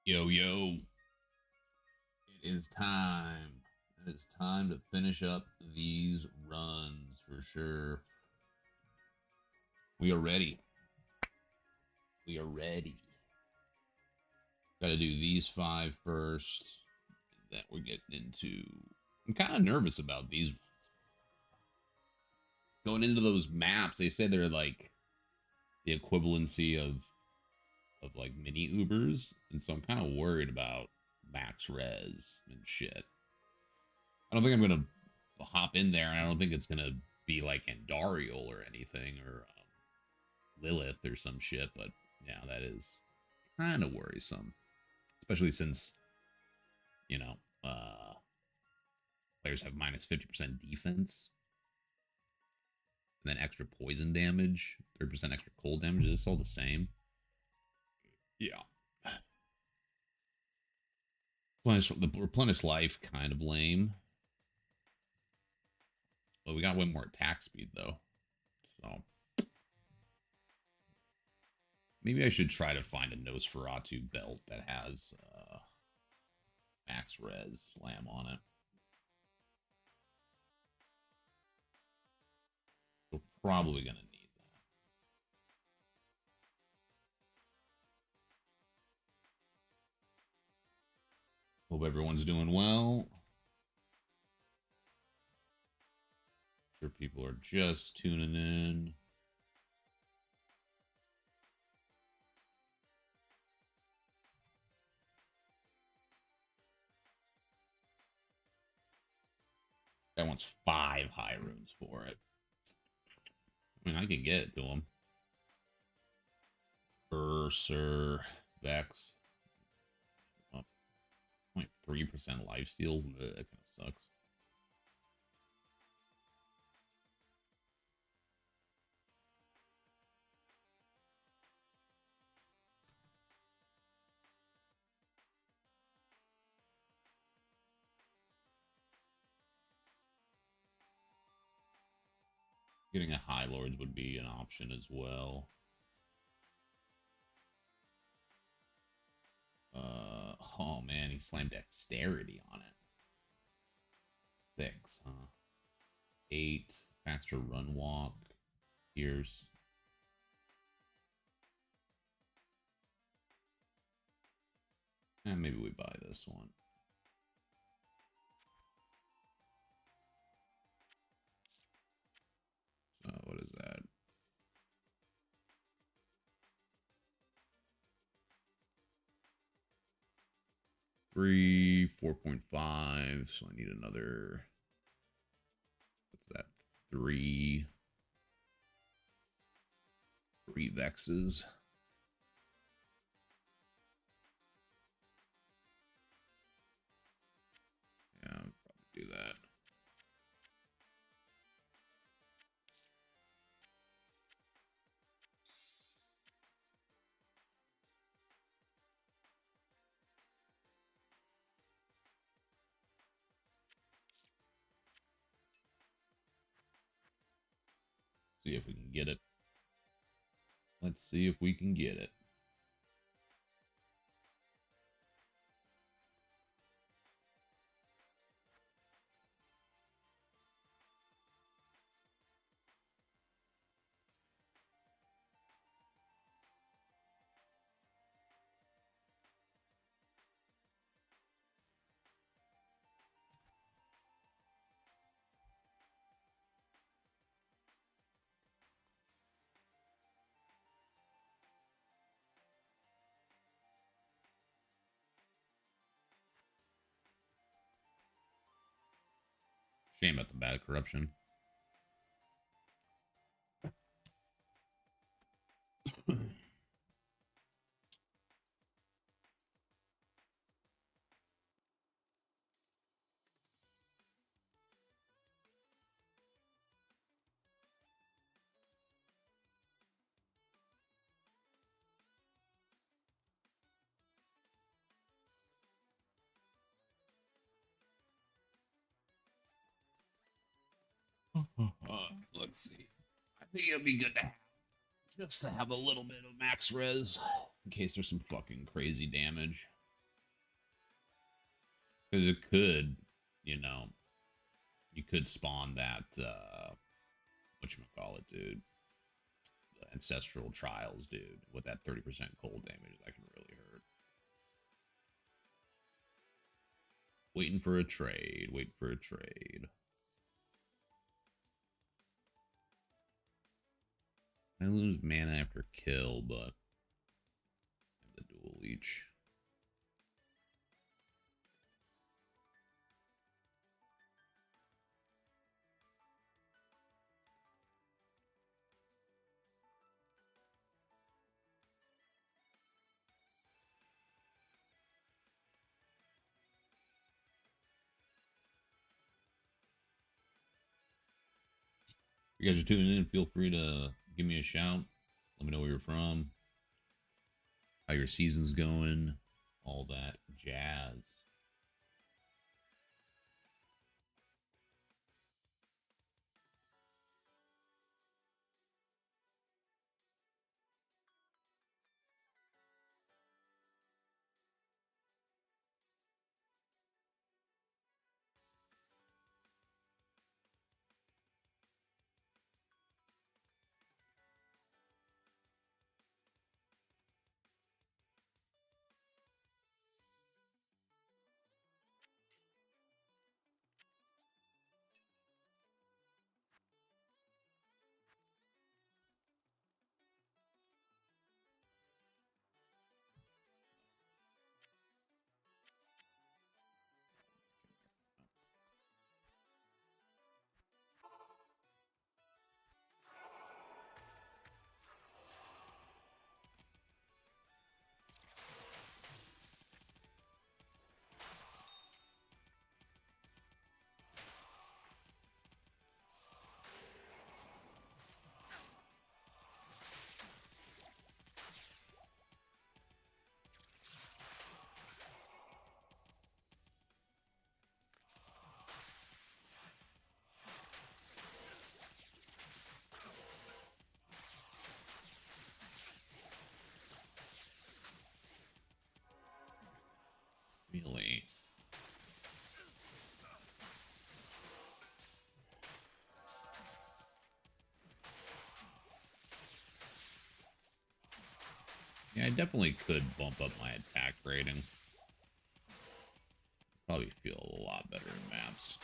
Yo, yo. It is time. It is time to finish up these runs for sure. We are ready. We are ready. Got to do these five first. That we're getting into. I'm kind of nervous about these ones. Going into those maps, they say they're like the equivalency of like mini Ubers, and so I'm kind of worried about max res and shit. I don't think I'm gonna hop in there, and I don't think it's gonna be like Andariel or anything or Lilith or some shit. But yeah, that is kind of worrisome, especially since you know players have minus 50% defense, and then extra poison damage, 30% extra cold damage. It's all the same. Yeah. The replenish life kind of lame. Well, we got way more attack speed though, so maybe I should try to find a Nosferatu belt that has max res slam on it. We're probably gonna need that. Hope everyone's doing well. Sure, people are just tuning in. That wants 5 high runes for it. I mean, I can get it to him. Sir Vex. Oh, 0.3% lifesteal. That kind of sucks. Getting a High Lords would be an option as well. Oh man, he slammed dexterity on it. 6, huh? 8, faster run walk. Pierce. And maybe we buy this one. What is that? Three, 4.5. So I need another. What's that? Three vexes. Yeah, I'll probably do that. See if we can get it. Let's see if we can get it. Shame about the bad corruption. Let's see. I think it'll be good to have just to have a little bit of max res in case there's some fucking crazy damage. Because it could, you know, you could spawn that, whatchamacallit, dude. The Ancestral Trials, dude. With that 30% cold damage, that can really hurt. Waiting for a trade. Waiting for a trade. I lose mana after kill, but I have the dual leech. If you guys are tuning in, feel free to give me a shout. Let me know where you're from, how your season's going, all that jazz. Really? Yeah, I definitely could bump up my attack rating. Probably feel a lot better in maps.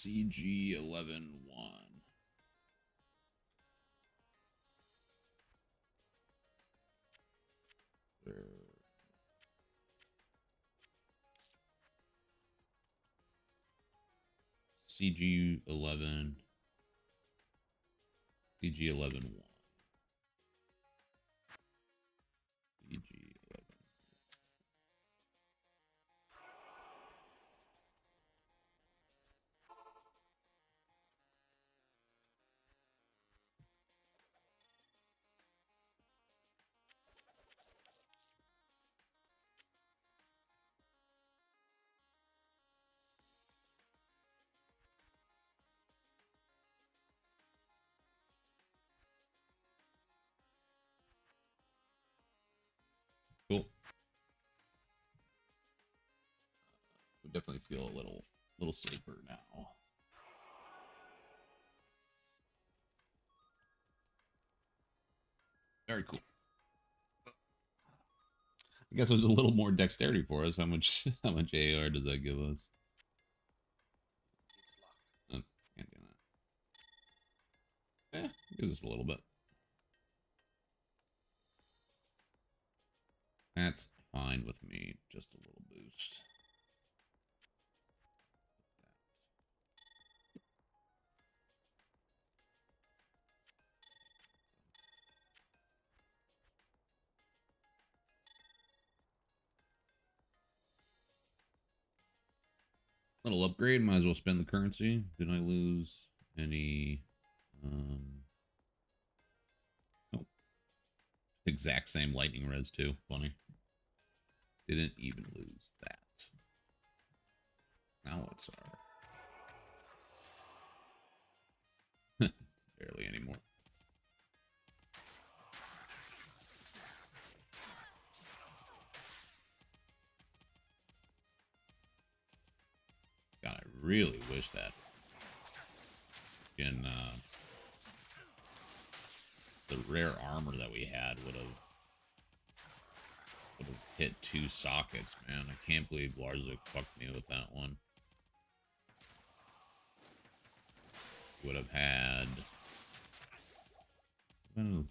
CG 11-1. CG 11. CG 11-1. CG 11. Cool. We definitely feel a little safer now. Very cool. I guess it was a little more dexterity for us. How much how much AR does that give us? Oh, can't do that. Gives us a little bit. That's fine with me. Just a little boost. Little upgrade. Might as well spend the currency. Did I lose any? Nope. Exact same lightning res too. Funny. Didn't even lose that. Now what's our... Barely anymore. God, I really wish that in the rare armor that we had would have hit 2 sockets, man. I can't believe Larzik fucked me with that one. Would have had a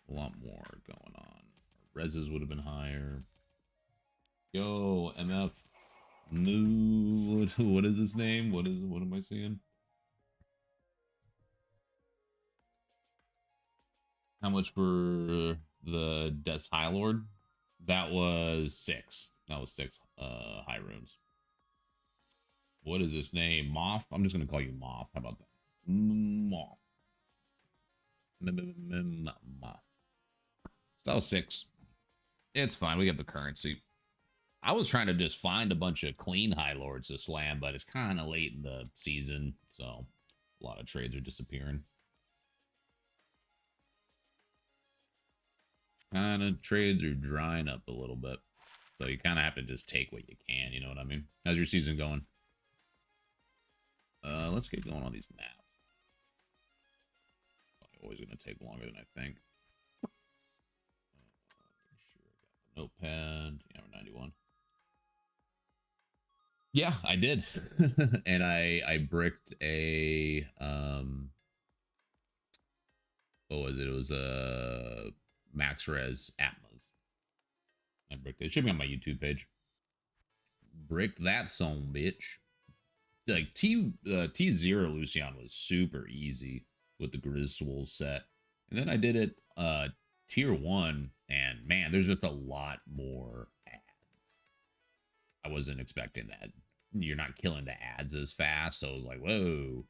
lot more going on. Our reses would have been higher. Yo, MF. Moo. What is his name? What am I seeing? How much for the Death High Lord? That was 6. That was 6 high runes. What is his name? Moth? I'm just gonna call you Moth. How about that? Moth. Moth. So that was 6. It's fine. We got the currency. I was trying to just find a bunch of clean High Lords to slam, but it's kind of late in the season, so a lot of trades are disappearing. Kind of trades are drying up a little bit. So you kind of have to just take what you can, you know what I mean? How's your season going? Let's get going on these maps. Probably always going to take longer than I think. Make sure I got the notepad. Yeah, we're 91. Yeah, I did. And I bricked a what was it? It was a max res Atmas. I bricked it. It should be on my YouTube page. Bricked that song, bitch. Like T0 Lucian was super easy with the Griswold set. And then I did it tier 1, and man, there's just a lot more ads. I wasn't expecting that. You're not killing the ads as fast, so I was like, whoa.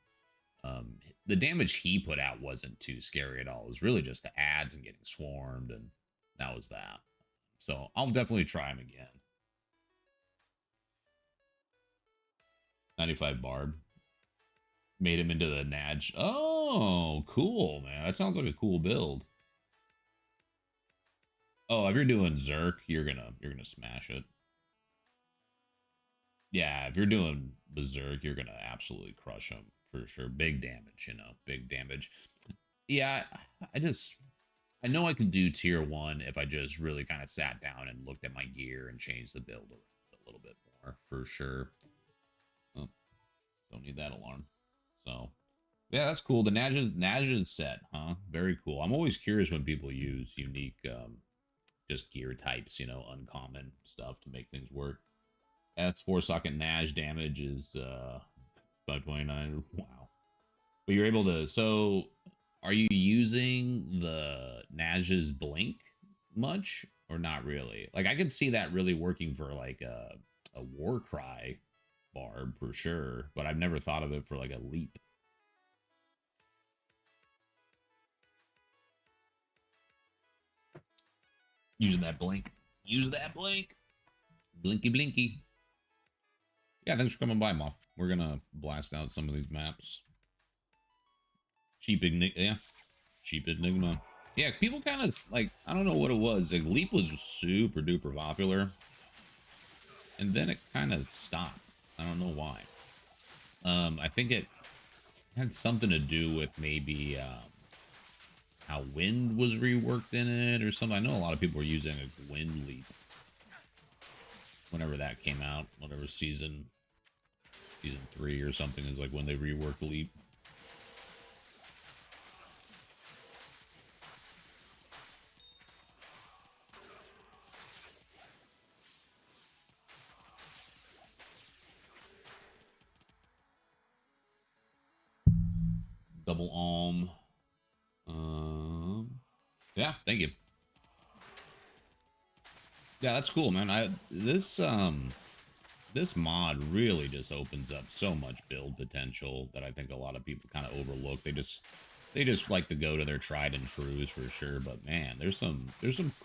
The damage he put out wasn't too scary at all. It was really just the ads and getting swarmed, and that was that. So I'll definitely try him again. 95 Barb. Made him into the Naj. Oh, cool, man. That sounds like a cool build. Oh, if you're doing Zerk, you're gonna smash it. Yeah, if you're doing Berserk, you're gonna absolutely crush him for sure. Big damage, you know, big damage. Yeah, I know I could do tier 1 if I just really kind of sat down and looked at my gear and changed the build a little bit more for sure. Oh, don't need that alarm. So, yeah, that's cool. The Najin set, huh? Very cool. I'm always curious when people use unique, just gear types, you know, uncommon stuff to make things work. That's 4-socket Naj damage is 529. Wow. But you're able to. So, are you using the Naj's blink much or not really? Like, I could see that really working for like a war cry barb for sure, but I've never thought of it for like a leap. Using that blink. Use that blink. Blinky blinky. Yeah, thanks for coming by, Moth. We're gonna blast out some of these maps. Cheap Enigma. Yeah. Cheap Enigma. Yeah, people kind of like, I don't know what it was. Like, Leap was super duper popular. And then it kind of stopped. I don't know why. I think it had something to do with maybe how wind was reworked in it or something. I know a lot of people were using a wind leap whenever that came out, whatever season 3 or something is like when they reworked Leap. Double Alm. Yeah, thank you. Yeah, that's cool, man. This mod really just opens up so much build potential that I think a lot of people kind of overlook. They just like to go to their tried and trues for sure. But man, there's some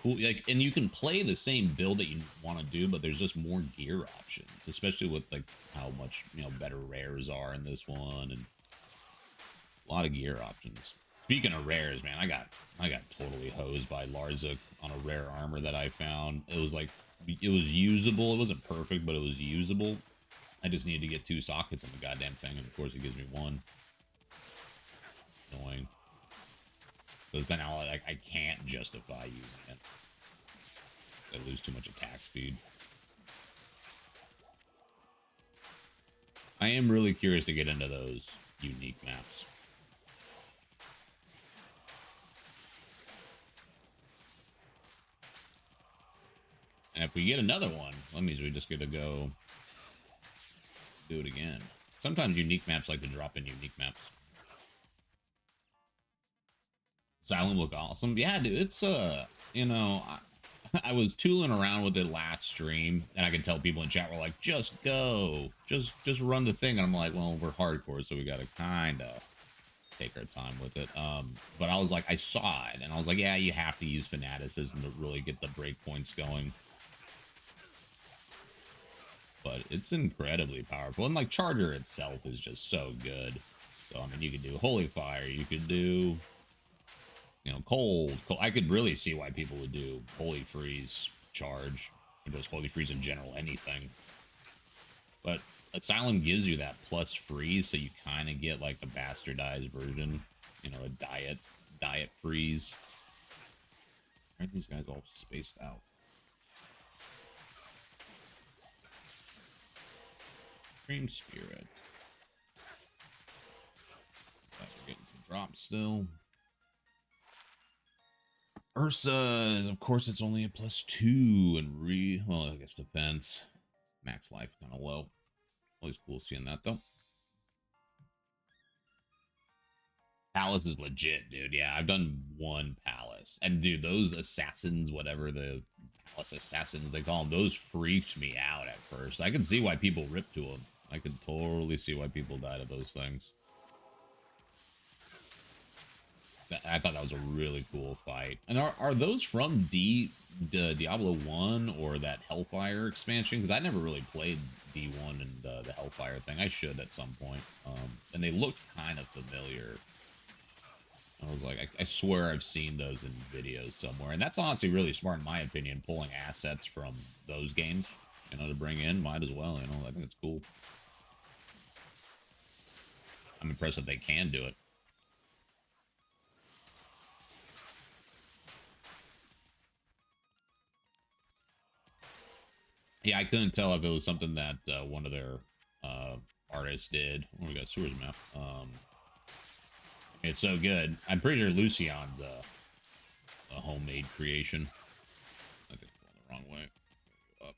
cool, like, and you can play the same build that you want to do, but there's just more gear options, especially with like how much better rares are in this one, and a lot of gear options. Speaking of rares, man, I got totally hosed by Larza on a rare armor that I found. It was like, it was usable. It wasn't perfect, but it was usable. I just needed to get 2 sockets in the goddamn thing, and of course it gives me 1. Annoying. Because then I can't justify using it. I lose too much attack speed. I am really curious to get into those unique maps. And if we get another one, that means we just get to go do it again. Sometimes unique maps like to drop in unique maps. Asylum look awesome. Yeah, dude, it's I was tooling around with it last stream, and I could tell people in chat were like, "Just go, just run the thing." And I'm like, "Well, we're hardcore, so we got to kind of take our time with it." But I was like, I saw it, and I was like, "Yeah, you have to use fanaticism to really get the breakpoints going." But it's incredibly powerful, and like Charger itself is just so good. So I mean, you could do Holy Fire, you could do cold. I could really see why people would do Holy Freeze Charge, or just Holy Freeze in general, anything. But Asylum gives you that plus freeze, so you kind of get like the bastardized version, a diet freeze. Why are these guys all spaced out? Cream Spirit. We're getting some drops still. Ursa, of course, it's only a +2 and well, I guess defense. Max life kind of low. Always cool seeing that though. Palace is legit, dude. Yeah, I've done 1 palace, and dude, those assassins, whatever the palace assassins they call them, those freaked me out at first. I can see why people rip to them. I could totally see why people died of those things. I thought that was a really cool fight. And are those from Diablo 1 or that Hellfire expansion? Because I never really played D1 and the Hellfire thing. I should at some point. And they looked kind of familiar. I was like, I swear I've seen those in videos somewhere. And that's honestly really smart, in my opinion, pulling assets from those games, to bring in. Might as well, I think it's cool. I'm impressed that they can do it. Yeah, I couldn't tell if it was something that one of their artists did. Oh, we got Sewers map. It's so good. I'm pretty sure Lucion's a homemade creation. I think I'm going the wrong way. Go up.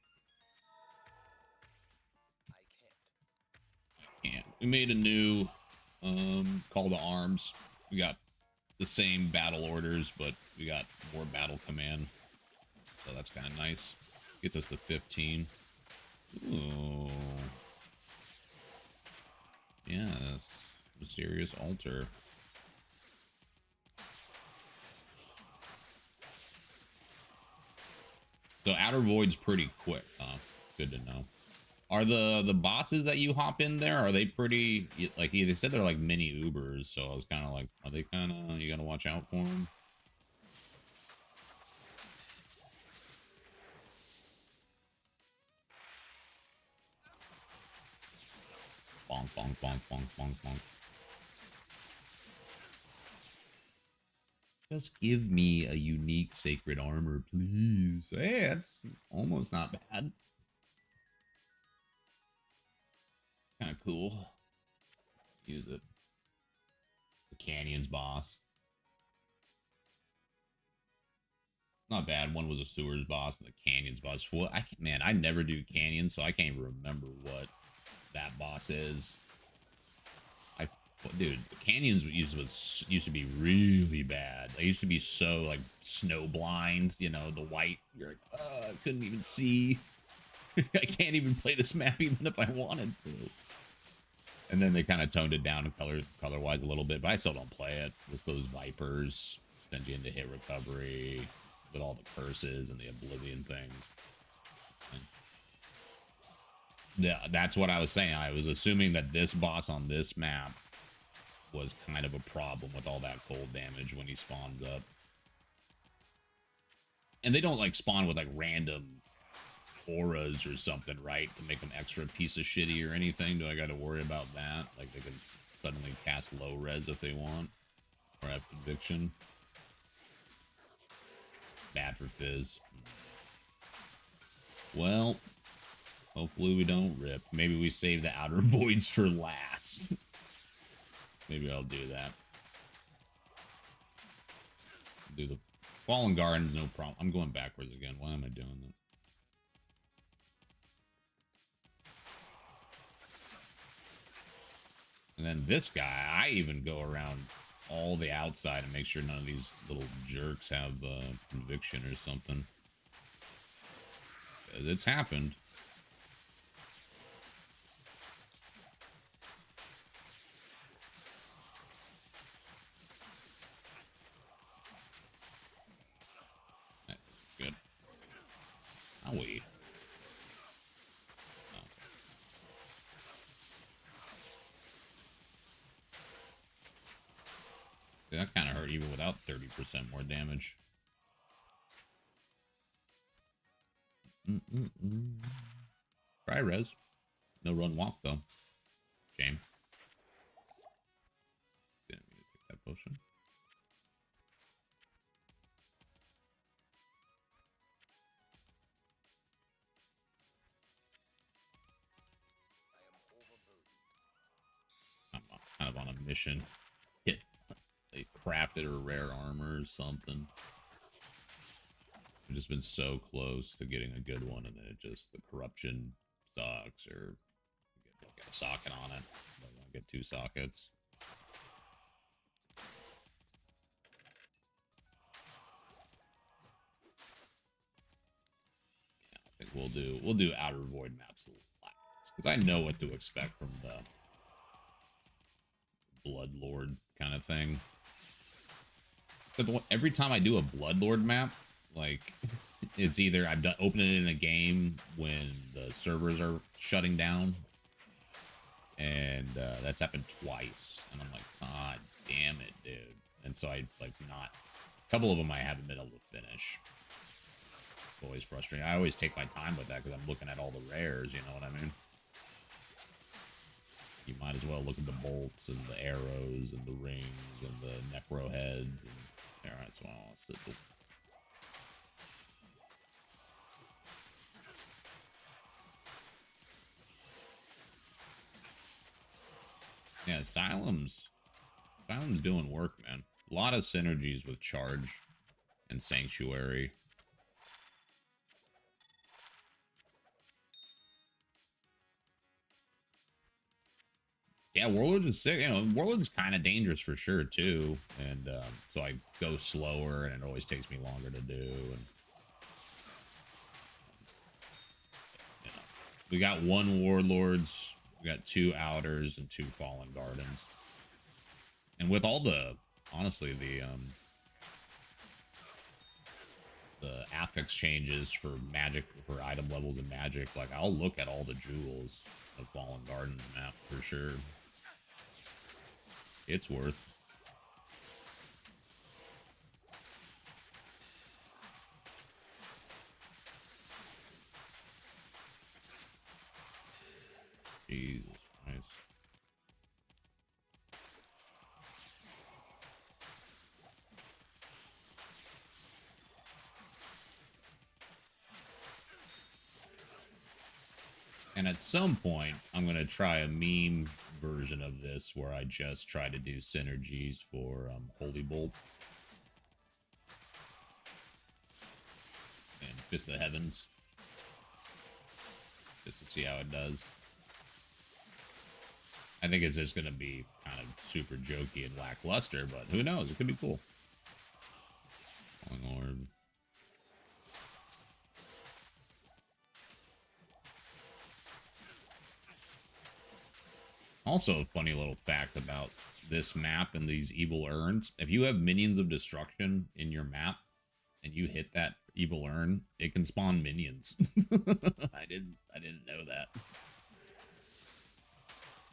I can't. We made a new call to arms. We got the same battle orders, but we got more battle command. So that's kind of nice. Gets us to 15. Ooh. Yes. Mysterious altar. So Outer Void's pretty quick, huh? Good to know. Are the bosses that you hop in there, are they pretty, like, they said they're like mini Ubers, so I was kind of like, are they kind of, you gotta watch out for them? Bonk, bonk, bonk, bonk, bonk, bonk. Just give me a unique sacred armor, please. Hey, that's almost not bad. Kind of cool. Use it. The Canyons boss. Not bad. One was a sewers boss and the Canyons boss. Well, man, I never do Canyons, so I can't even remember what that boss is. Dude, the Canyons used to be really bad. They used to be so like snow blind, you know, the white. You're like, I couldn't even see. I can't even play this map even if I wanted to. And then they kind of toned it down color wise a little bit, but I still don't play it. It's those Vipers send you into hit recovery with all the curses and the Oblivion things. And yeah, that's what I was saying. I was assuming that this boss on this map was kind of a problem with all that cold damage when he spawns up. And they don't like spawn with like random auras or something, right? To make them extra piece of shitty or anything. Do I got to worry about that? Like they can suddenly cast low res if they want or have conviction. Bad for Fizz. Well, hopefully we don't rip. Maybe we save the outer voids for last. Maybe I'll do that. Do the Fallen Gardens, no problem. I'm going backwards again. Why am I doing that? And then this guy, I even go around all the outside and make sure none of these little jerks have conviction or something. It's happened. Good. I'll wait. Oh. That kind of hurt even without 30% more damage. Try res. No run walk though. Shame. Didn't mean to take that potion. I'm kind of on a mission. Hit. They crafted a rare armor or something. I've just been so close to getting a good one, and then it just, the corruption sucks, or you get a socket on it. I don't want to get 2 sockets. Yeah, I think we'll do Outer Void maps last, because I know what to expect from the Bloodlord kind of thing. But every time I do a Bloodlord map, like, it's either I've opened it in a game when the servers are shutting down, and that's happened twice, and I'm like, God damn it, dude. And so I, like, not, a couple of them I haven't been able to finish. It's always frustrating. I always take my time with that, because I'm looking at all the rares, you know what I mean? You might as well look at the bolts, and the arrows, and the rings, and the necro heads, and alright, so I'll sit the yeah, Asylum's doing work, man. A lot of synergies with Charge and Sanctuary. Yeah, Warlords is sick. You know, Warlords is kind of dangerous for sure, too. And so I go slower, and it always takes me longer to do. And you know, we got 1 Warlords, we got 2 Outers, and 2 Fallen Gardens. And with all the, honestly, the affix changes for magic, for item levels in magic, like, I'll look at all the jewels of Fallen Gardens map for sure. It's worth. Jesus Christ. And at some point, I'm going to try a meme version of this where I just try to do synergies for Holy Bolt and Fist of the Heavens, just to see how it does. I think it's just going to be kind of super jokey and lackluster, but who knows? It could be cool. Falling Orb. Also, a funny little fact about this map and these evil urns. If you have minions of destruction in your map and you hit that evil urn, it can spawn minions. I didn't know that.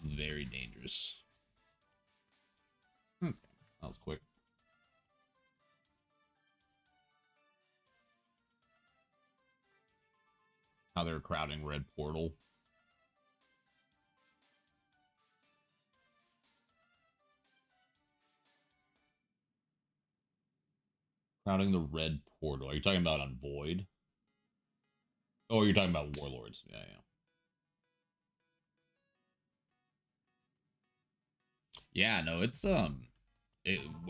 Very dangerous. Okay, that was quick. How they're crowding red portal. Crowding the red portal. Are you talking about on Void? Oh, you're talking about Warlords. Yeah, yeah. Yeah, no, it's and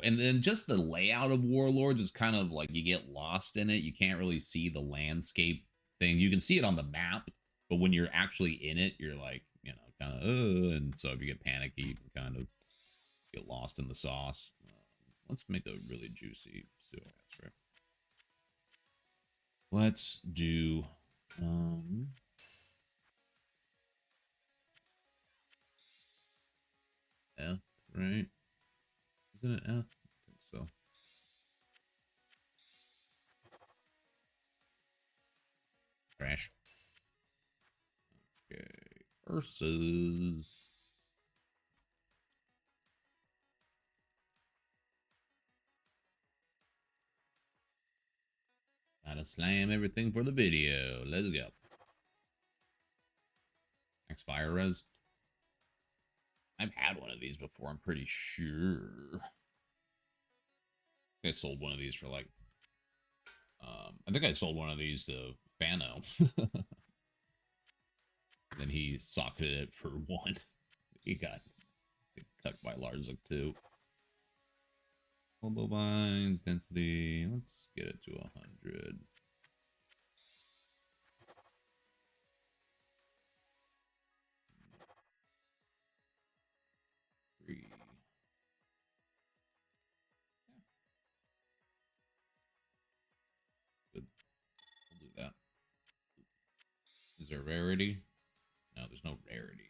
then just the layout of Warlords is kind of like you get lost in it. You can't really see the landscape thing. You can see it on the map, but when you're actually in it, you're like, you know, kind of, and so if you get panicky, you can kind of get lost in the sauce. Let's make a really juicy sewer answer. Let's do F, right? Isn't it F? I think so. Crash. Okay. Versus. Gotta slam everything for the video. Let's go. Next fire res. I've had one of these before, I'm pretty sure. I sold one of these for like I think I sold one of these to Fano. Then he socketed it for one. He got cut by Larzik too. Bovines, density. Let's get it to 100. Three. Good. We'll do that. Is there rarity? No, there's no rarity.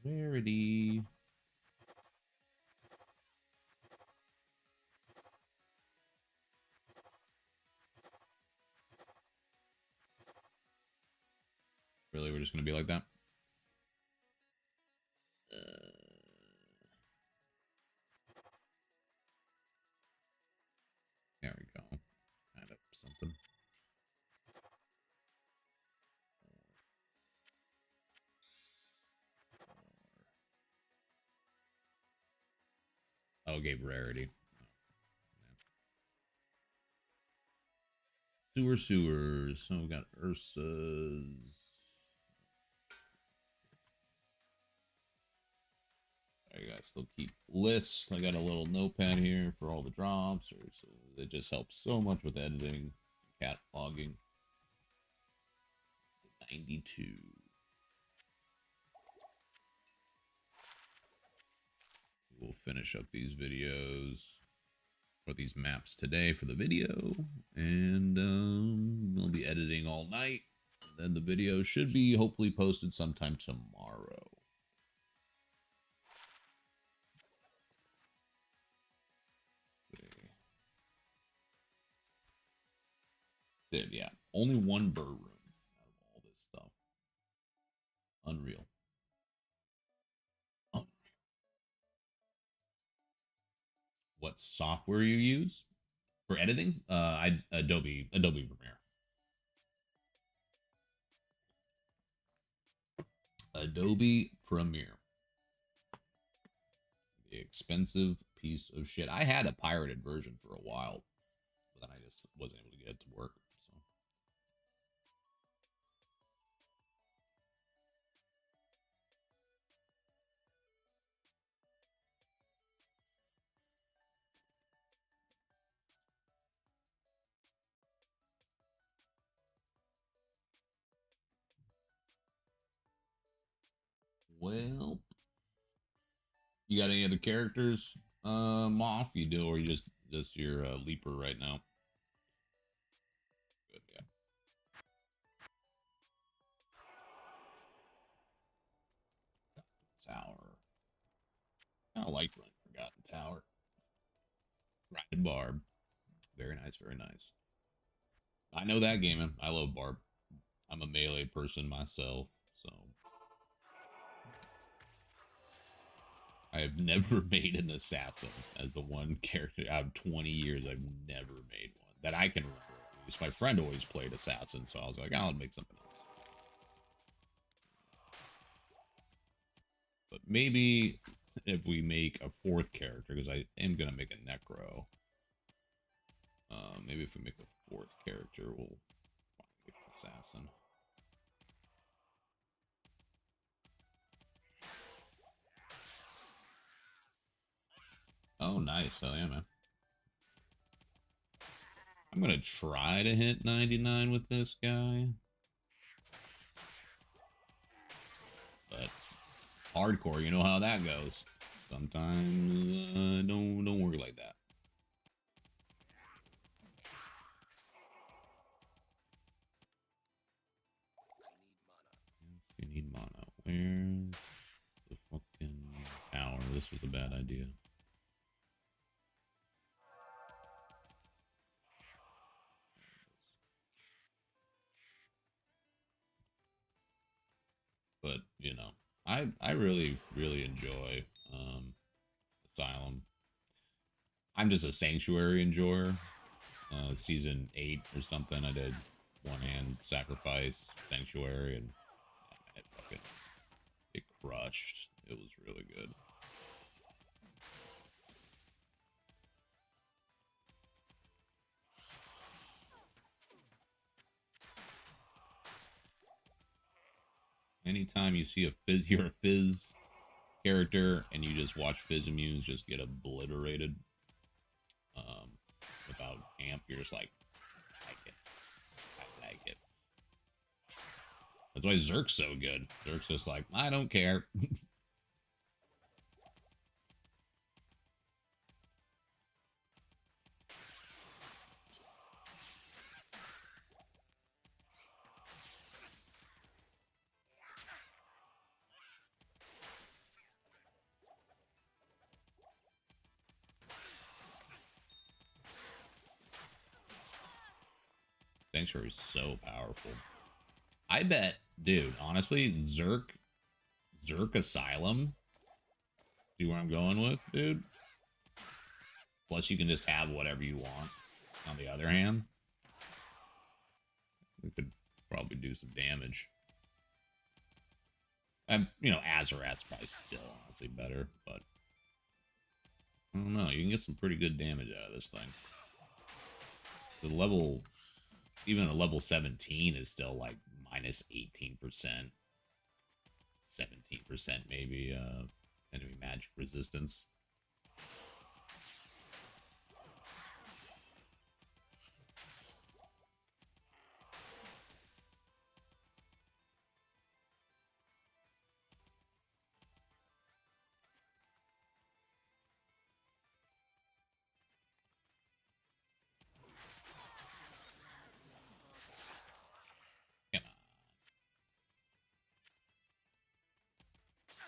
Rarity. Really, we're just gonna be like that? There we go. Add up something. Oh, gave rarity. Sewers. So we got Ursa's. I gotta still keep lists. I got a little notepad here for all the drops. So it just helps so much with editing, cataloging. 92. We'll finish up these videos or these maps today for the video, and we'll be editing all night. Then the video should be hopefully posted sometime tomorrow. Dude, yeah, only one burr room out of all this stuff. Unreal. What software you use for editing? Adobe Premiere. Adobe Premiere. The expensive piece of shit. I had a pirated version for a while, but then I just wasn't able to get it to work. So. Well, you got any other characters, Moth? You do, or you just your leaper right now? Good, yeah. Tower. I kind of like running Forgotten Tower. Grinded Barb. Very nice, very nice. I know that game, man. I love Barb. I'm a melee person myself, so I have never made an assassin as the one character out of 20 years. I've never made one that I can remember. At least my friend always played assassin, so I was like, I'll make something else. But maybe if we make a fourth character, because I am gonna make a necro. Maybe if we make a fourth character, we'll make an assassin. Oh, nice. Oh, yeah, man. I'm going to try to hit 99 with this guy. But hardcore, you know how that goes. Sometimes don't work like that. You need mana. Where's the fucking tower? This was a bad idea. But you know, I really enjoy Asylum. I'm just a Sanctuary enjoyer. Season 8 or something, I did one hand sacrifice Sanctuary, and it crushed. It was really good. Anytime you see you're a Fizz character and you just watch Fizz immunes just get obliterated without amp, you're just like, I like it. I like it. That's why Zerk's so good. Zerk's just like, I don't care. Sanctuary's so powerful. I bet, dude, honestly, Zerk Asylum. See where I'm going with, dude? Plus, you can just have whatever you want. On the other hand, we could probably do some damage. And, you know, Azarat's probably still honestly better, but I don't know. You can get some pretty good damage out of this thing. The level, even a level 17 is still like minus 18%, 17% maybe enemy magic resistance.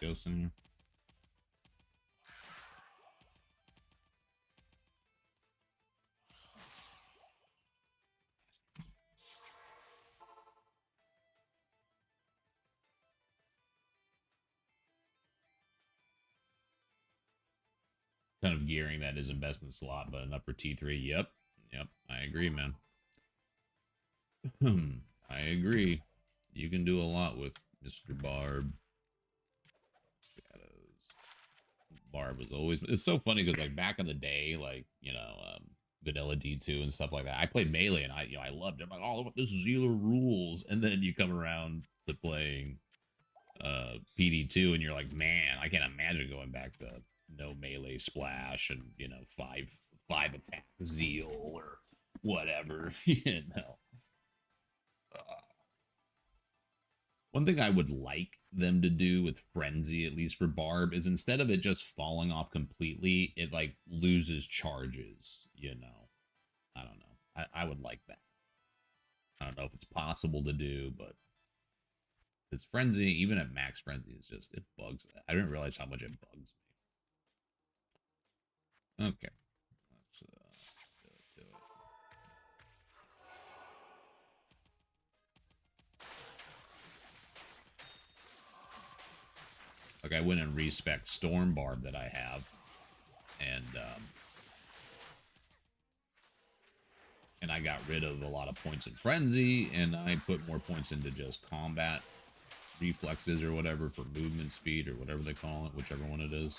Ghost in here. Kind of gearing that isn't best in the slot, but enough for T3. Yep. I agree, man. I agree. You can do a lot with Mr. Barb. Barb was always. It's so funny because like back in the day, like vanilla D2 and stuff like that. I played melee and I loved it. I'm like, oh, this is Zealer rules. And then you come around to playing PD2 and you're like, man, I can't imagine going back to no melee splash and five attack zeal or whatever. One thing I would like them to do with Frenzy, at least for Barb, is instead of it just falling off completely, it like loses charges. I don't know. I would like that. I don't know if it's possible to do, but it's Frenzy, even at max Frenzy, it bugs. I didn't realize how much it bugs me. Okay. Let's do it. Like I went and respec Storm Barb that I have, and I got rid of a lot of points in Frenzy, and I put more points into just combat reflexes or whatever for movement speed or whatever they call it, whichever one it is.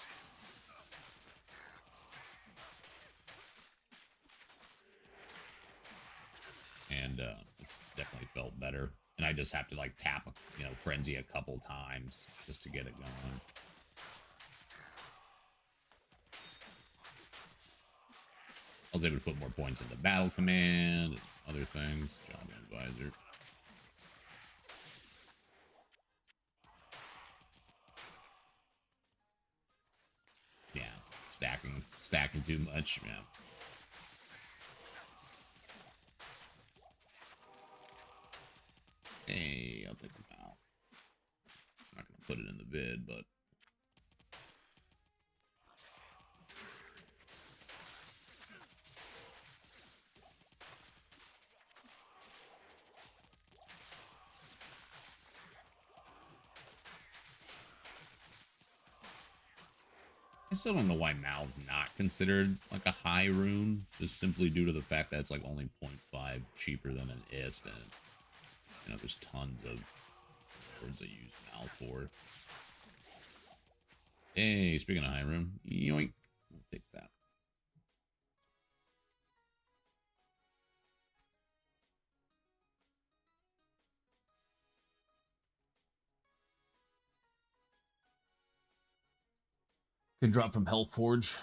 And it's definitely felt better. And I just have to like tap, Frenzy a couple times just to get it going. I was able to put more points into Battle Command and other things. Job Advisor. Yeah, stacking too much. Yeah. Hey, I'll take them out. I'm not gonna put it in the vid, but I still don't know why Mal's not considered like a high rune, just simply due to the fact that it's like only 0.5 cheaper than an ist, and there's tons of words that use Mal for. Hey, speaking of high rune, yoink, we'll take that. Can drop from Hellforge.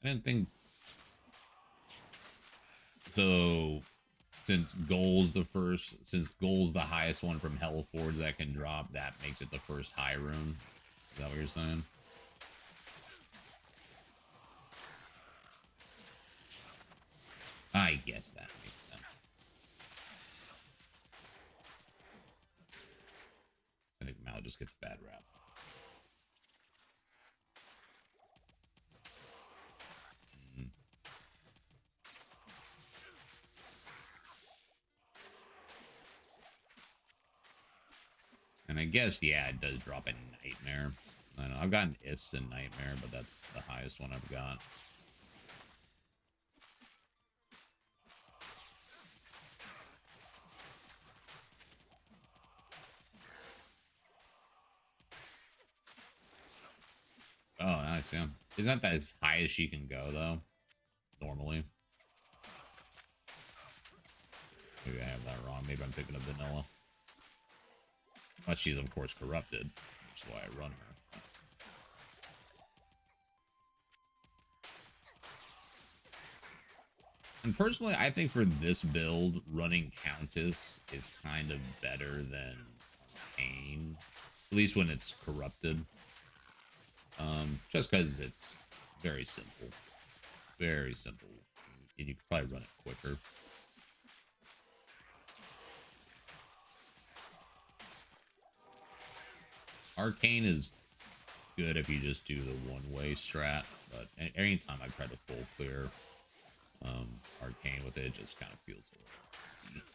I didn't think so. Since goal's the highest one from Hellforge that can drop, that makes it the first high rune. Is that what you're saying? I guess that makes sense. I think Mal just gets a bad rap. And I guess, yeah, it does drop a Nightmare. I know I've gotten Is and Nightmare, but that's the highest one I've got. Oh, nice, yeah. Isn't that as high as she can go, though? Normally. Maybe I have that wrong. Maybe I'm thinking of vanilla. Unless she's, of course, corrupted, which is why I run her. And personally, I think for this build, running Countess is kind of better than Arcane. At least when it's corrupted. Just because it's very simple. Very simple. And you could probably run it quicker. Arcane is good if you just do the one-way strat, but anytime I try to full clear Arcane with it, it just kind of feels a little...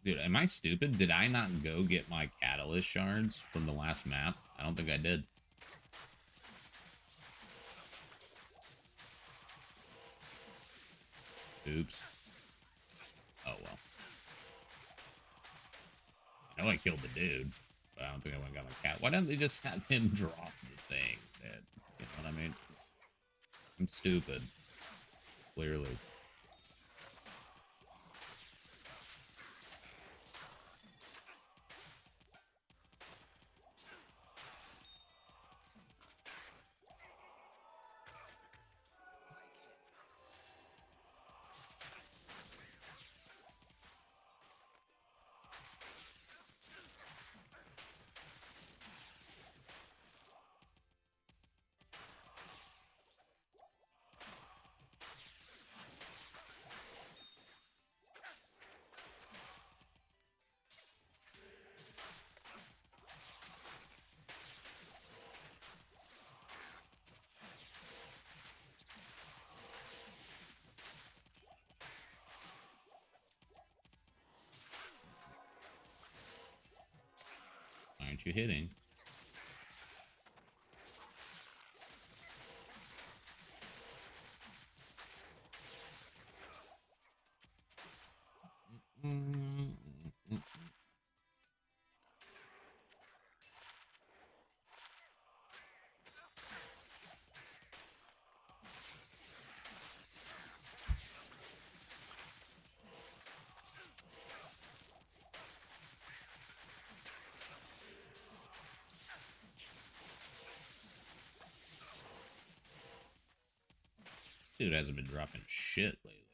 Dude, am I stupid? Did I not go get my catalyst shards from the last map? I don't think I did. Oops. Oh, well. I know I killed the dude, but I don't think I went and got my cat. Why don't they just have him drop the thing? That, you know what I mean? I'm stupid. Clearly. Why aren't you hitting? Dude hasn't been dropping shit lately.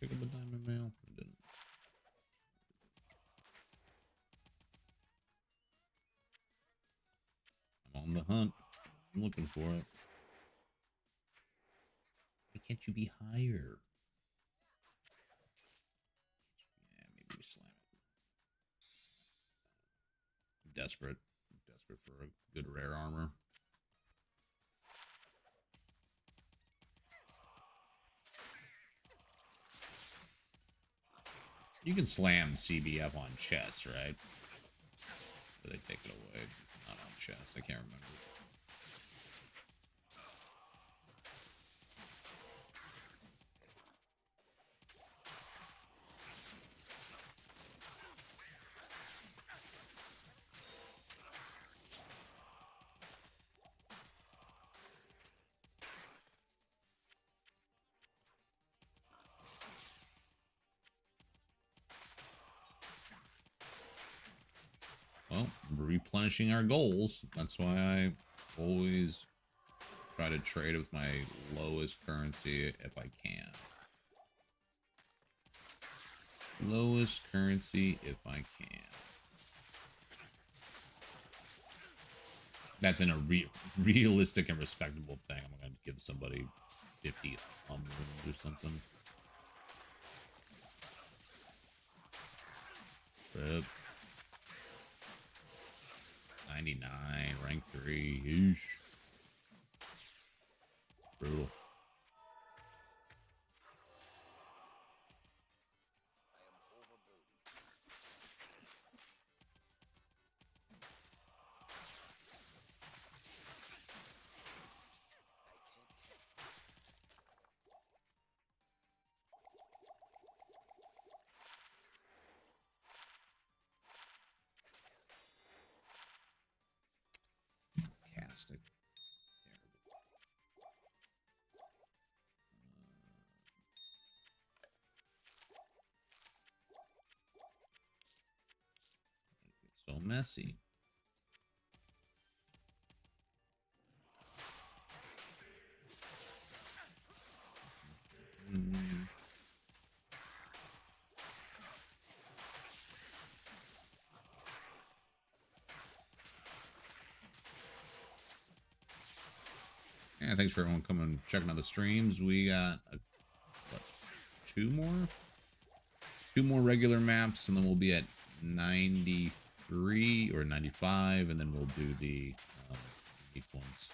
Pick up a diamond mail. I didn't. I'm on the hunt. I'm looking for it. Why can't you be higher? Yeah, maybe we slam it. I'm desperate. I'm desperate for a good rare armor. You can slam CBF on chest, right? Or they take it away. It's not on chest. I can't remember. Well, replenishing our goals. That's why I always try to trade with my lowest currency if I can. Lowest currency if I can. That's in a realistic and respectable thing. I'm going to give somebody 50 or something. Yep. 99, rank 3. Yeesh. Brutal. Castic. So messy. Mm. Yeah, thanks for everyone coming checking out the streams. We got what, two more regular maps, and then we'll be at 93 or 95, and then we'll do the unique ones.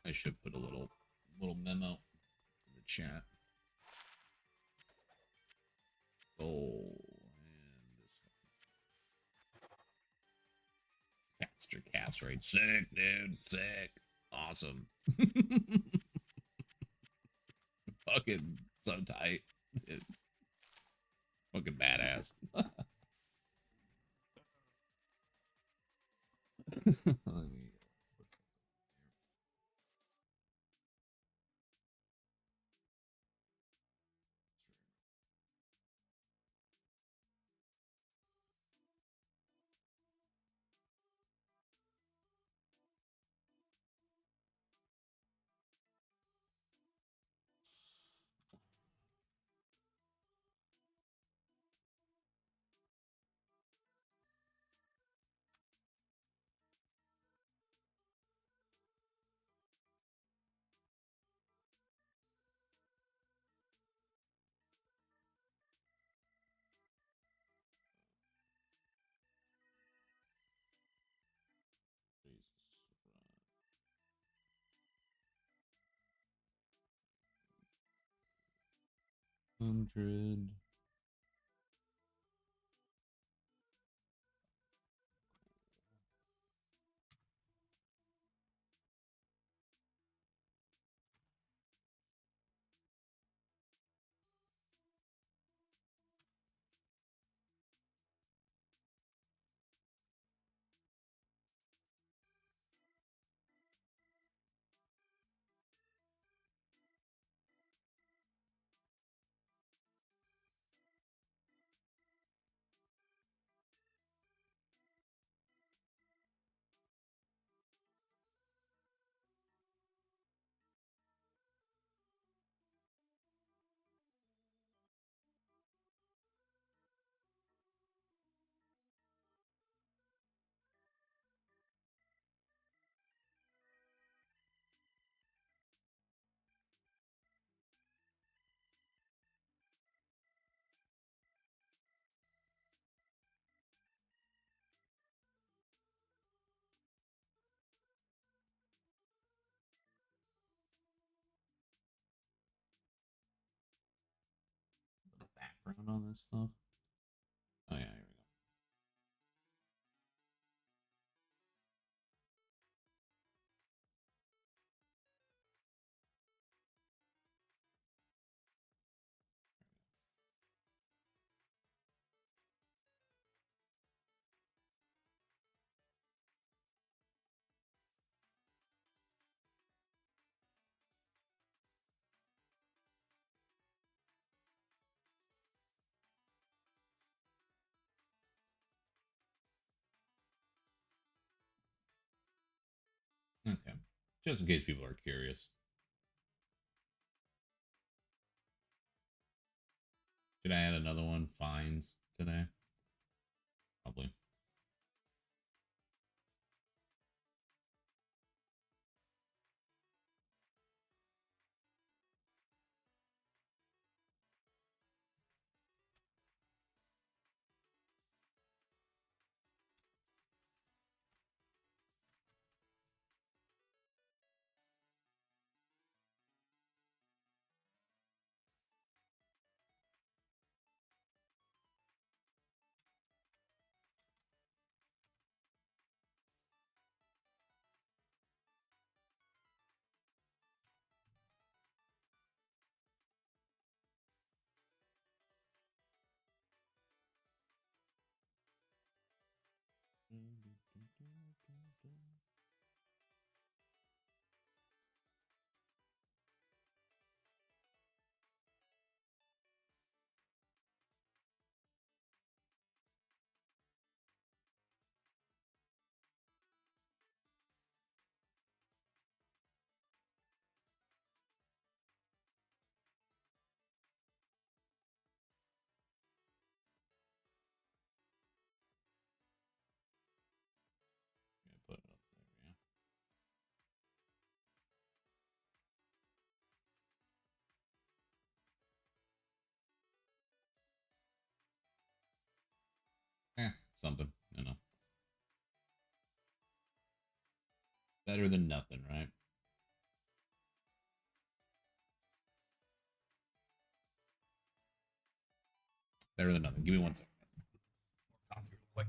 I should put a little memo in the chat. Oh, and faster cast rate. Sick, dude. Sick. Awesome. Fucking so tight. It's fucking badass. $100. Background on this stuff. Oh yeah, here we go. just in case people are curious. Should I add another one? Fines today? Probably. Yeah, put it up there, yeah. Something, you know. Better than nothing, right? Better than nothing. Give me 1 second. Coffee real quick.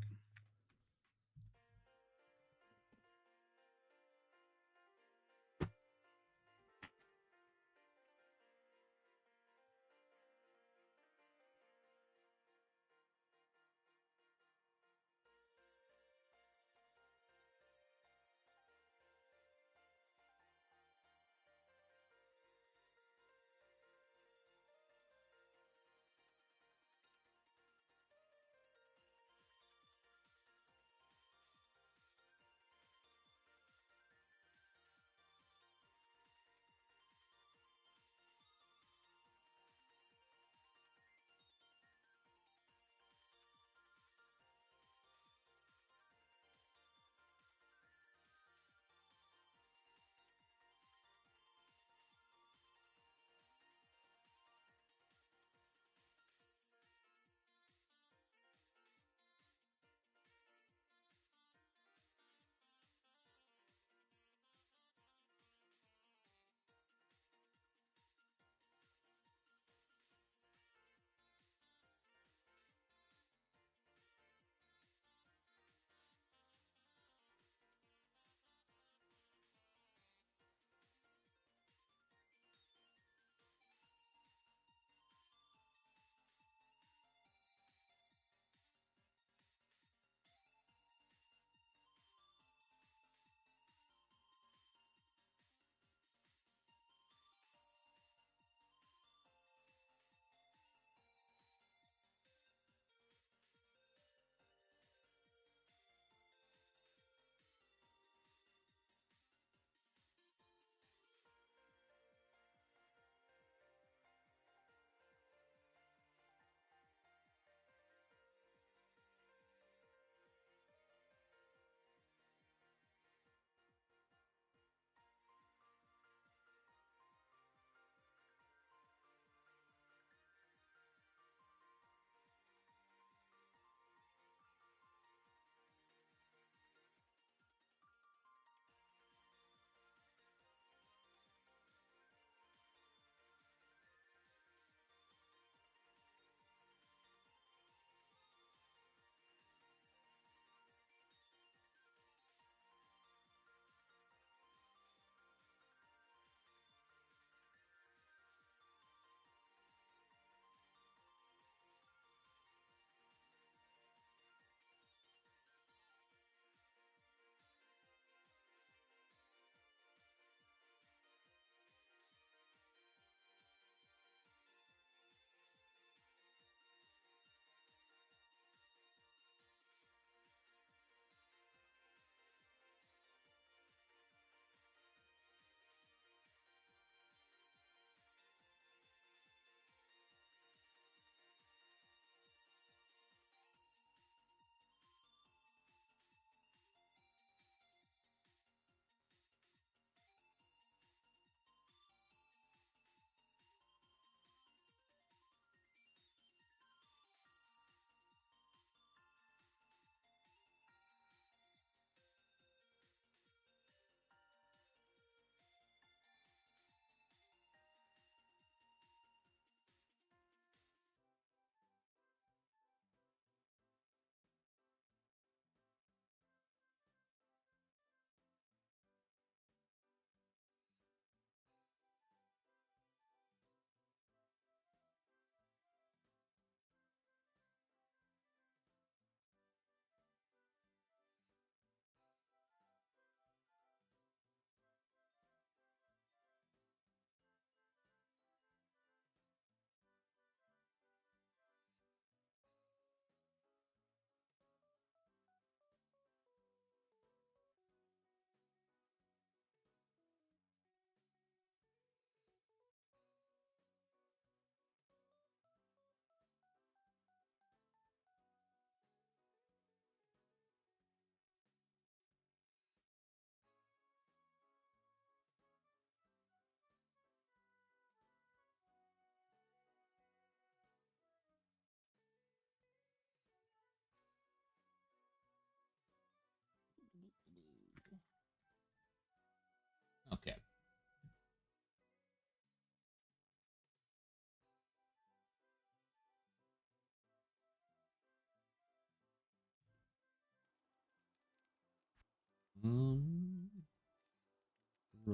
For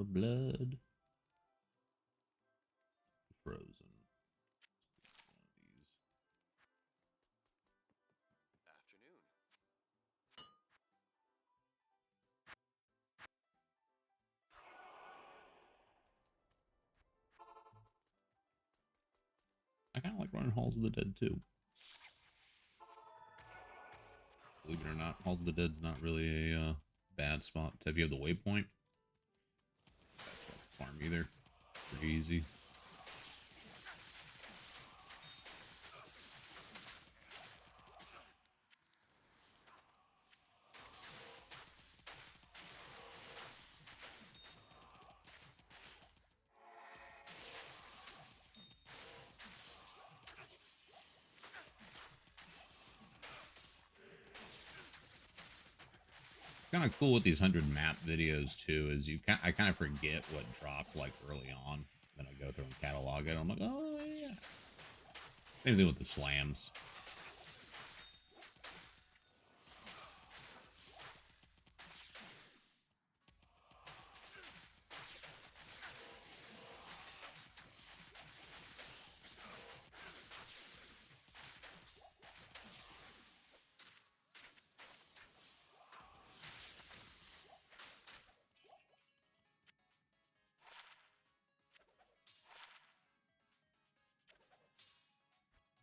blood. Frozen. Afternoon. I kind of like running Halls of the Dead too. Believe it or not, Halls of the Dead's not really a bad spot. If you have the waypoint, that's not farm either. Pretty easy. Kind of cool with these 100 map videos too is I kind of forget what dropped like early on. Then I go through and catalog it. I'm like, oh yeah. Same thing with the slams.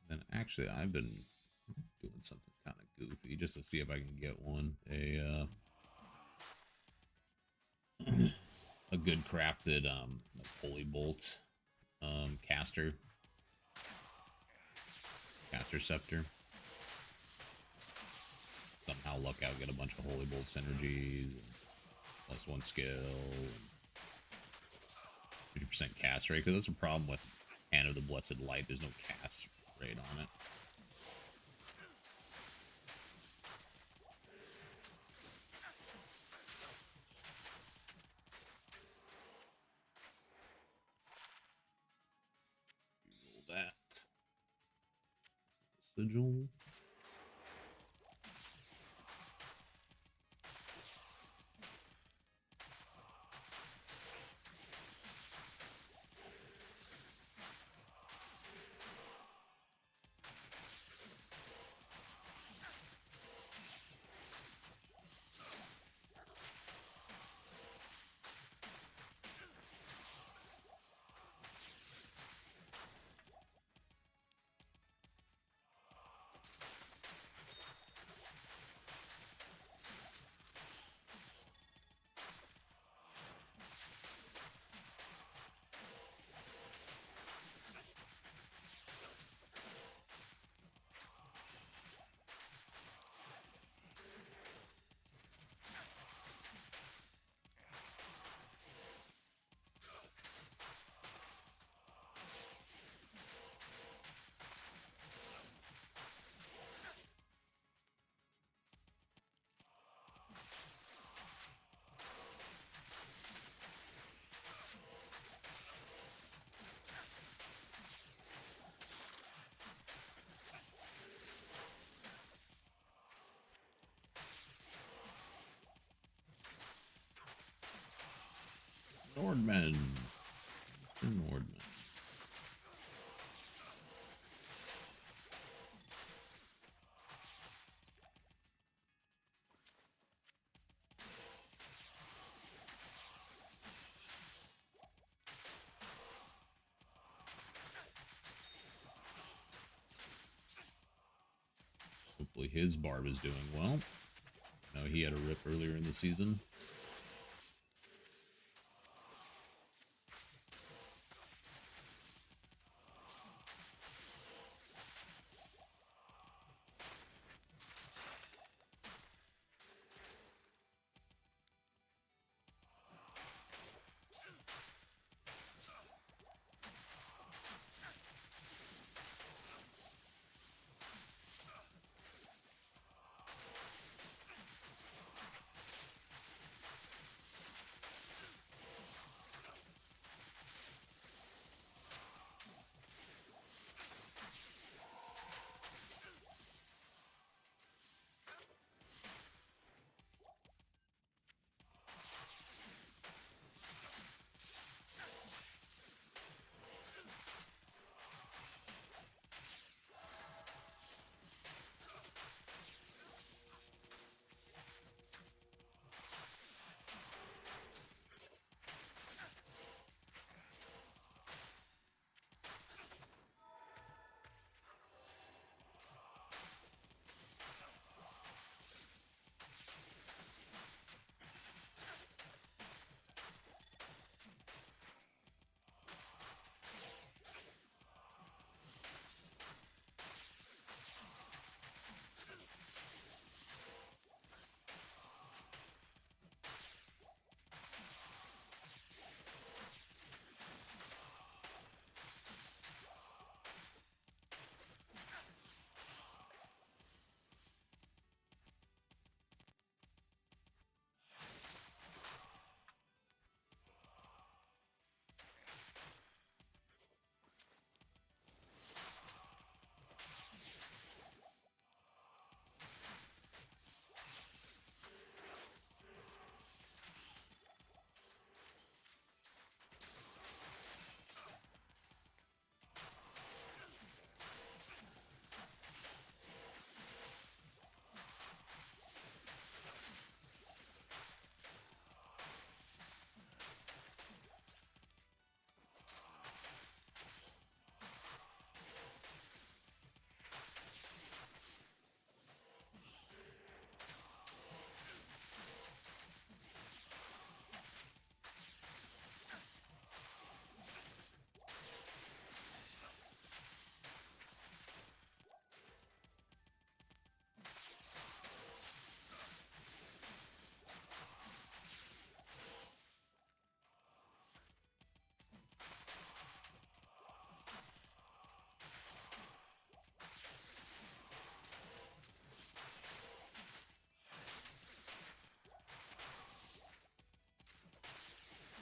And actually, I've been doing something kind of goofy just to see if I can get one. A good crafted like holy bolt caster scepter. Somehow luck out, get a bunch of holy bolt synergies, plus one skill, 50% cast rate. Because that's a problem with Hand of the Blessed Light. There's no cast rate on it. Roll that. Sigil. Nordman. Nordman. Hopefully his barb is doing well. I know he had a rip earlier in the season.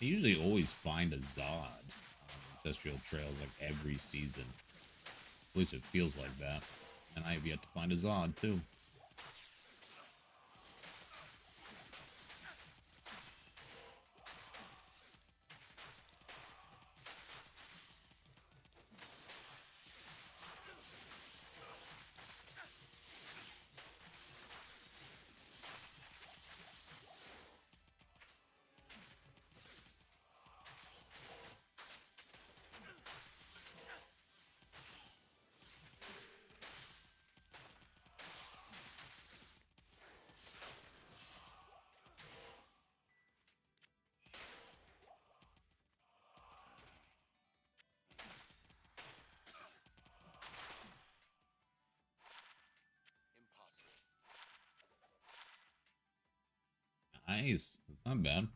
usually always find a Zod on ancestral trails like every season. At least it feels like that. And I have yet to find a Zod too. Impossible. Nice. That's not bad.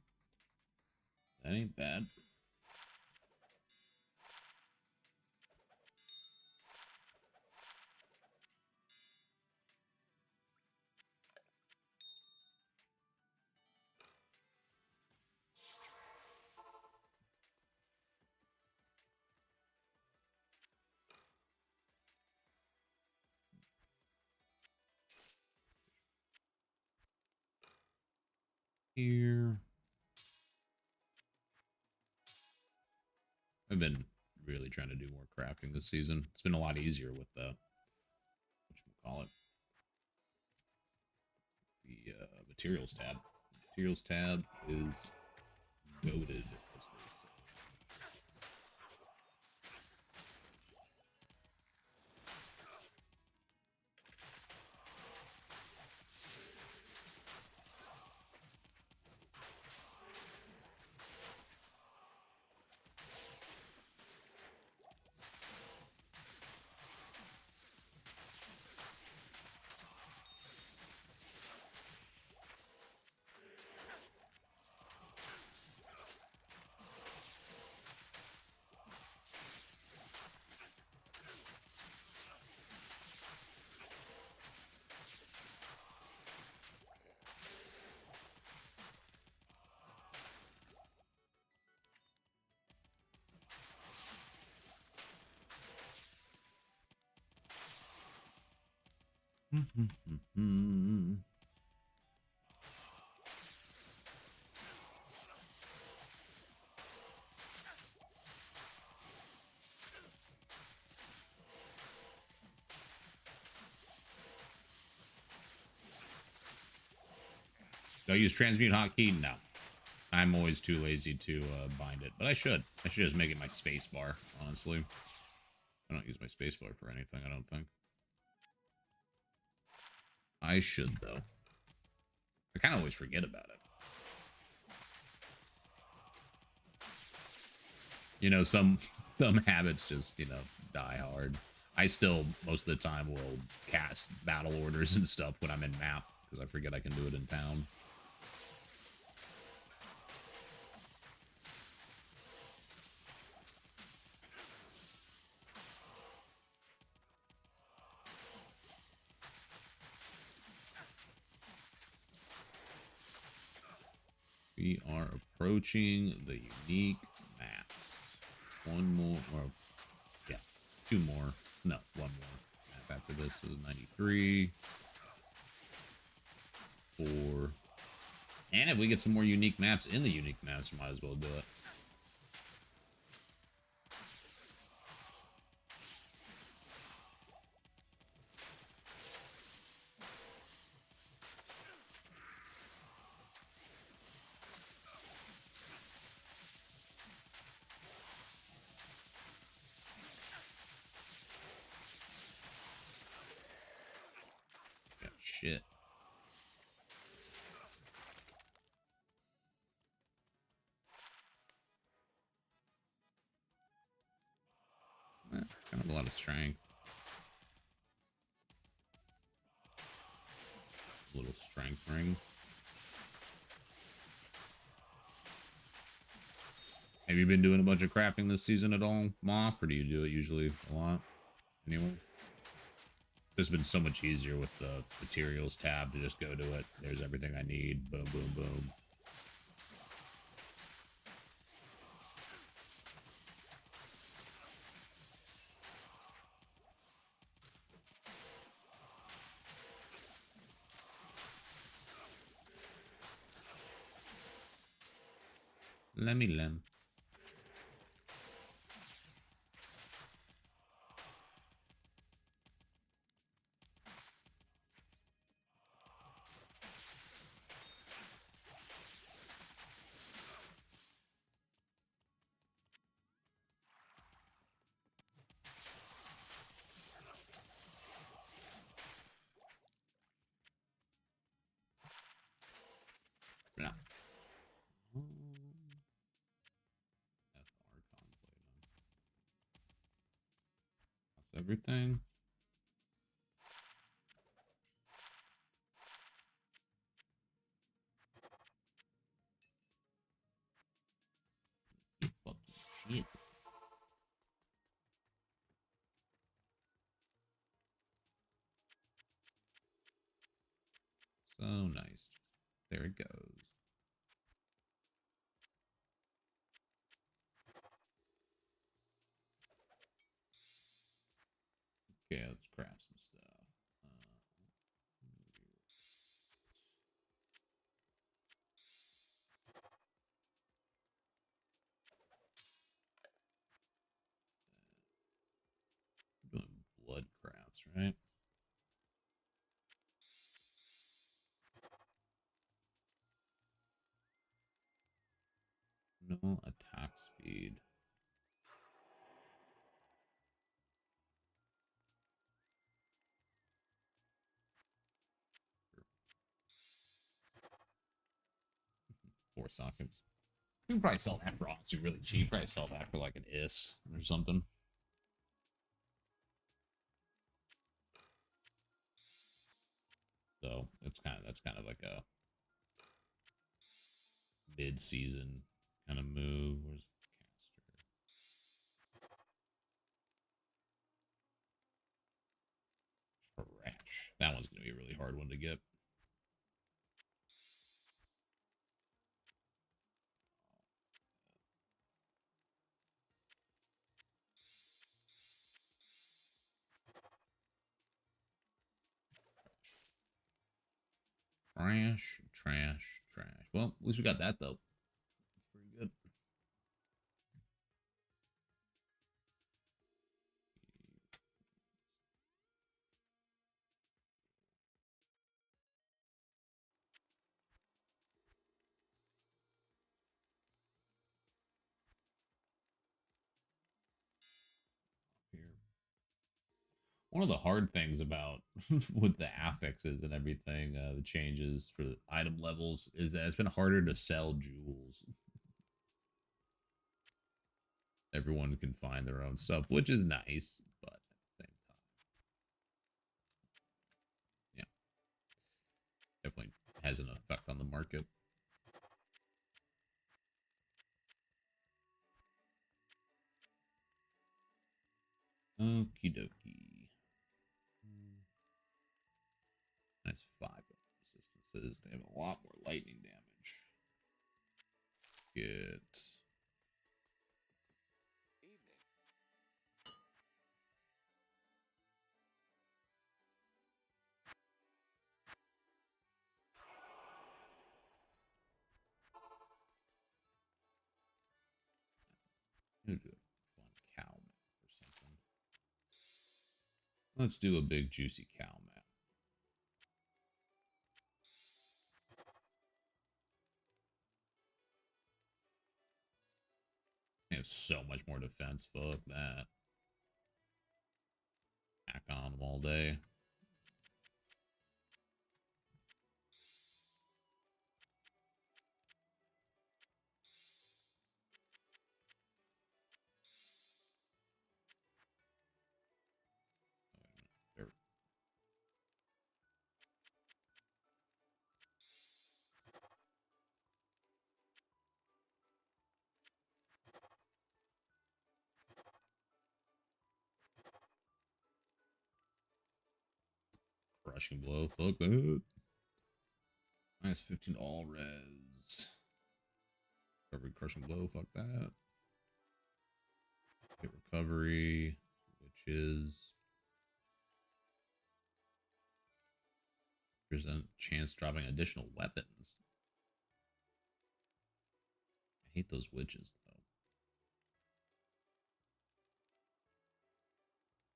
That ain't bad. Here. I've been really trying to do more crafting this season. It's been a lot easier with the whatchamacallit, the materials tab. Materials tab is goated, as they say. Do I use transmute hotkey? No. I'm always too lazy to bind it, but I should. I should just make it my space bar, honestly. I don't use my space bar for anything, I don't think. I should, though. I kind of always forget about it. You know, some habits just, you know, die hard. I still, most of the time, will cast battle orders and stuff when I'm in map, because I forget I can do it in town. We are approaching the unique maps. One more, or yeah, two more. No, one more map after this is 93. 4. And if we get some more unique maps in the unique maps, might as well do it. Yeah, shit. Kind of a lot of strength. A little strength ring. Have you been doing a bunch of crafting this season at all, Moth, or do you do it usually a lot? Anyway, it's been so much easier with the materials tab to just go to it. There's everything I need. Boom, boom, boom. Lem. Blah. That's Archon played on. That's everything. Fucking shit. So nice. There it goes. Okay, let's craft some stuff. We're doing blood crafts, right? No attack speed. Four sockets. You can probably sell that for honestly really cheap. Probably sell that for like an IS or something. So that's kind of like a mid-season kind of move. Where's Caster? Trash. That one's gonna be a really hard one to get. Trash. Well, at least we got that though. Pretty good. Here. One of the hard things about with the affixes and everything, the changes for the item levels, is that it's been harder to sell jewels. Everyone can find their own stuff, which is nice, but at the same time, yeah, definitely has an effect on the market. Okie dokie. Nice 5 resistances. They have a lot more lightning damage. Get Evening. do a fun cow map or something. Let's do a big juicy cow map. They have so much more defense. Fuck that. Hack on them all day. They're crushing blow. Fuck that. Minus 15 all res. Recovery crushing blow. Fuck that. Hit recovery, which is present chance dropping additional weapons. I hate those witches though.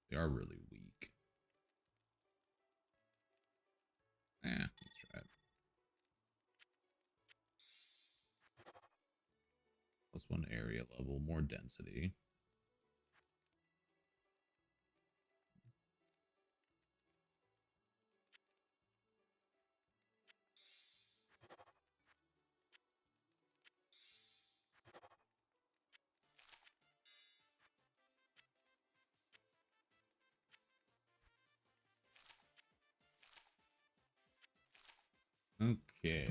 They are really weak. Let's try it. Plus one area level, more density. Okay.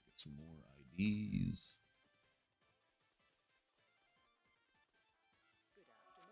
Get some more IDs. Good afternoon.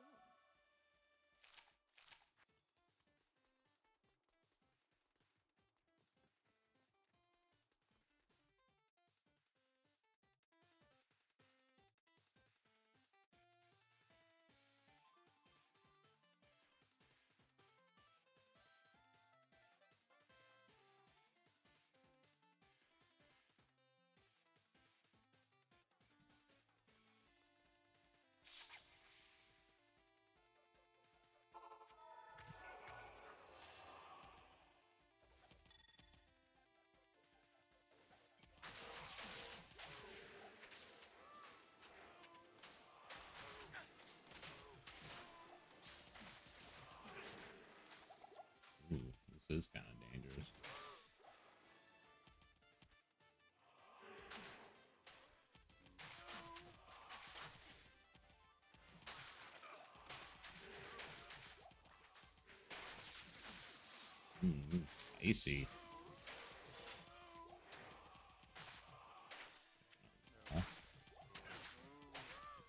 Ooh, this is kind of dangerous. Spicy. Oh,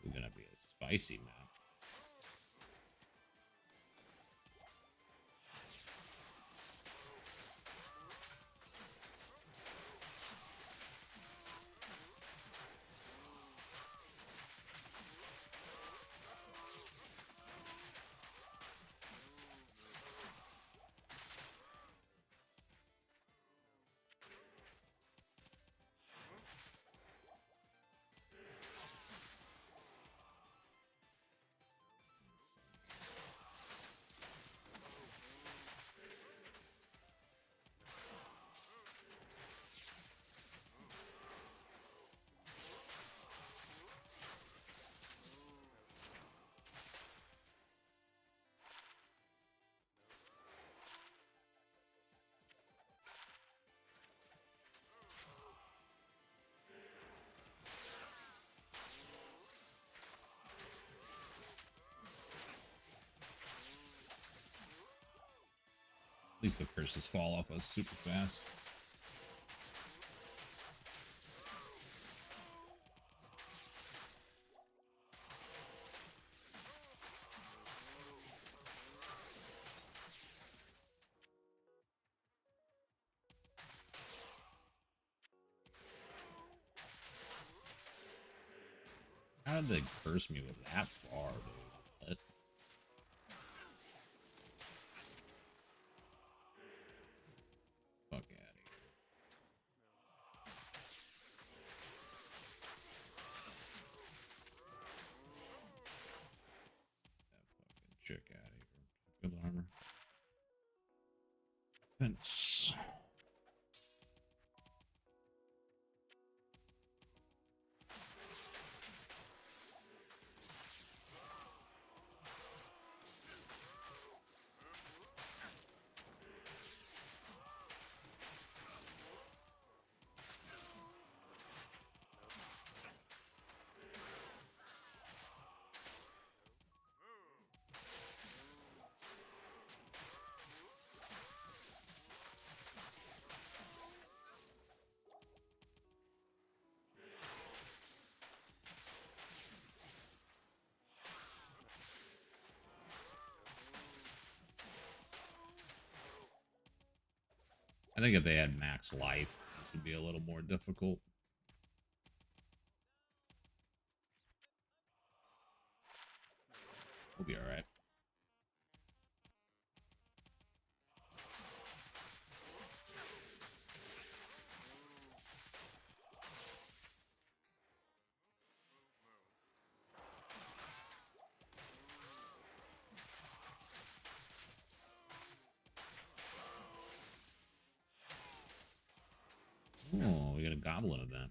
we're gonna be a spicy map. At least the curses fall off us super fast. How did they curse me with that far, dude? What? Fuck out of here. That fucking chick out of here. Good armor. Fence. think if they had max life, this would be a little more difficult. We'll be all right. Oh, we got a goblin event.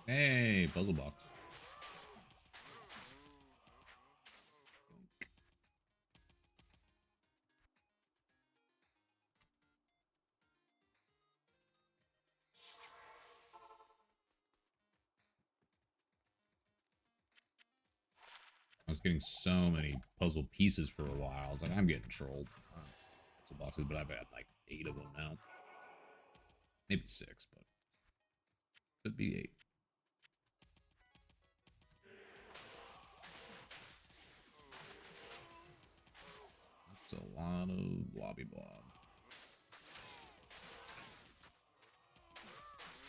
Hey, puzzle box. I was getting so many puzzle pieces for a while. I was like, I'm getting trolled. Puzzle boxes, but I've had like 8 of them now. Maybe 6, but could be 8. That's a lot of blobby blob.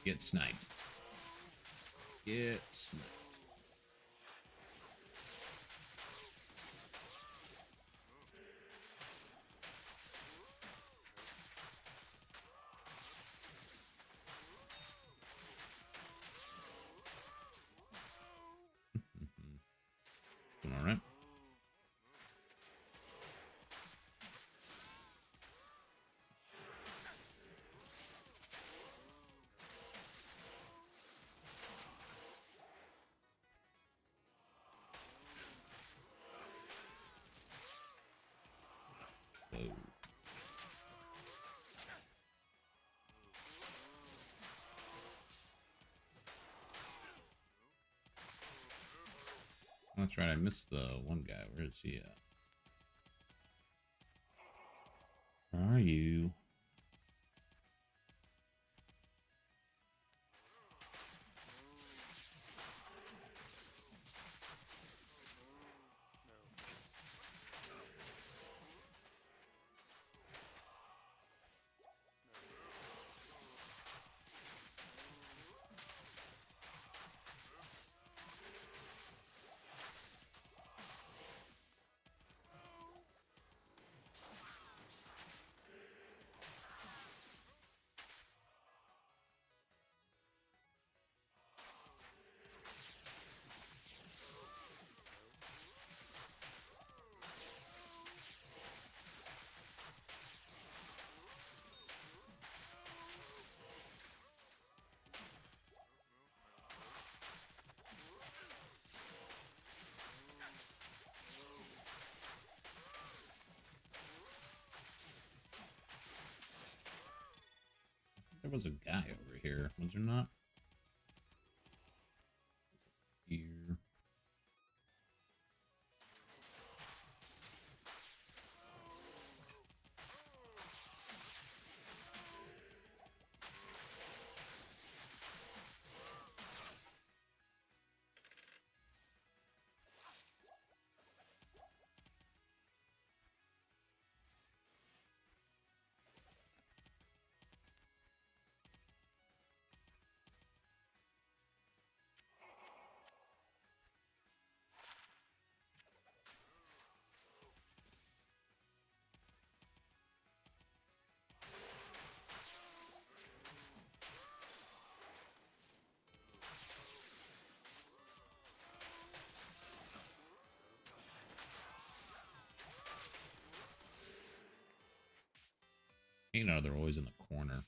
Get sniped. Get sniped. All right. Whoa. That's right. I missed the one guy. Where is he at? Where are you? There was a guy over here, was there not? Here. You know, they're always in the corner.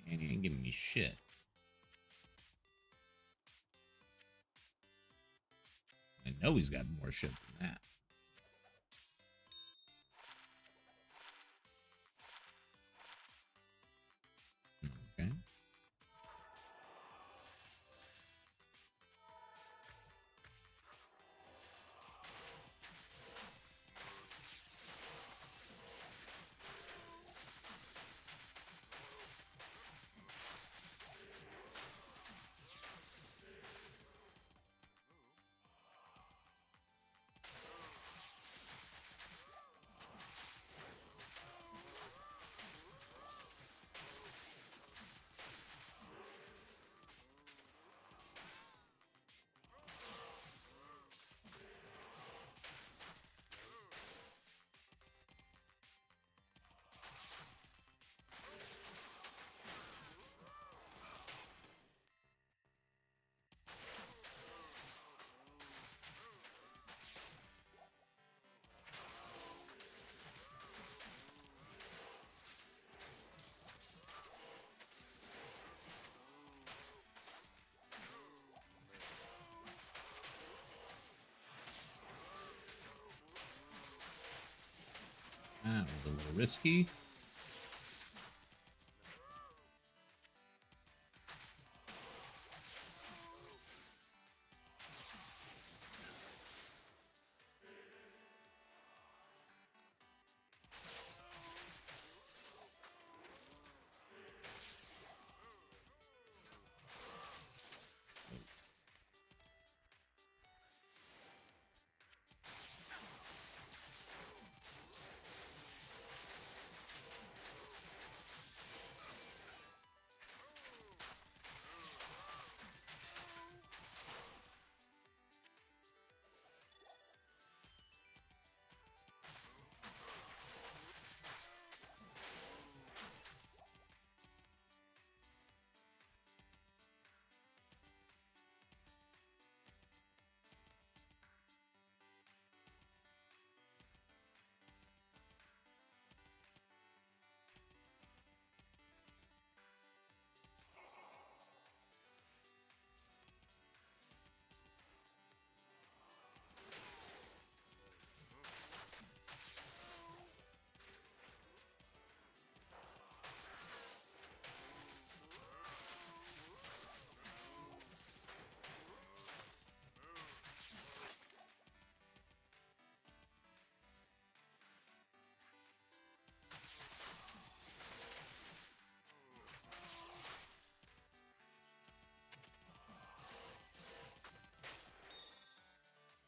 And he ain't giving me shit. I know he's got more shit than that. Okay. That was a little risky.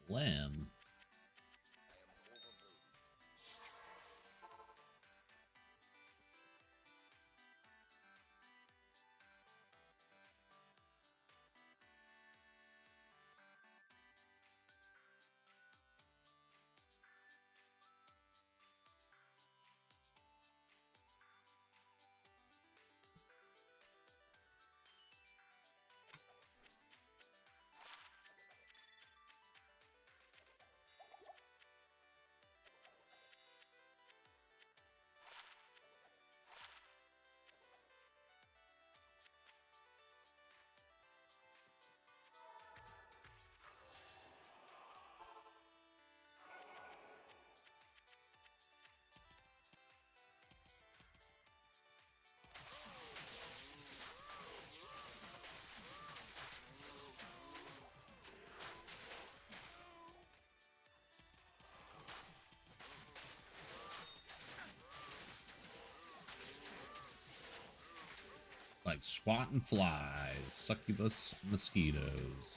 Phlegm. I am overburdened. Like swatting flies, succubus mosquitoes.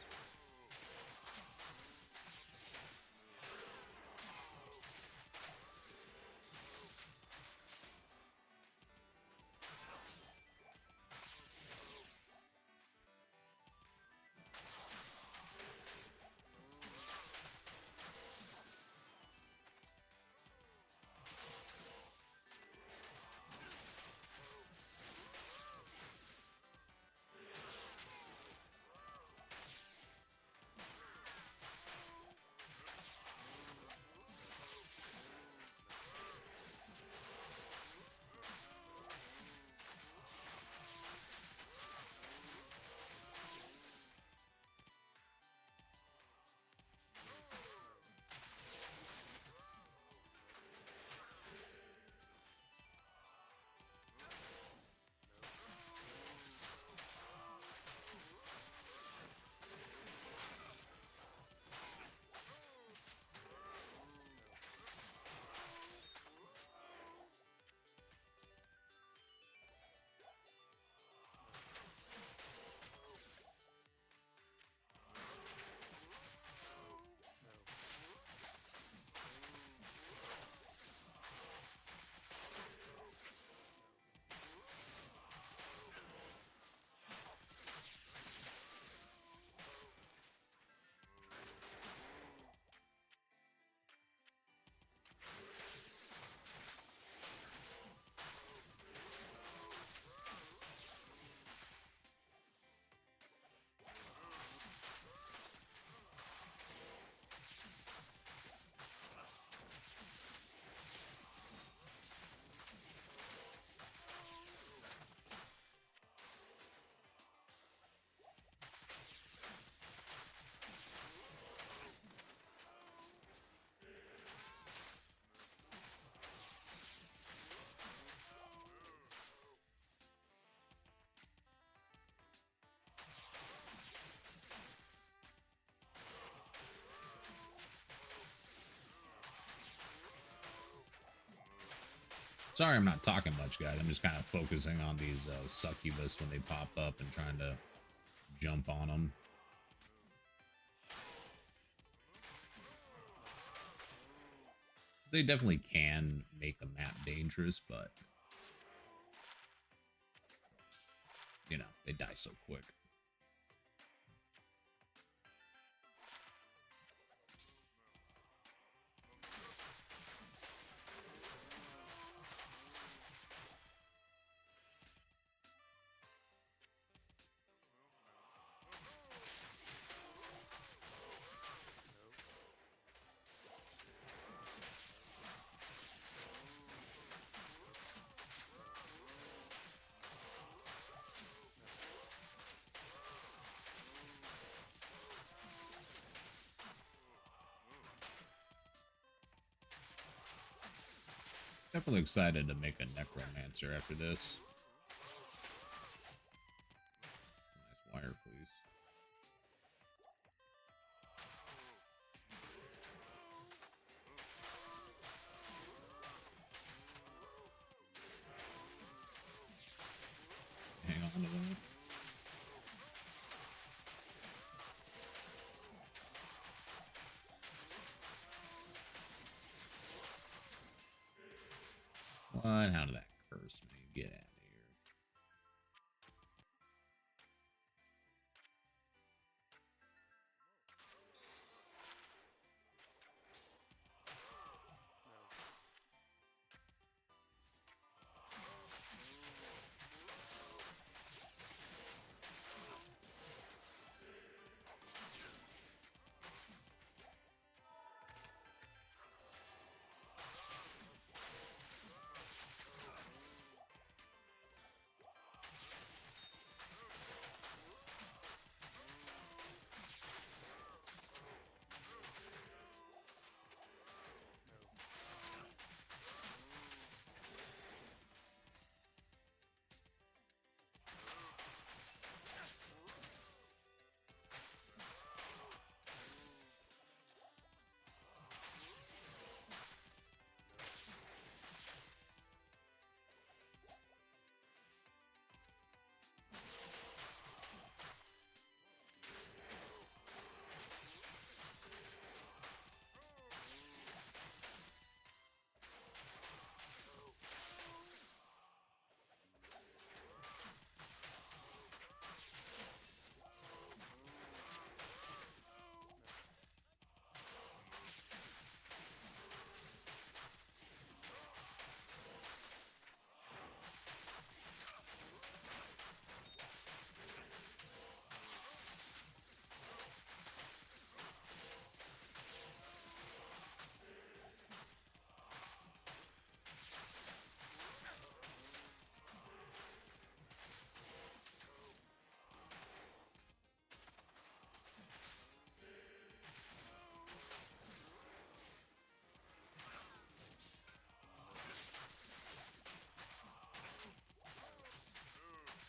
Sorry, I'm not talking much, guys. I'm just kind of focusing on these succubus when they pop up and trying to jump on them. They definitely can make a map dangerous, but you know, they die so quick. Definitely excited to make a necromancer after this. Nice wire, please. Hang on to that. But how did that curse me? Get out of here.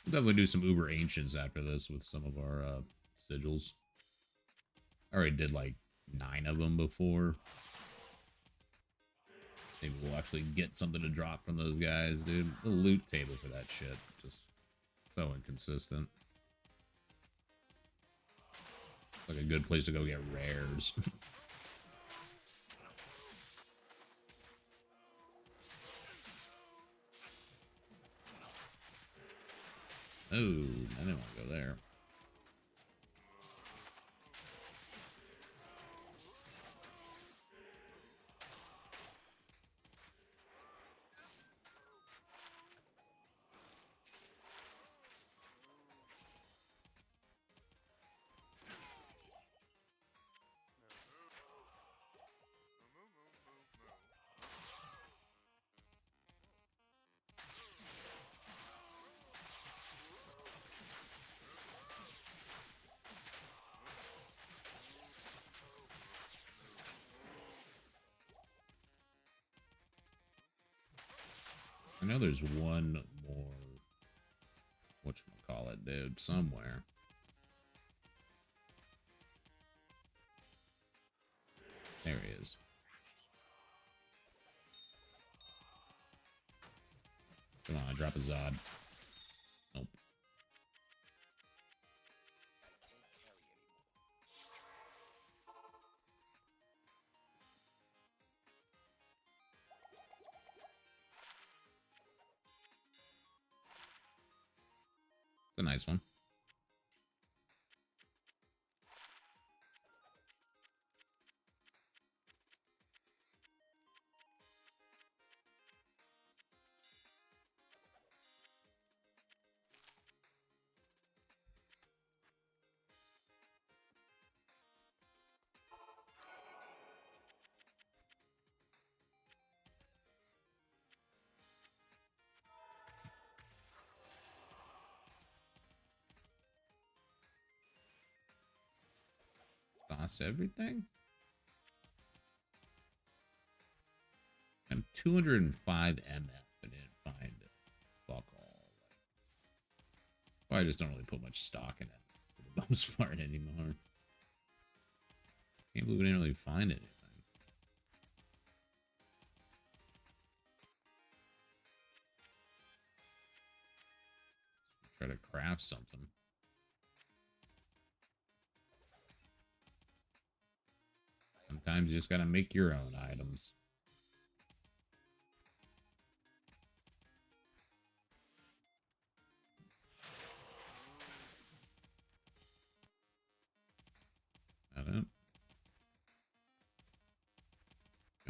Definitely do some Uber Ancients after this with some of our sigils. I already did like 9 of them before. Maybe we'll actually get something to drop from those guys, dude. The loot table for that shit, just so inconsistent. Like a good place to go get rares. Oh, I didn't want to go there. I know there's one more, whatchamacallit, dude, somewhere. There he is. Come on, drop a Zod. Nope. It's a nice one. Lost everything? I'm 205 MF and didn't find it. Fuck all. Well, I just don't really put much stock in it for the most part anymore. Can't believe we didn't really find anything. Try to craft something. Sometimes you just gotta make your own items.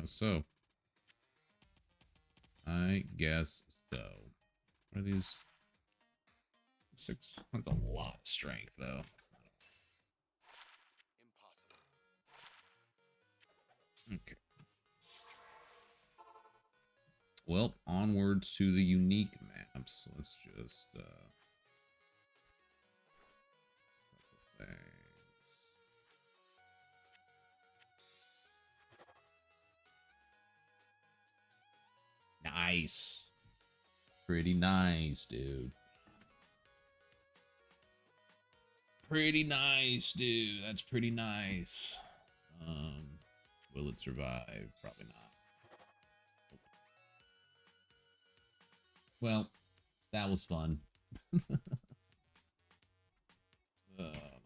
guess so. I guess so. What are these? 6. That's a lot of strength, though. Impossible. Okay. Well, onwards to the unique maps. Let's just couple things. Nice. Pretty nice, dude. Pretty nice, dude. That's pretty nice. Will it survive? Probably not. Well, that was fun. Oh my god.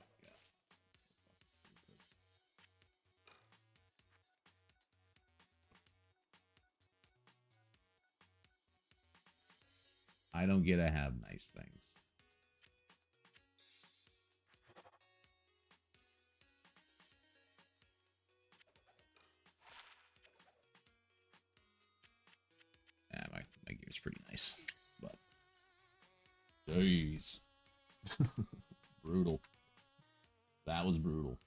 I don't get to have nice things. Yeah, my gear's pretty nice. But jeez. Brutal. That was brutal.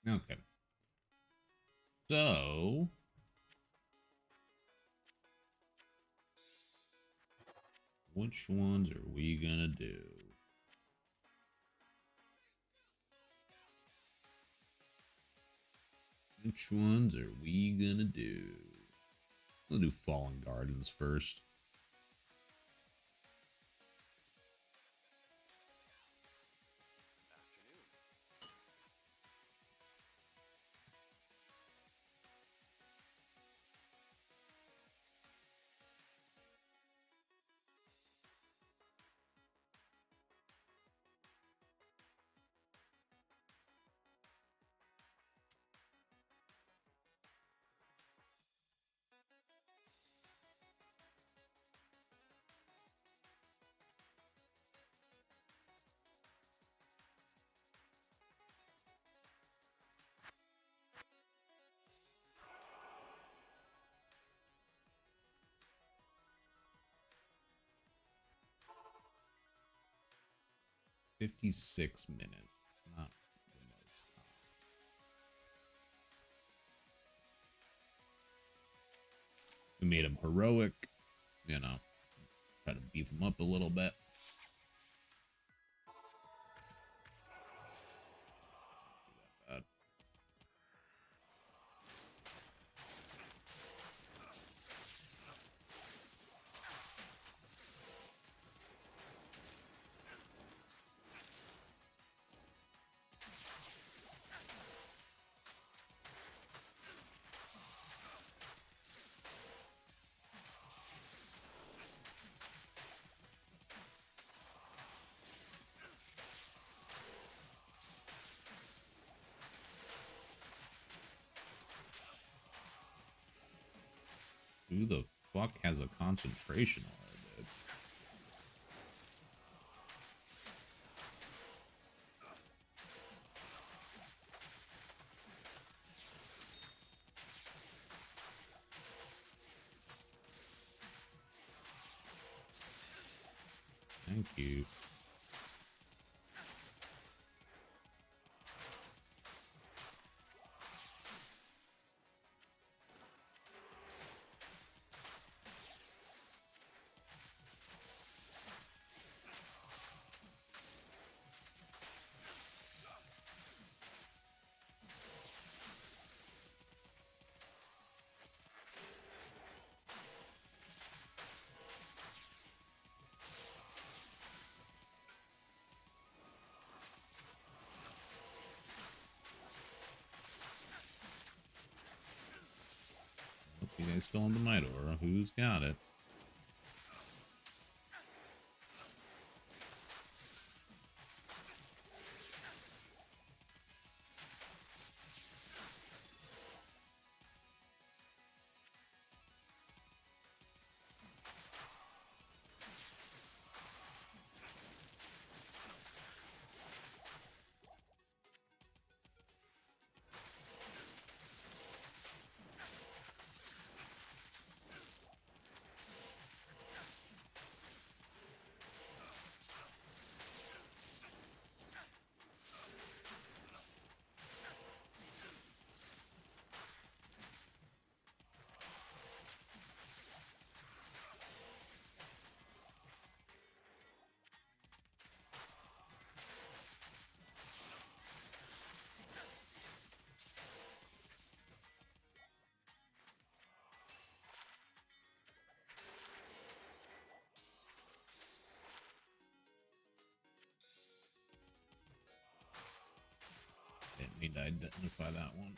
Okay. So which ones are we gonna do? Which ones are we gonna do? We'll do Fallen Gardens first. Afternoon. 56 minutes. It's not the most time. We made him heroic, you know. Try to beef him up a little bit. Bad. Who the fuck has a concentration aura, dude? Thank you. You guys still on the Midor? Who's got it? Didn't need to identify that one.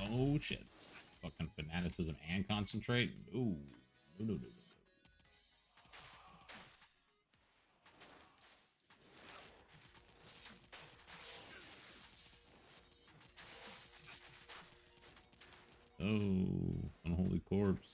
Oh shit. Fucking fanaticism and concentrate. Ooh. No, no, no, no. Oh, unholy corpse.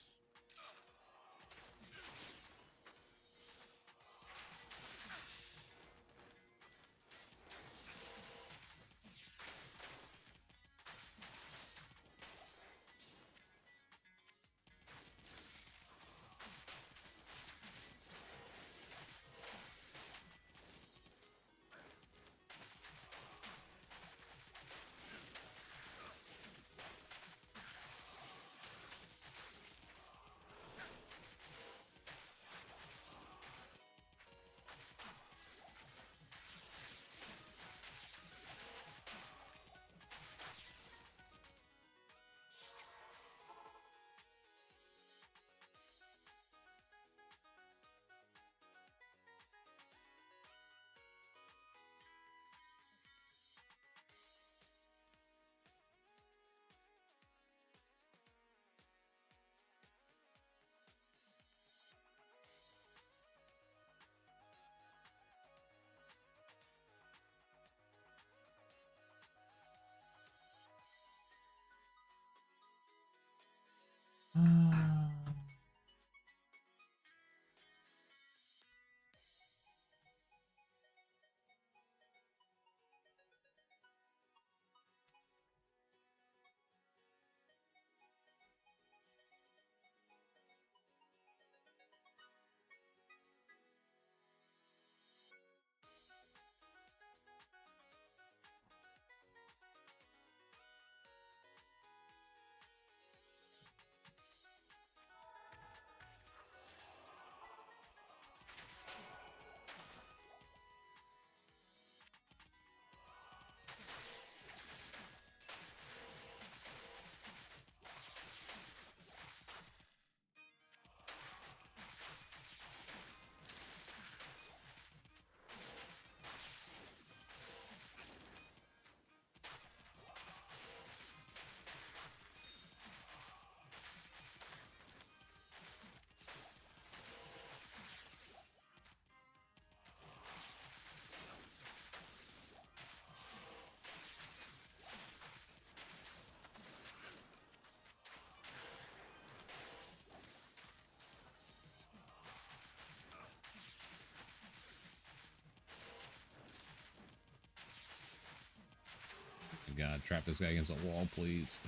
God, trap this guy against a wall, please.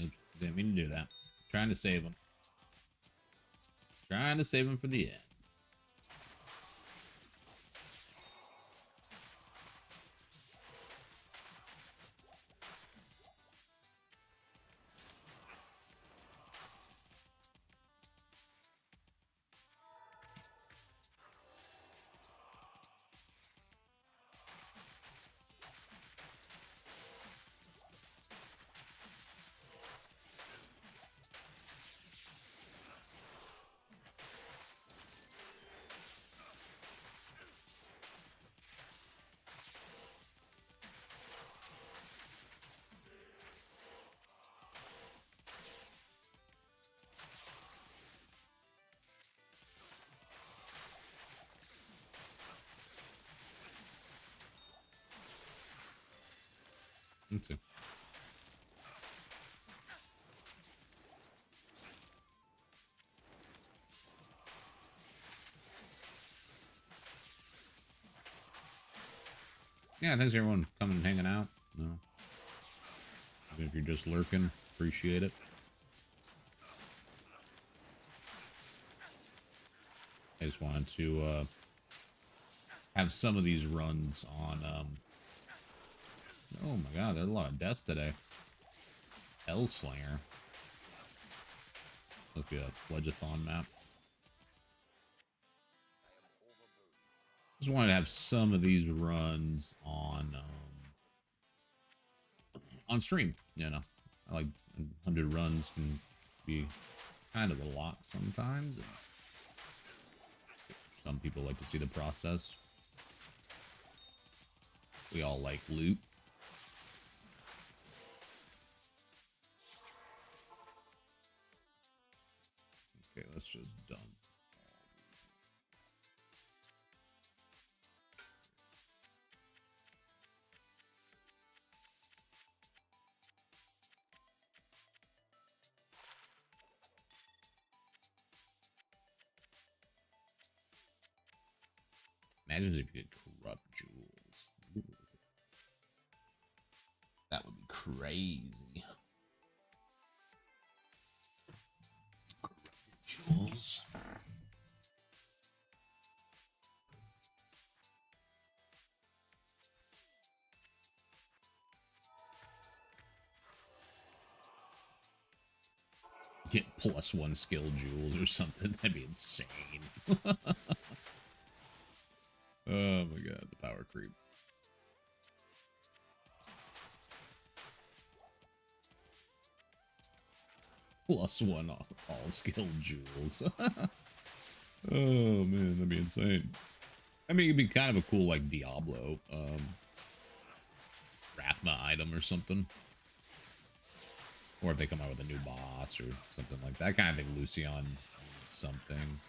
Oops, didn't mean to do that. Trying to save him. Trying to save him for the end. Me too. Yeah, thanks everyone coming and hanging out. No, even if you're just lurking, appreciate it. I just wanted to have some of these runs on. Oh my god, there's a lot of deaths today. Hellslinger. Look at a Pledgeathon map. Just wanted to have some of these runs on stream. You know, I like 100 runs can be kind of a lot sometimes. And some people like to see the process. We all like loot. Okay, let's just dump. Imagine if you could corrupt jewels. Ooh, that would be crazy. Corrupted jewels. Get +1 skill jewels or something. That'd be insane. Oh my god, the power creep. +1 all skill jewels. Oh man, that'd be insane. I mean, it'd be kind of a cool like Diablo, Rathma item or something. Or if they come out with a new boss or something like that. I kind of think Lucian needs something.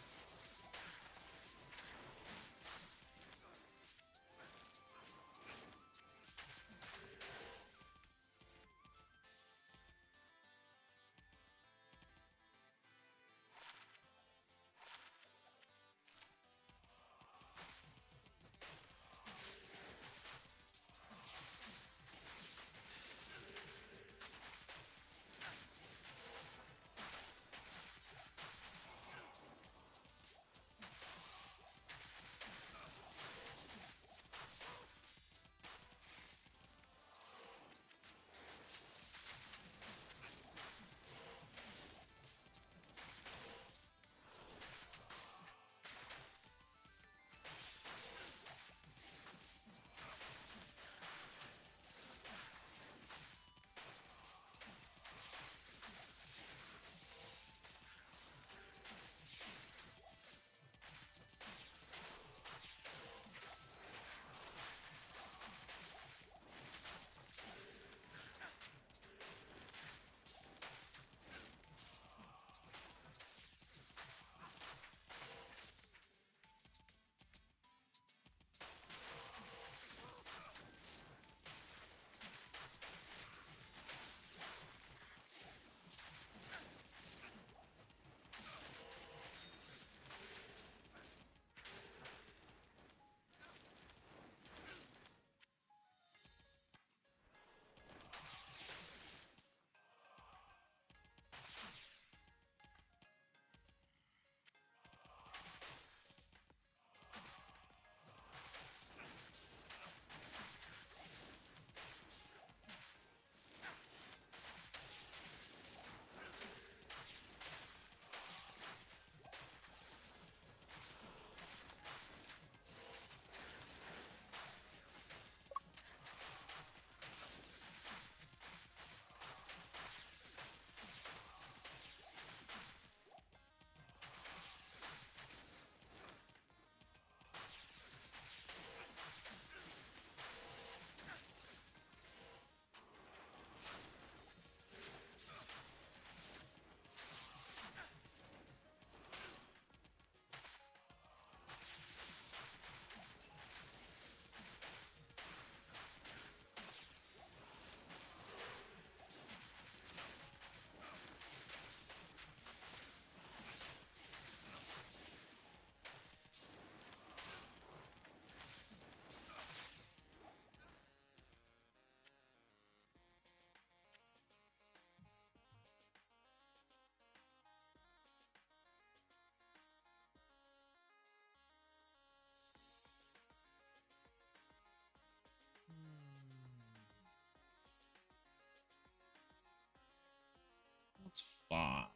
That's 5.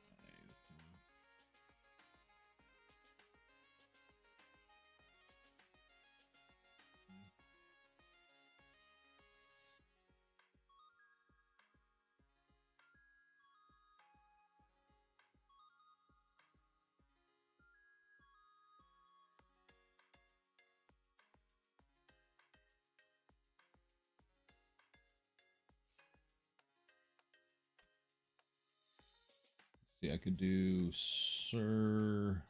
See, I could do Sir.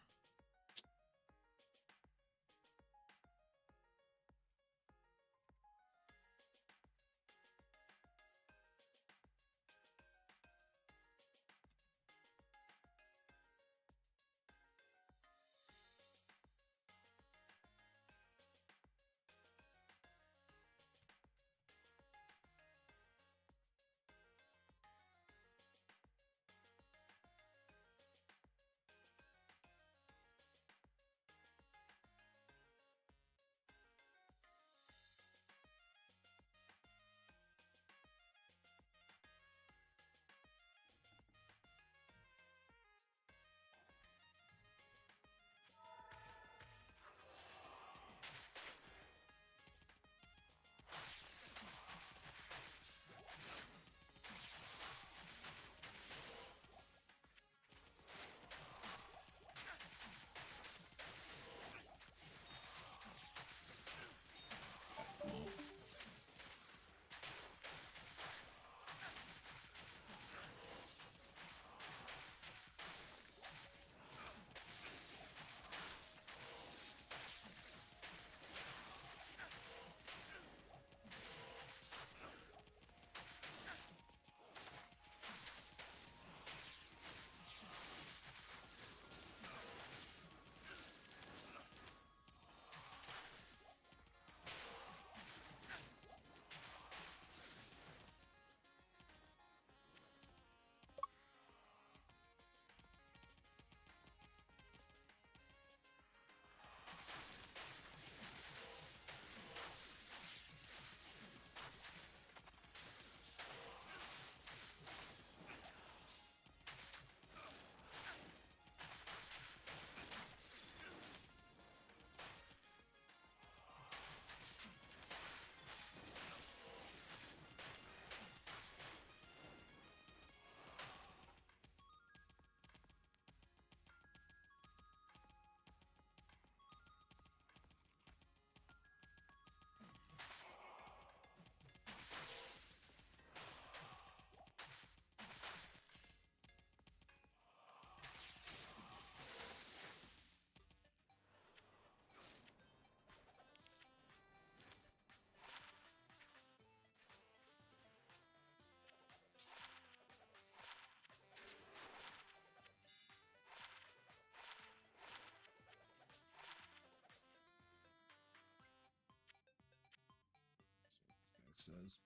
Says.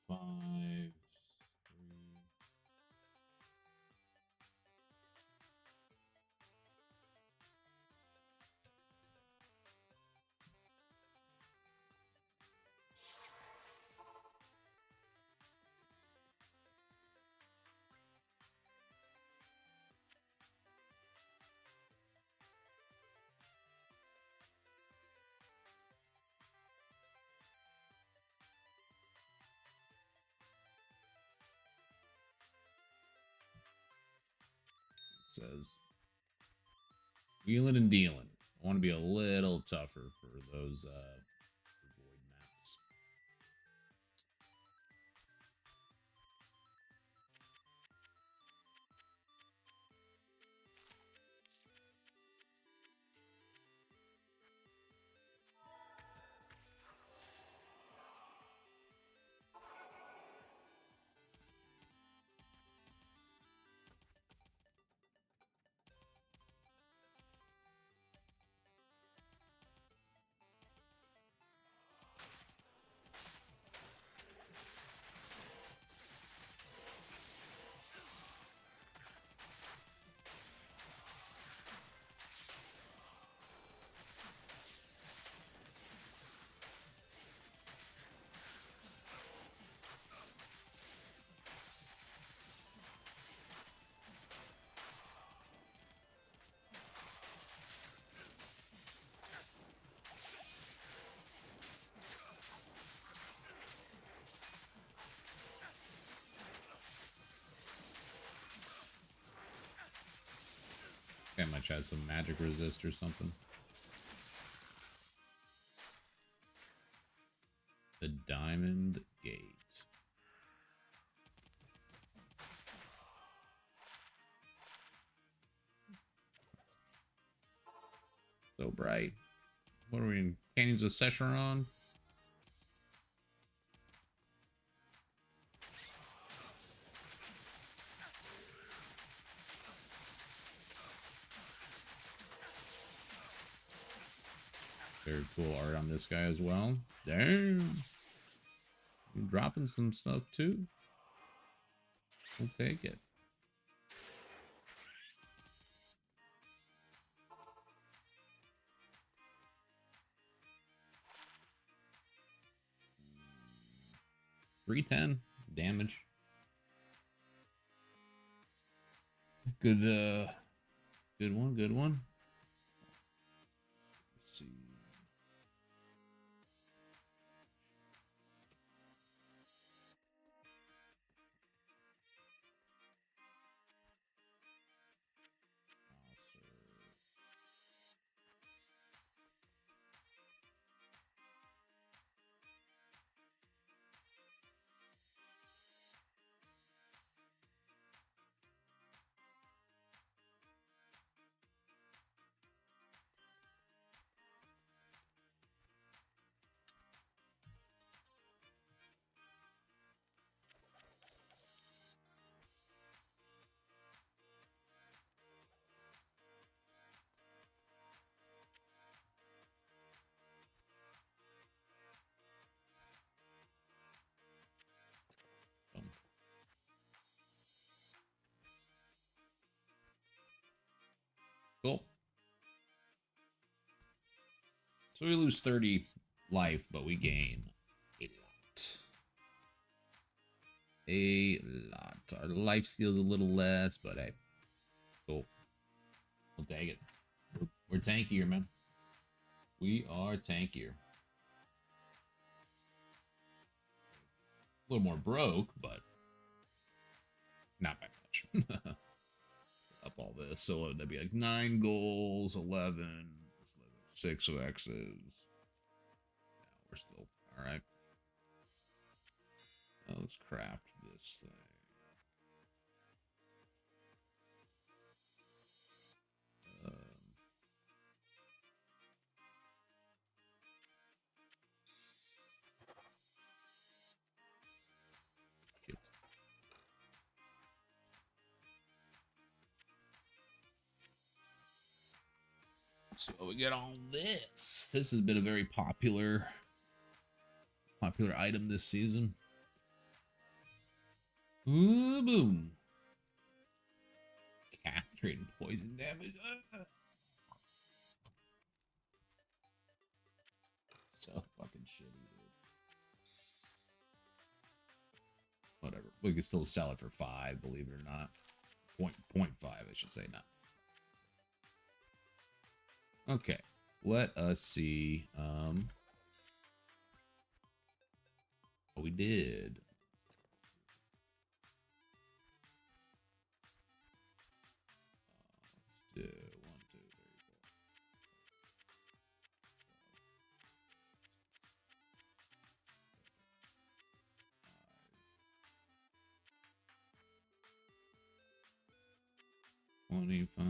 Five, 3. Says wheeling and dealing. I want to be a little tougher for those for void maps. Guy might have some magic resist or something. The Diamond Gate. So bright. What are we in? Canyons of Secheron? Very cool art on this guy as well. Damn. You're dropping some stuff too. We'll take it. $310 damage. Good good one, good one. Let's see. Cool. So we lose 30 life, but we gain a lot. A lot. Our life steal's a little less, but hey. Cool. We'll take it. We're tankier, man. We are tankier. A little more broke, but not by much. Up all this. So that'd be like 9 goals, 11, 6 of X's. Yeah, we're still all right. Let's craft this thing. Shit. So we get on this. This has been a very popular item this season. Ooh, boom. Capturing poison damage. So fucking shitty, dude. Whatever. We can still sell it for 5, believe it or not. Point 0.5, I should say, not. Okay. Let us see. What we did. Let's do 1, 2, 3, 4, 5, 25.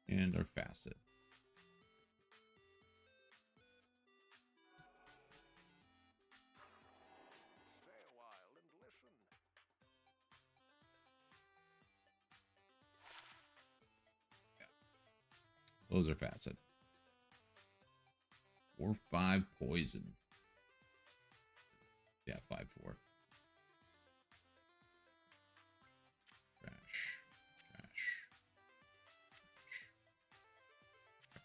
And our facet. Stay a while and listen. Those are facet. 4, 5 poison. Yeah, 5, 4. Trash. Trash. Trash.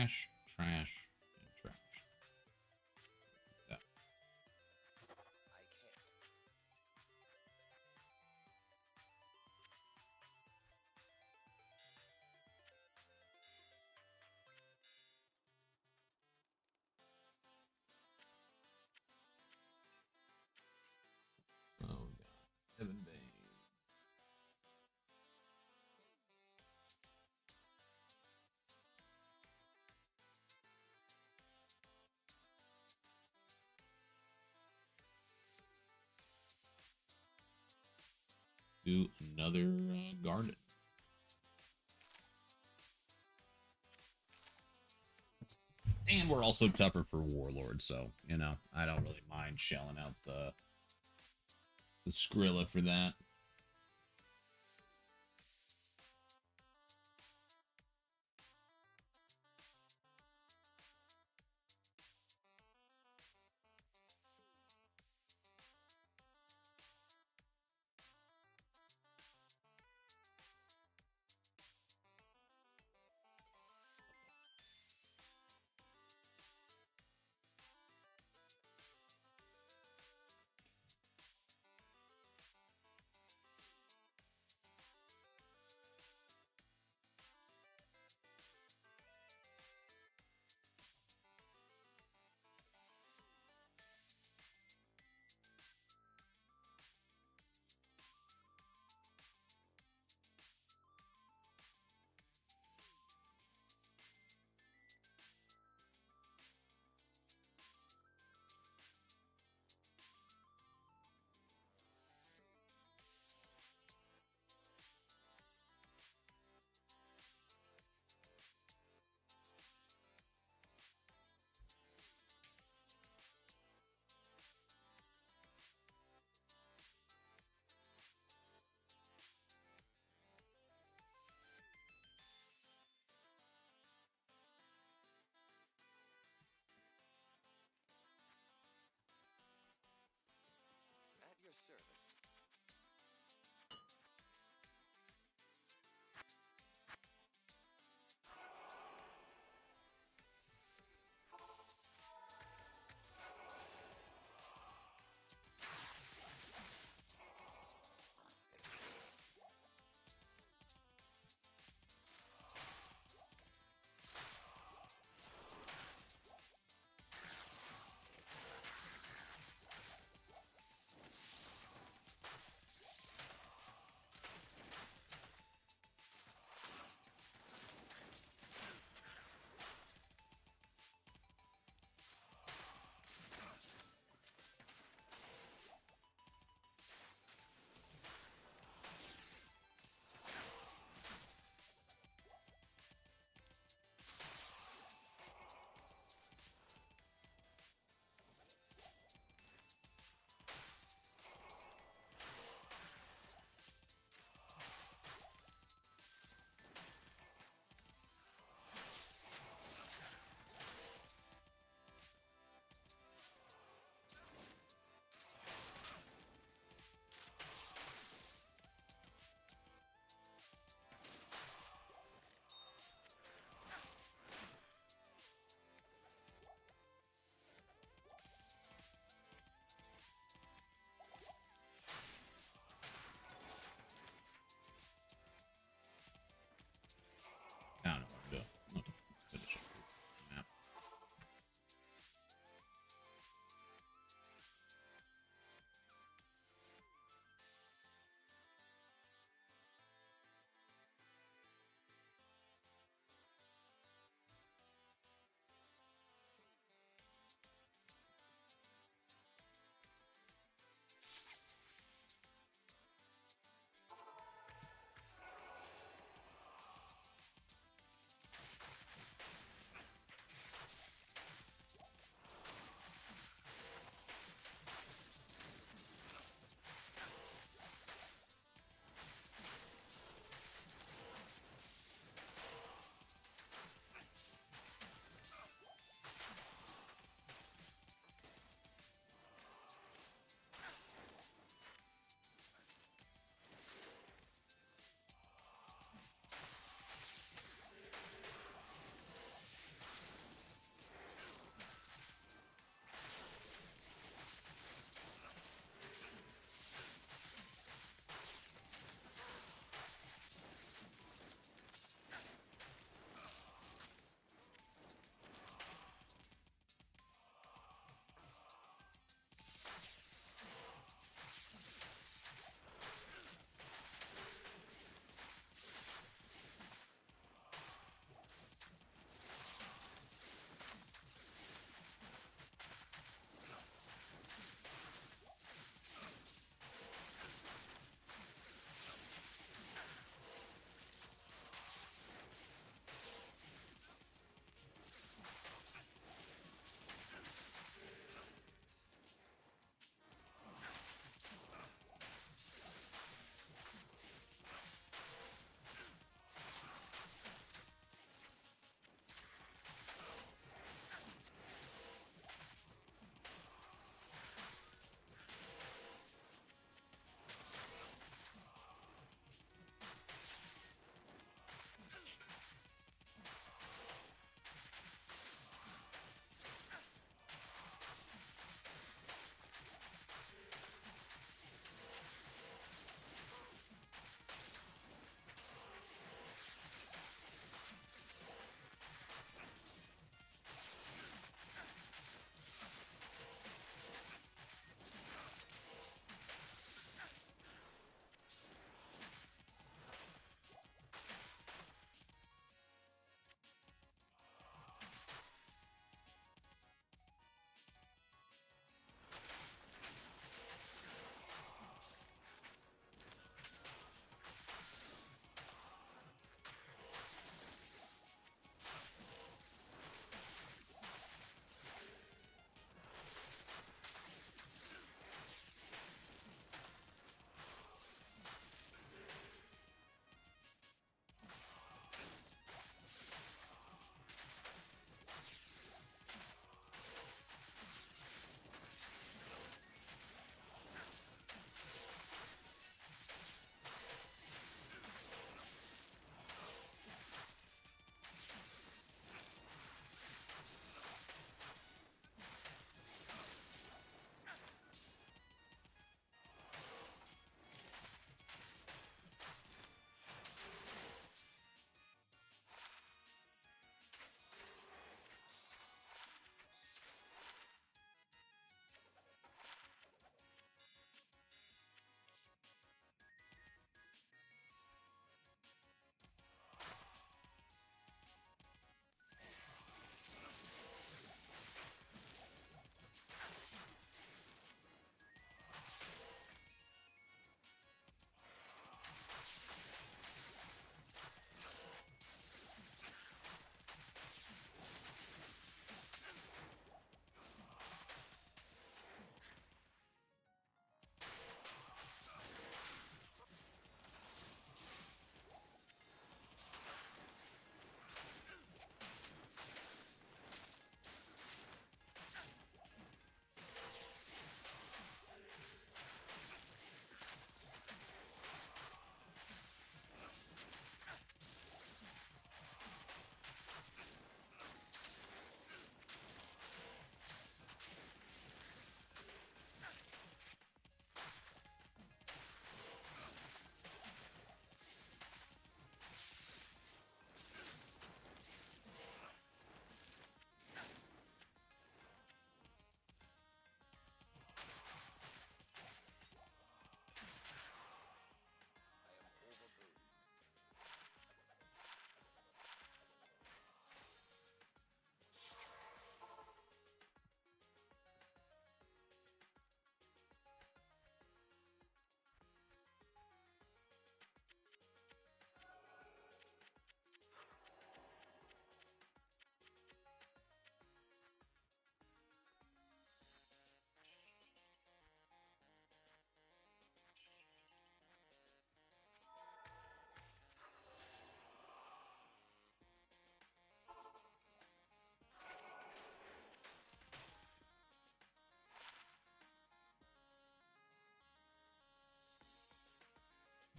trash, trash, and trash. Yeah. I can't. Oh god. Evan Bay. Do another garden. And we're also tougher for warlord, so you know I don't really mind shelling out the Skrilla for that.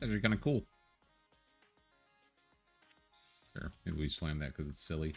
It's actually kind of cool. There, maybe we slam that because it's silly.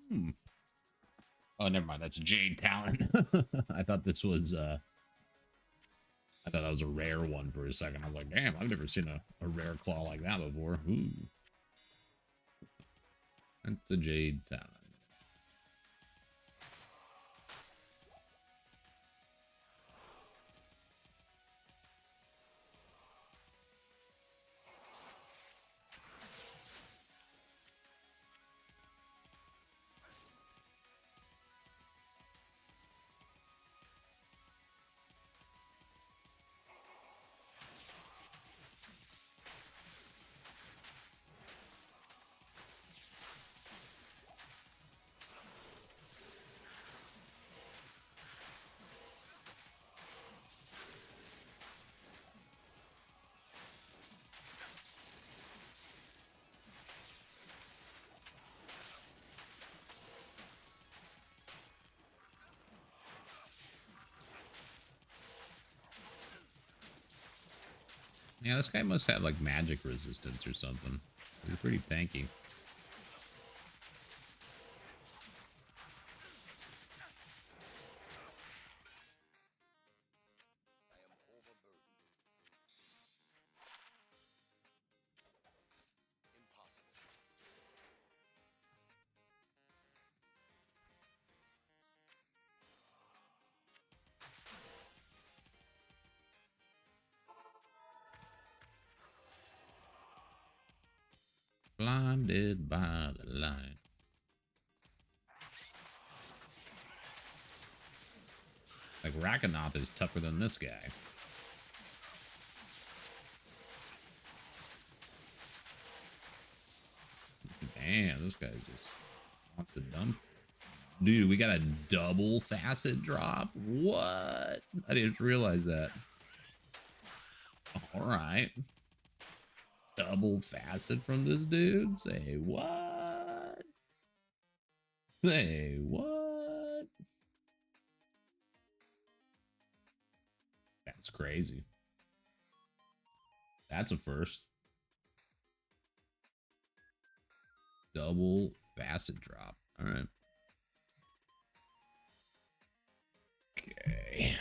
Hmm. Oh, never mind. That's Jade Talon. I thought this was I thought that was a rare one for a second. I was like, damn, I've never seen a rare claw like that before. Ooh. That's a Jade Talon. Yeah, this guy must have like magic resistance or something. He's pretty tanky. I am overburdened. Impossible. Blinded by the light. Like Rakanoth is tougher than this guy. Damn, this guy just wants to dump. Dude, we got a double facet drop. What? I didn't realize that. All right. Double facet from this dude? Say what? Say what? That's crazy. That's a first. Double facet drop. All right. Okay.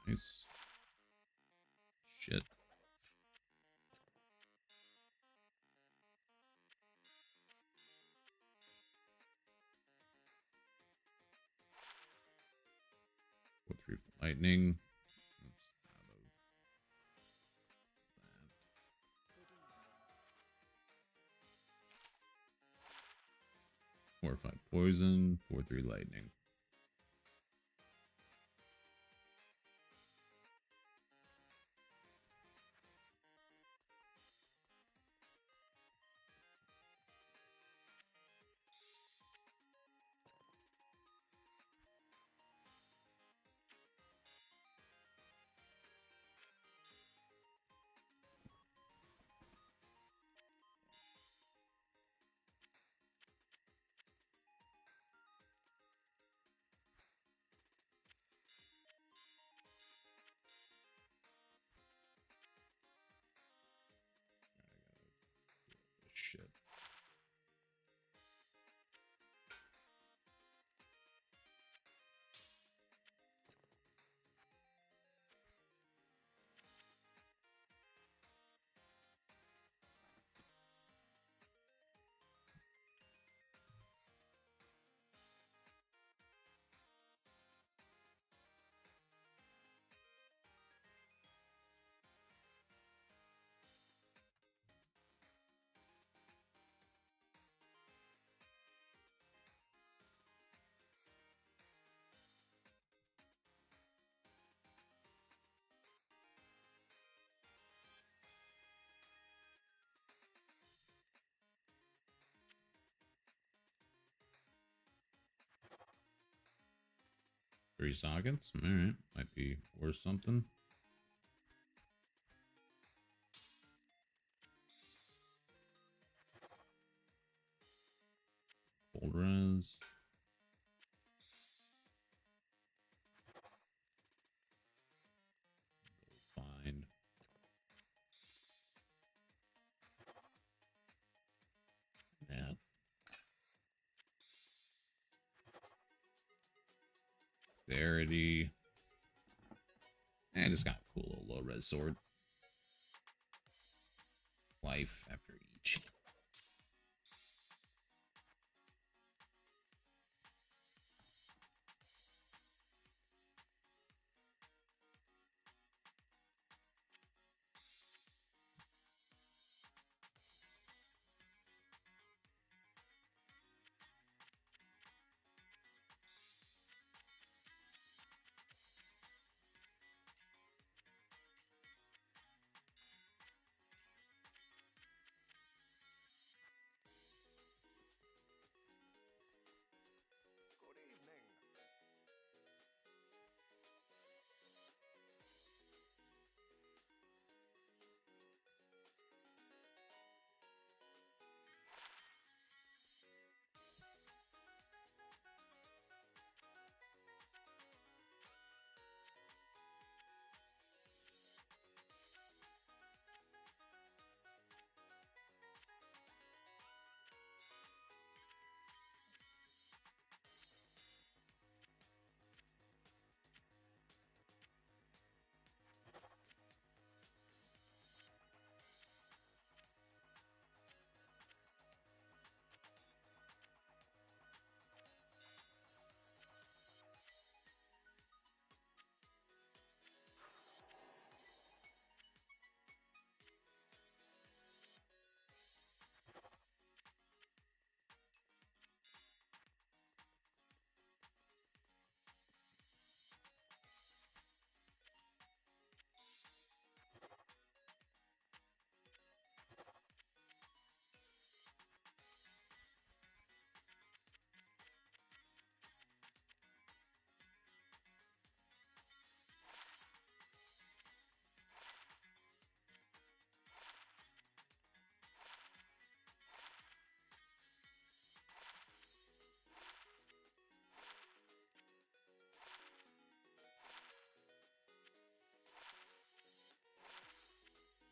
Nice. Shit. Go through lightning. Oops, out of that. Four, five poison. 4-3 lightning. Shit. Three sockets. All right. Might be worth something. Gold res. Find. Dexterity. And just got a cool little low res sword. Life after each. Good evening.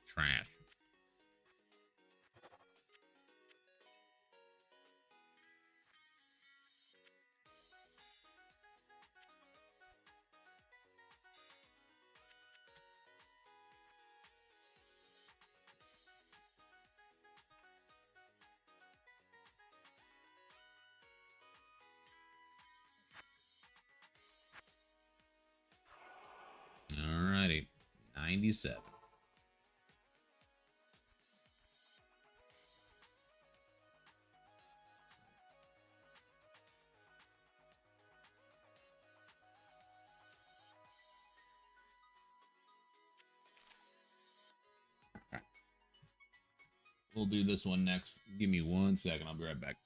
Trash. Alrighty. 97. We'll do this one next. Give me 1 second. I'll be right back.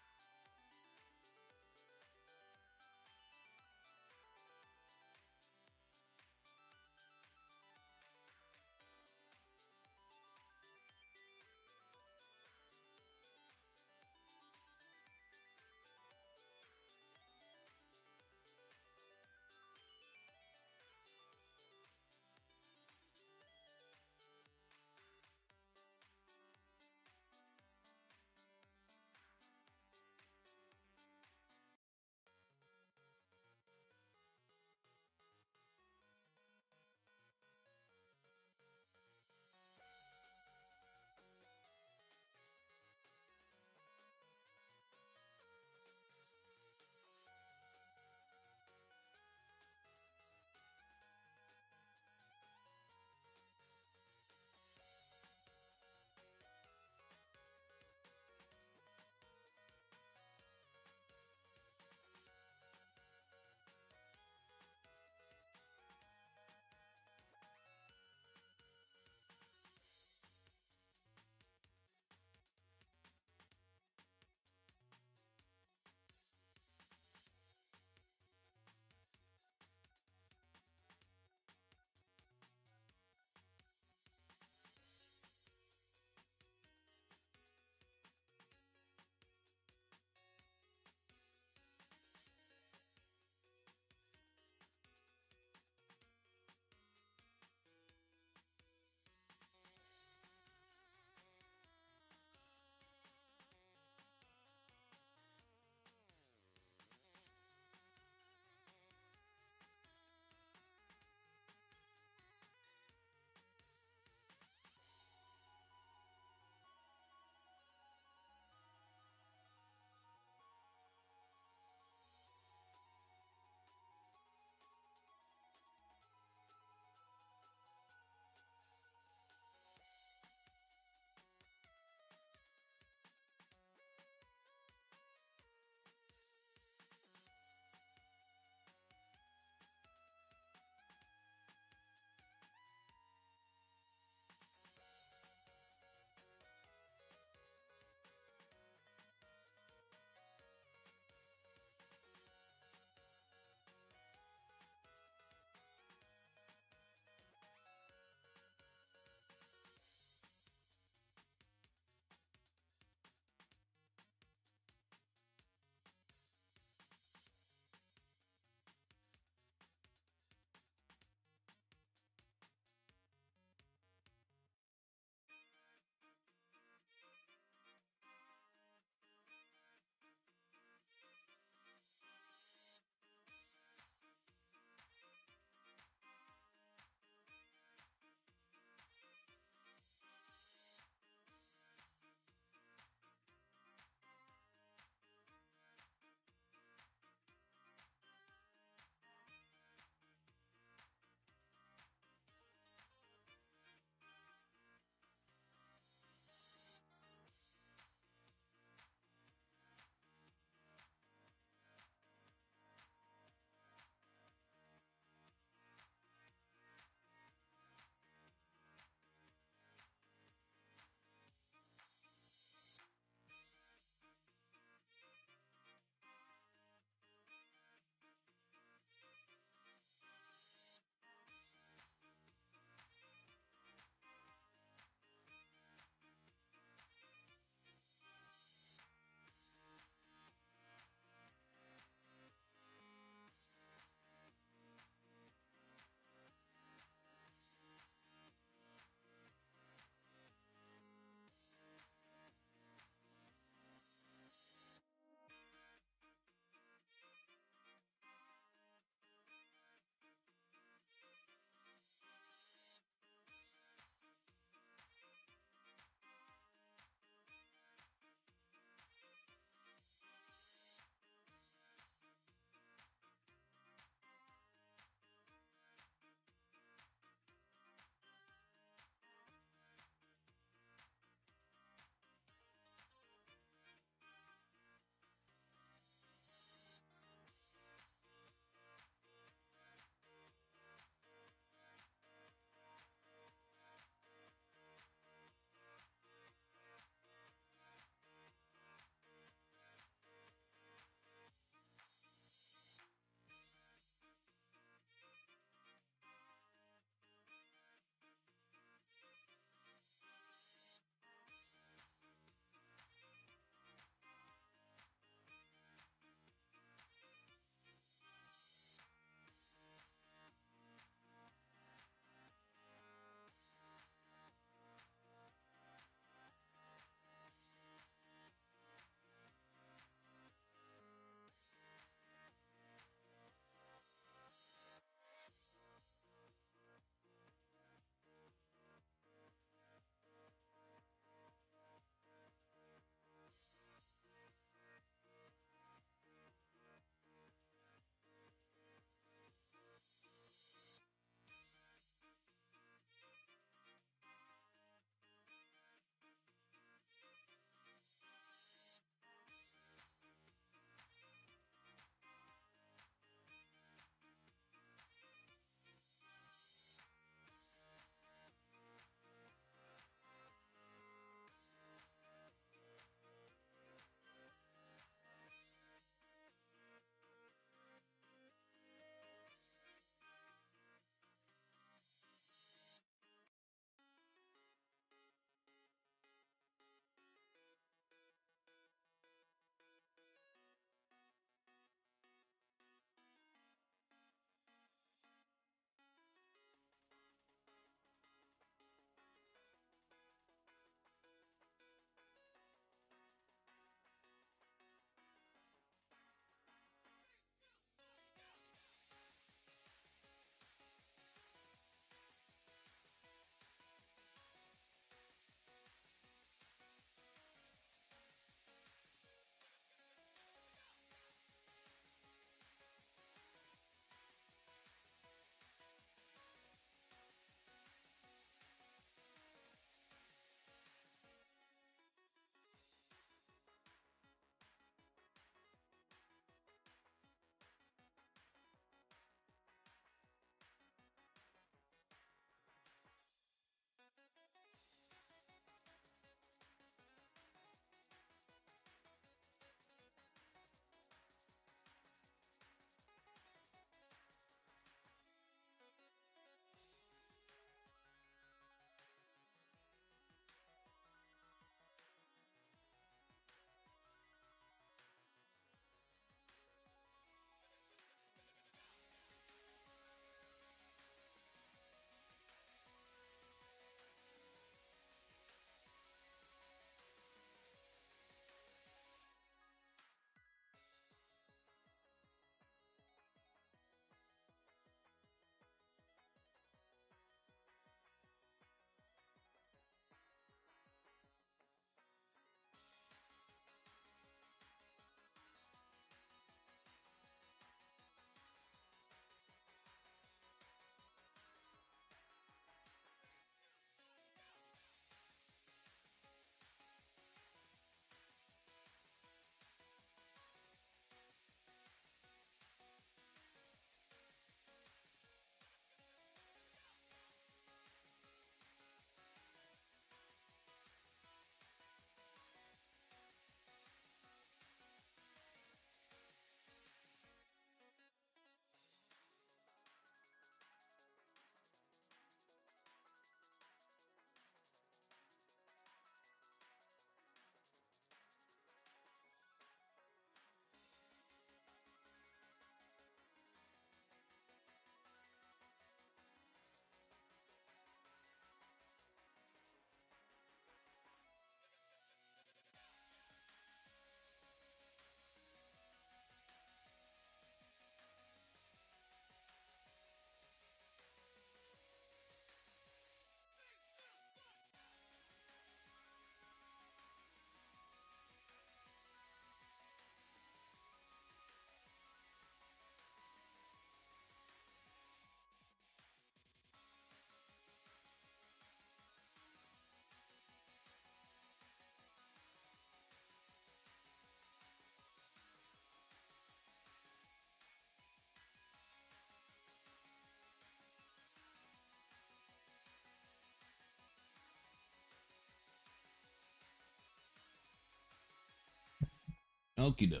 Okie dokie.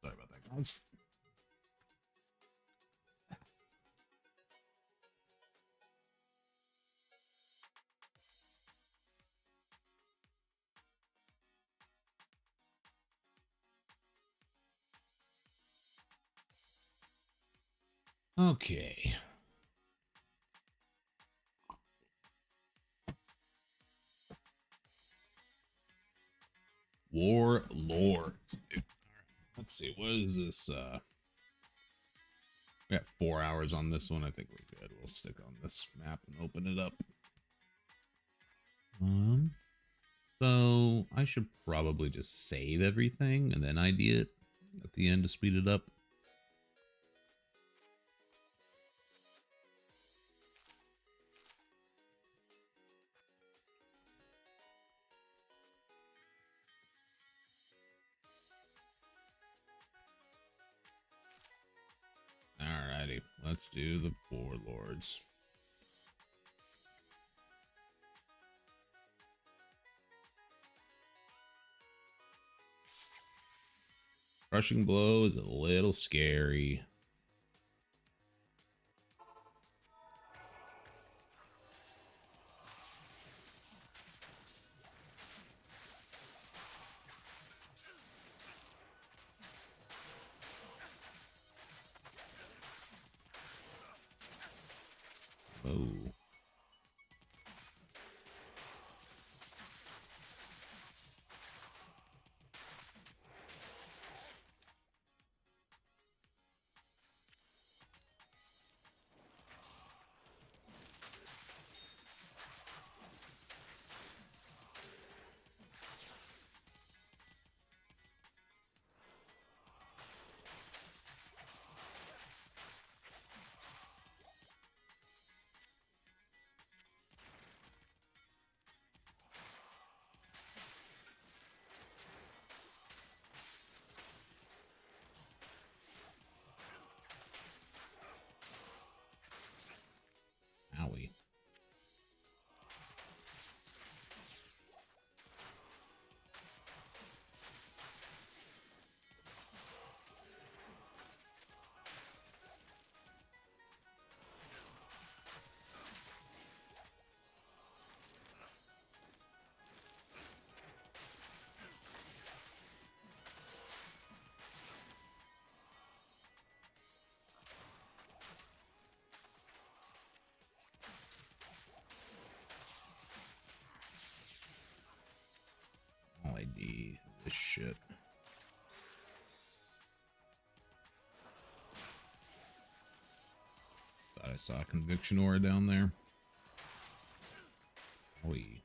Sorry about that, guys. Okay. War Lords. Dude. Let's see. What is this? We got 4 hours on this one. I think we're good. We'll stick on this map and open it up. So I should probably just save everything and then ID it at the end to speed it up. Alrighty, let's do the Warlords. Crushing Blow is a little scary. Oh. Owie. I'll ID this shit. Thought I saw a conviction aura down there. Owie.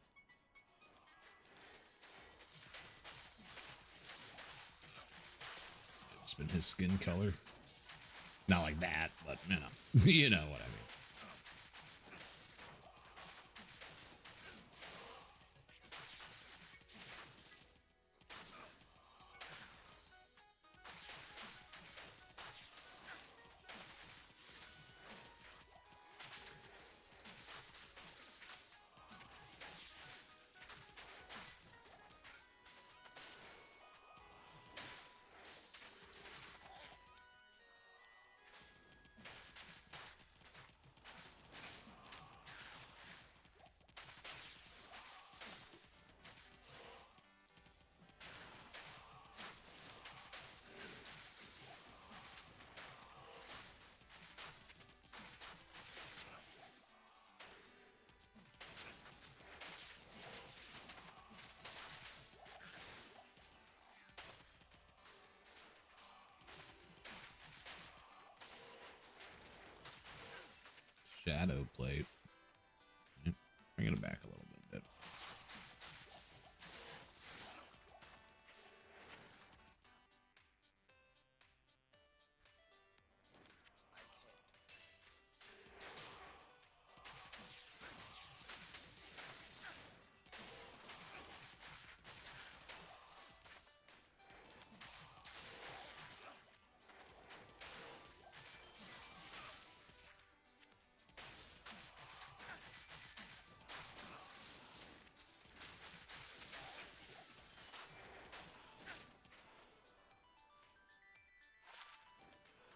It's been his skin color. Not like that, but you know, you know what I mean. Shadow plate. Yep. Bring it back a little bit.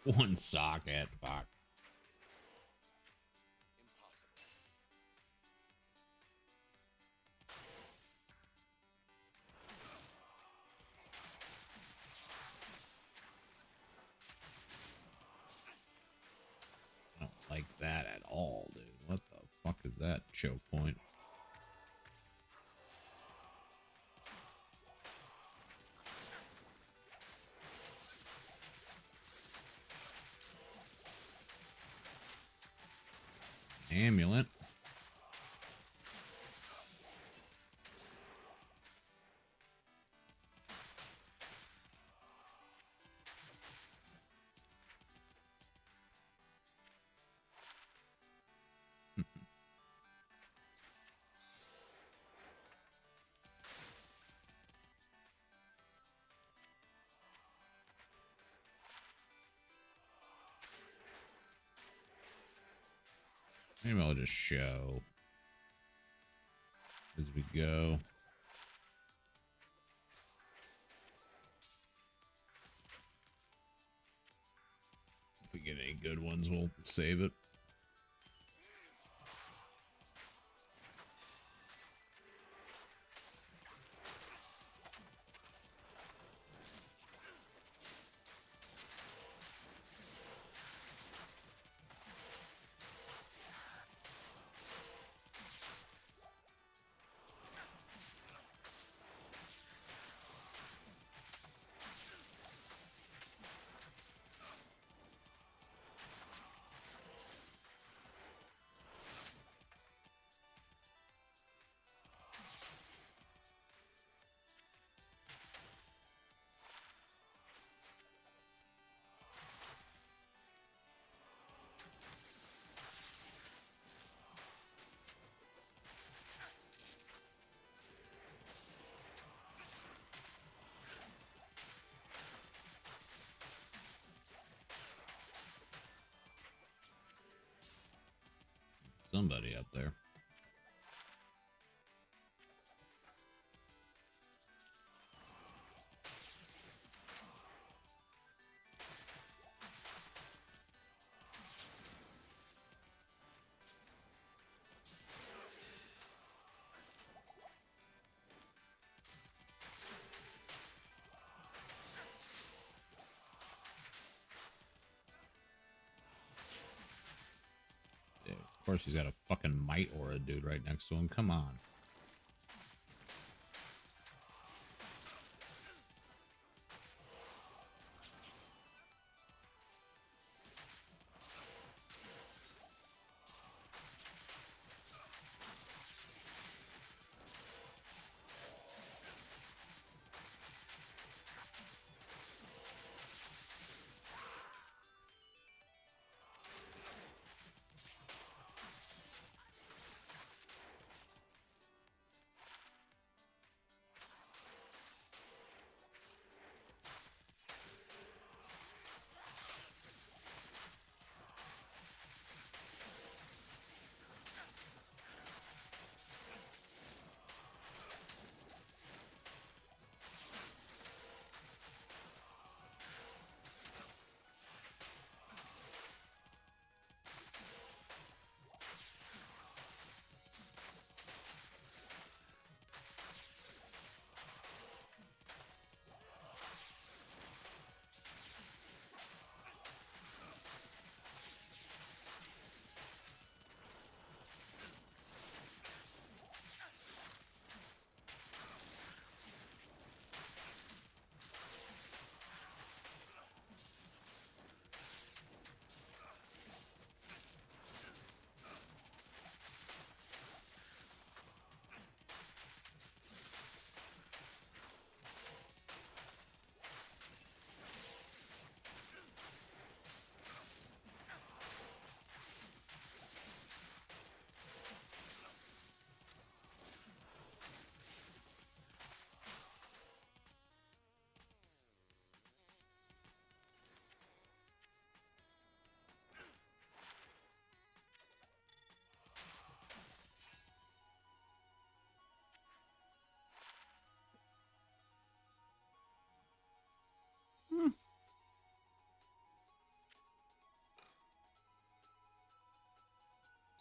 One socket. Fuck. Impossible. I don't like that at all, dude. What the fuck is that choke point? Amulet. Maybe I'll just show as we go. If we get any good ones, we'll save it. Somebody up there. Dude, of course he's got a fucking might aura dude right next to him. Come on.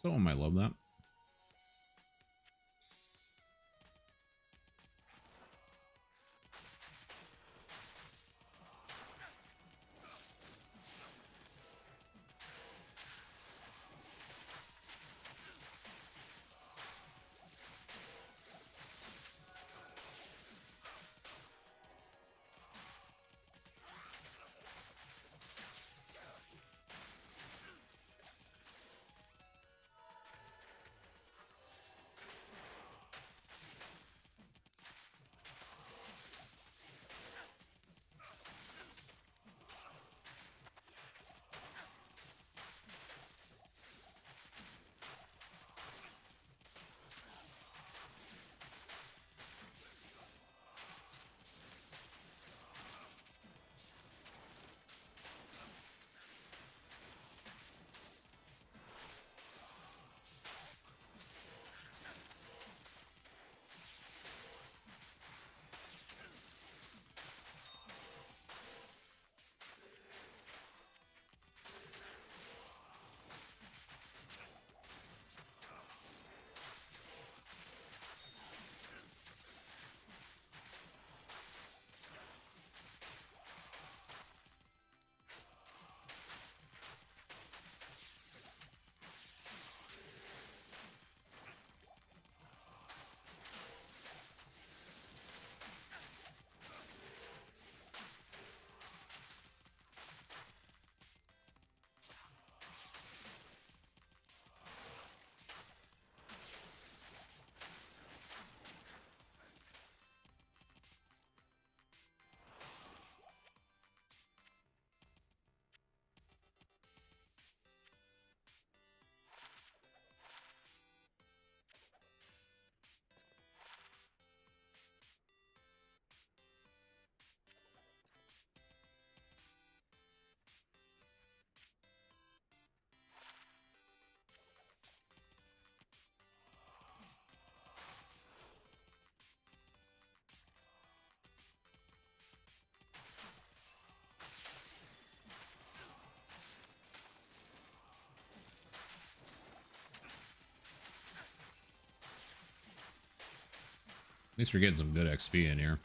Someone might love that. At least we're getting some good XP in here.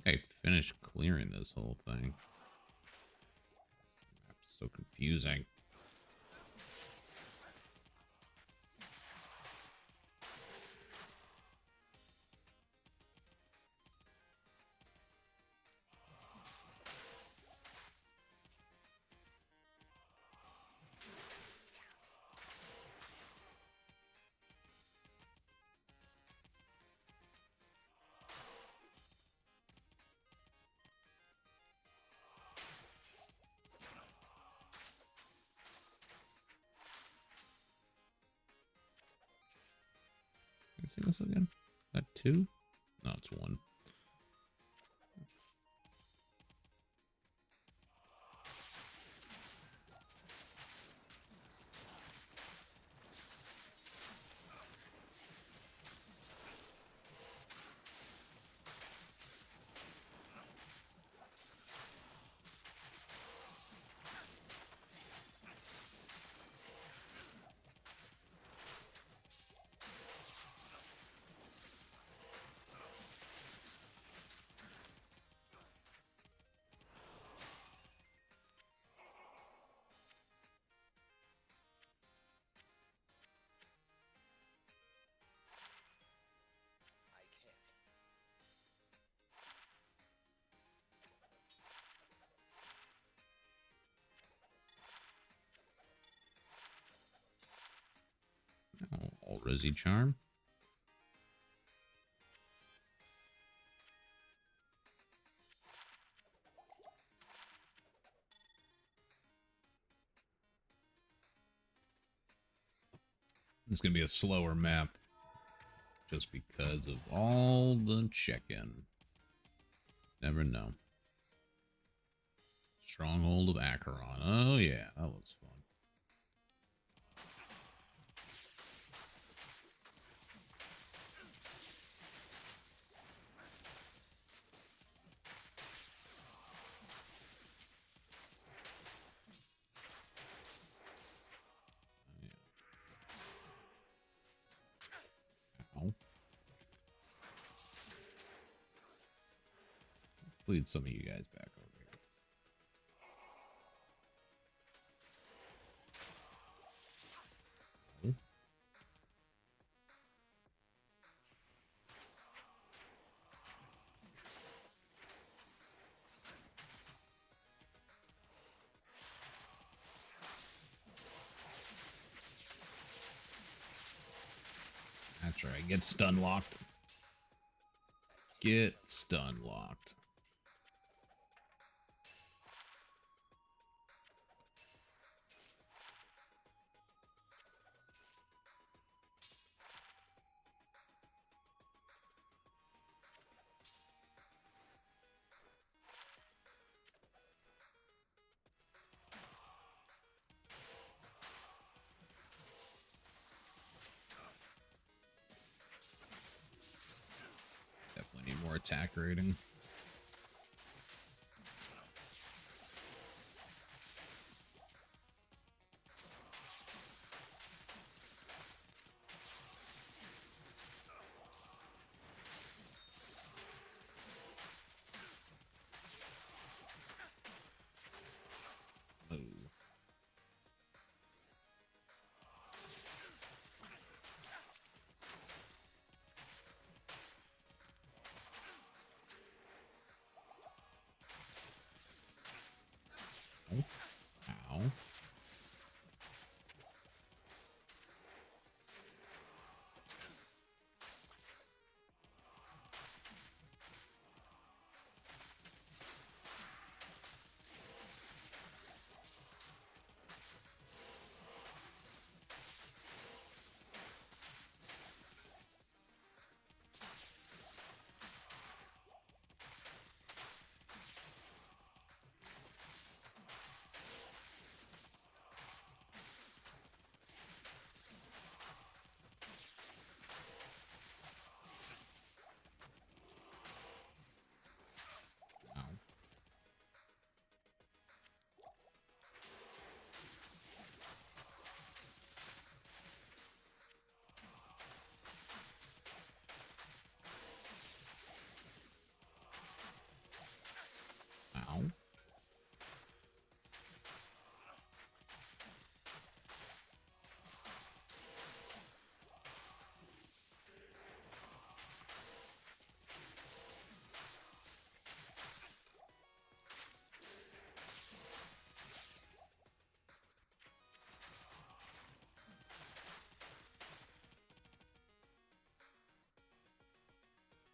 I finished clearing this whole thing. So confusing. Can I see this again? Is that 2? No, it's 1. I can't. Oh, all Resi Charm. It's going to be a slower map just because of all the check-in. Never know. Stronghold of Acheron. Oh, yeah. That looks fun. Oh, yeah. Ow. Let's lead some of you guys back over here. That's right. Get stun locked. Get stun locked. Definitely need more attack rating. Oh.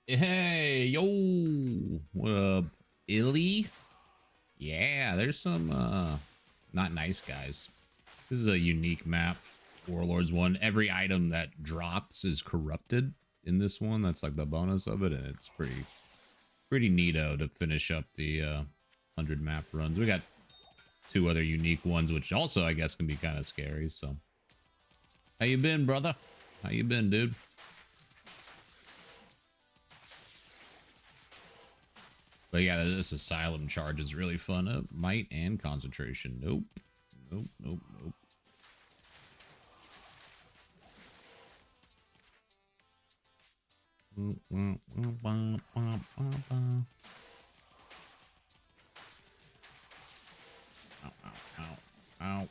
Hey, yo, what up, Illy? Yeah, there's some not nice guys. This is a unique map. Warlords one. Every item that drops is corrupted in this one. That's like the bonus of it, and it's pretty neato to finish up the 100 map runs. We got two other unique ones, which also I guess can be kind of scary. So, how you been, brother? How you been, dude? But yeah, this Asylum charge is really fun. Might and concentration. Nope. Nope, nope, nope. Ow, ow, ow, ow.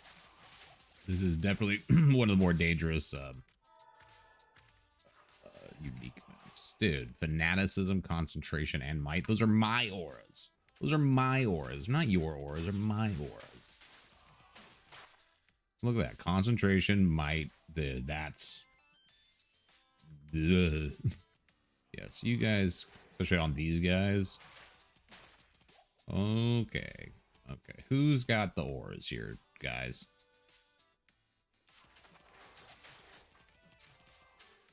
This is definitely one of the more dangerous unique maps. Dude, fanaticism, concentration, and might. Those are my auras. Those are my auras. Not your auras. They're my auras. Look at that. Concentration, might. Dude, that's... Ugh. Yes, you guys, especially on these guys. Okay. Okay. Who's got the auras here, guys?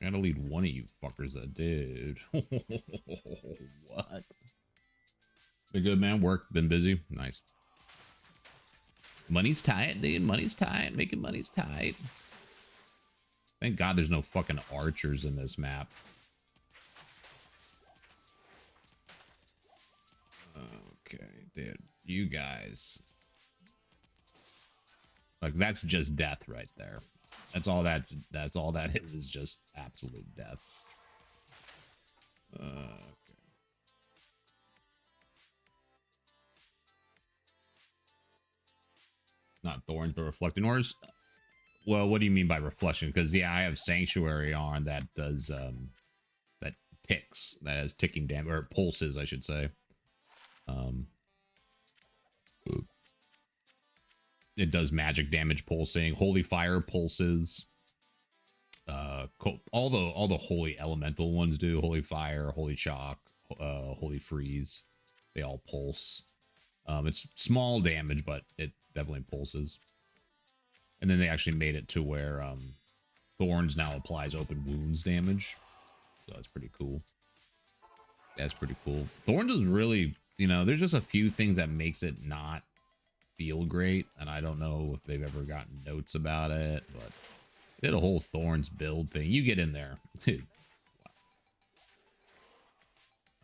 I gotta lead one of you fuckers, dude. What? Been good, man. Work, been busy. Nice. Money's tight, dude. Money's tight. Making money's tight. Thank God there's no fucking archers in this map. Okay, dude. You guys. Like, that's just death right there. That's all that is just absolute death. Okay. Not thorns, but reflecting ores. Well, what do you mean by reflection? Because yeah, I have sanctuary on that does that ticks, that has ticking damage, or pulses, I should say. It does magic damage pulsing. Holy fire pulses. All the holy elemental ones do. Holy fire, holy chalk, holy freeze. They all pulse. It's small damage, but it definitely pulses. And then they actually made it to where Thorns now applies open wounds damage. So that's pretty cool. That's pretty cool. Thorns is really, you know, there's just a few things that makes it not feel great. And I don't know if they've ever gotten notes about it, but they did a whole Thorns build thing. You get in there. Dude. Wow.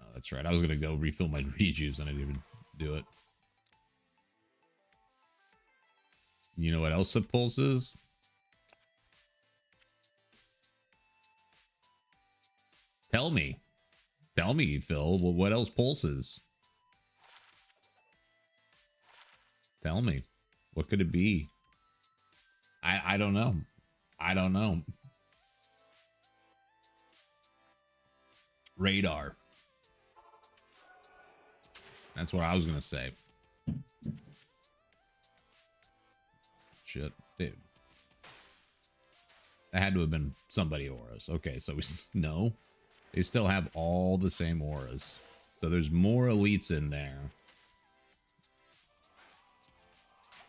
Oh, that's right. I was going to go refill my rejuves and I didn't even do it. You know what else it pulses? Tell me. Tell me, Phil. Well, what else pulses? Tell me. What could it be? I don't know. I don't know. Radar. That's what I was going to say. Shit, dude. That had to have been somebody auras. Okay, so we no. They still have all the same auras. So there's more elites in there.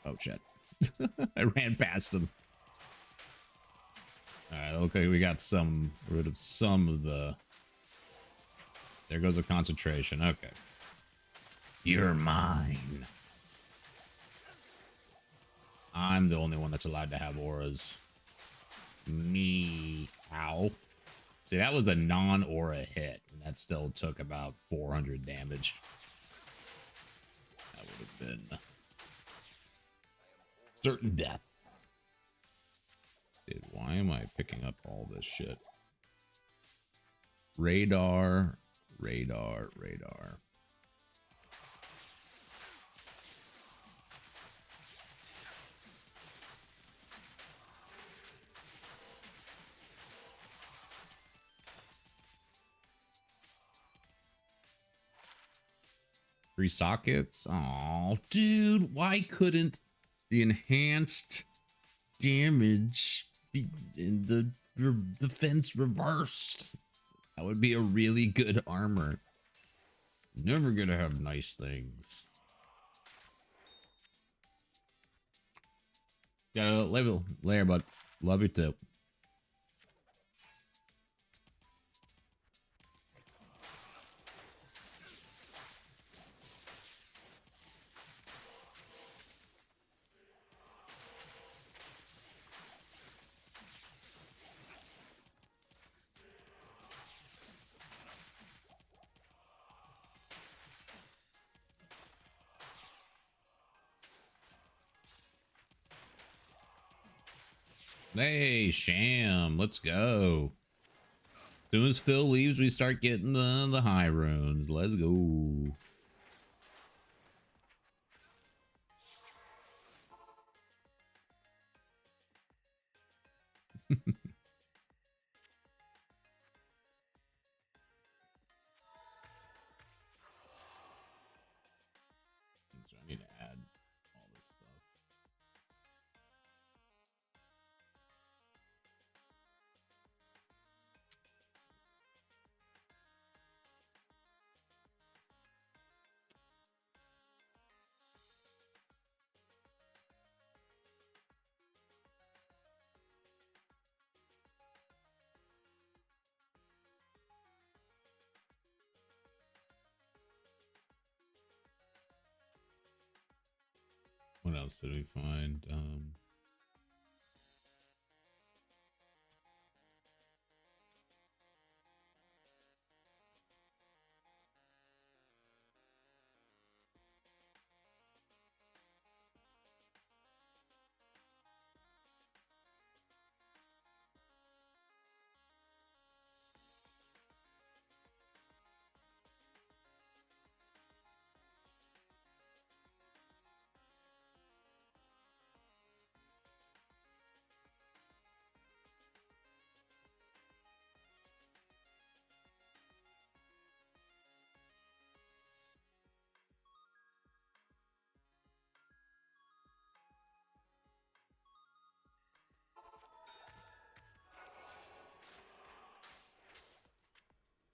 Oh shit. I ran past them. Alright, okay, we got rid of some of the... There goes a concentration. Okay. You're mine. I'm the only one that's allowed to have auras. Me. Ow. See, that was a non-aura hit, and that still took about 400 damage. That would have been certain death. Dude, why am I picking up all this shit? Radar, radar, radar. Three sockets. Oh, dude, why couldn't the enhanced damage be in the defense reversed? That would be a really good armor. Never gonna have nice things. Got a level layer, but love you too. Hey, Sham, let's go. Soon as Phil leaves, we start getting the high runes. Let's go. I need to add all this stuff. What else did we find?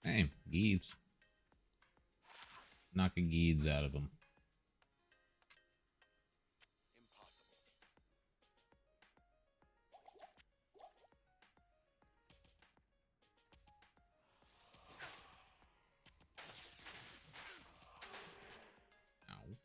Hey, Geeds. Knocking Geeds out of them. Impossible. Ow.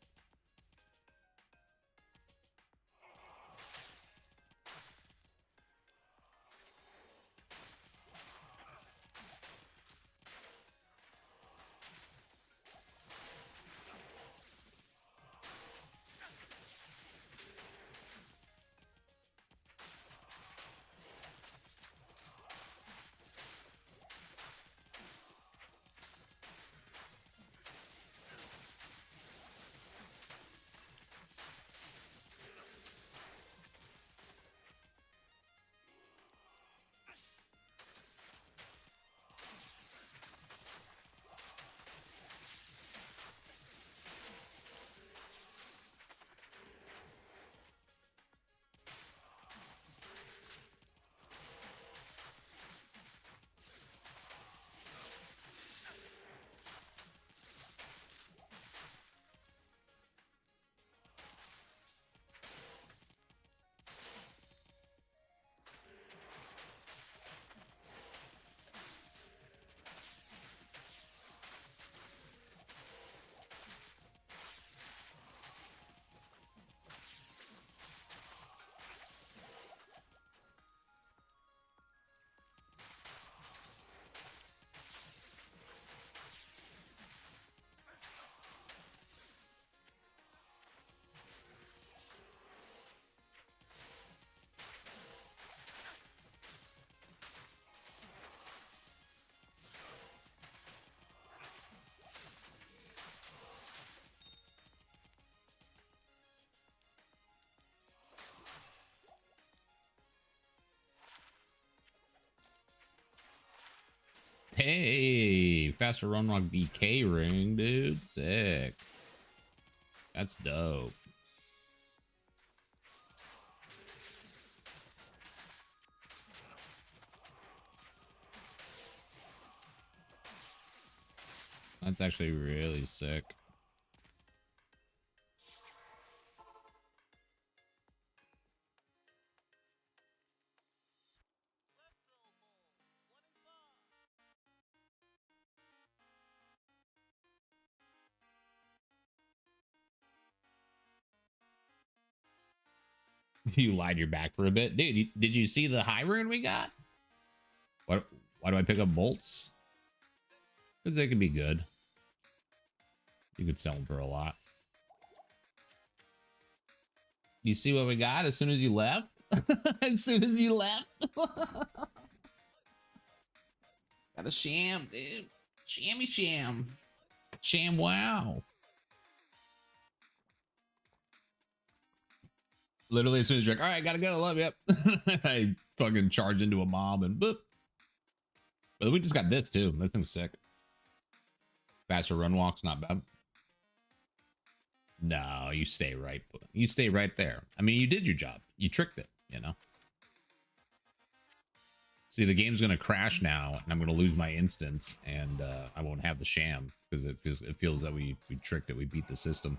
Hey, faster run rock BK ring, dude. Sick. That's dope. That's actually really sick. You lied your back for a bit. Dude, did you see the high rune we got? What? Why do I pick up bolts? Because they could be good. You could sell them for a lot. You see what we got as soon as you left? As soon as you left? Got a sham, dude. Shammy sham. Sham wow. Literally as soon as you're like, all right, gotta go, love, yep. I fucking charge into a mob and boop. But we just got this too. This thing's sick. Faster run walks, not bad. No, you stay right. You stay right there. I mean, you did your job. You tricked it, you know? See, the game's going to crash now, and I'm going to lose my instance, and I won't have the sham, because it feels that we tricked it. We beat the system.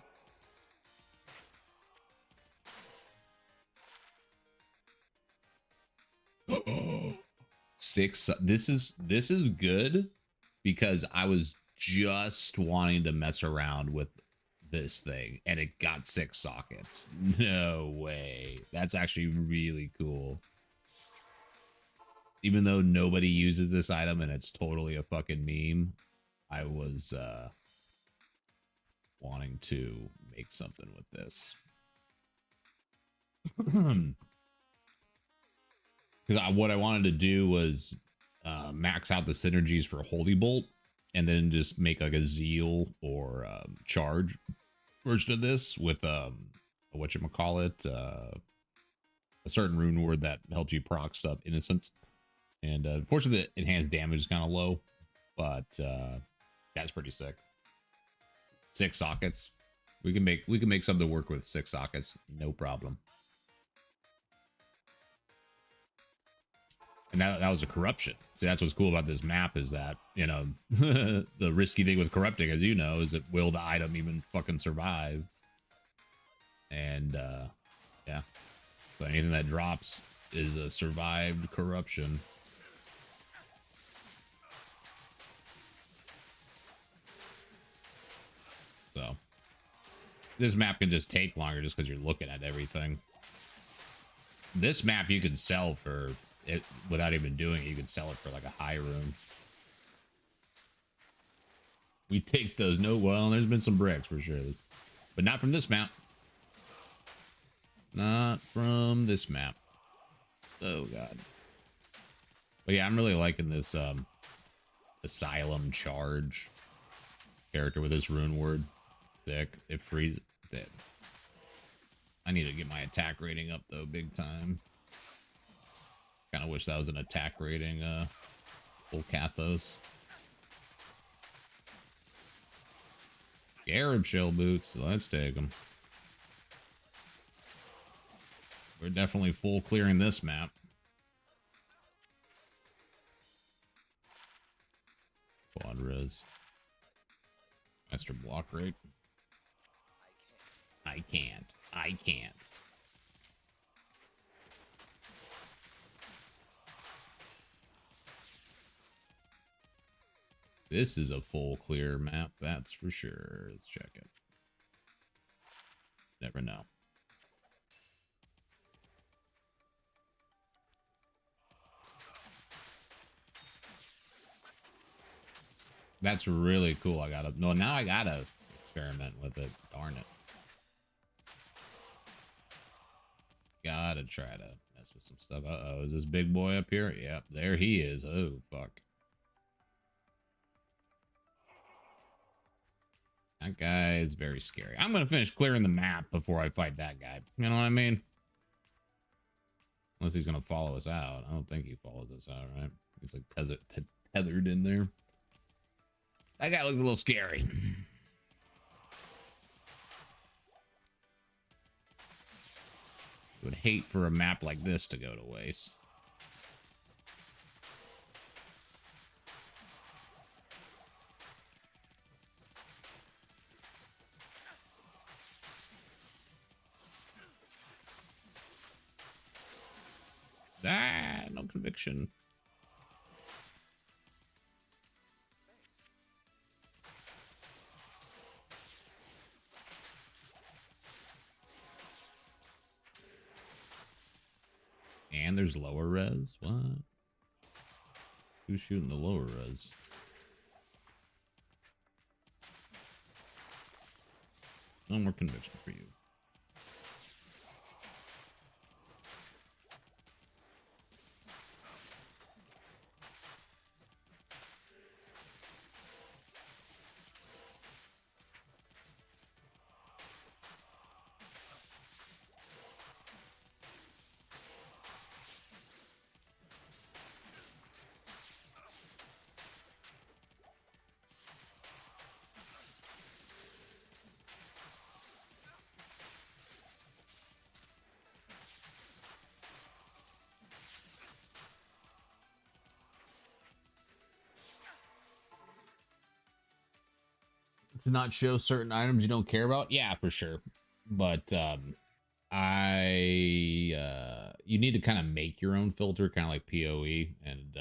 Six. This is good, because I was just wanting to mess around with this thing, and it got 6 sockets. No way. That's actually really cool. Even though nobody uses this item and it's totally a fucking meme, I was wanting to make something with this. Because what I wanted to do was max out the synergies for Holy Bolt, and then just make like a Zeal or Charge version of this with whatchamacallit, a certain rune word that helps you proc stuff Innocence. And unfortunately, the enhanced damage is kind of low, but that's pretty sick. 6 sockets. We can make something work with 6 sockets, no problem. And that was a corruption. See, that's what's cool about this map is that, you know, the risky thing with corrupting, as you know, is that will the item even fucking survive? And yeah, so anything that drops is a survived corruption. So this map can just take longer just because you're looking at everything. This map you can sell for it without even doing it. You can sell it for like a high room. We take those. No, well, there's been some bricks for sure, but not from this map. Not from this map. Oh god. But yeah, I'm really liking this Asylum charge character with this rune word. Thick. It freezes. Dead. I need to get my attack rating up though, big time. Kind of wish that was an attack rating, full Kathos. Scarab shell boots. Let's take them. We're definitely full clearing this map. Quad res. Master block rate. I can't. This is a full clear map, that's for sure. Let's check it. Never know. That's really cool. Now I gotta experiment with it. Darn it. Gotta try to mess with some stuff. Uh-oh, is this big boy up here? Yep, there he is. Oh, fuck. That guy is very scary. I'm gonna finish clearing the map before I fight that guy. You know what I mean? Unless he's gonna follow us out. I don't think he follows us out, right? He's like tethered in there. That guy looked a little scary. Would hate for a map like this to go to waste. Ah, no conviction. And there's lower res. What? Who's shooting the lower res? No more conviction for you. To not show certain items you don't care about? Yeah, for sure. But you need to kind of make your own filter, kind of like PoE. And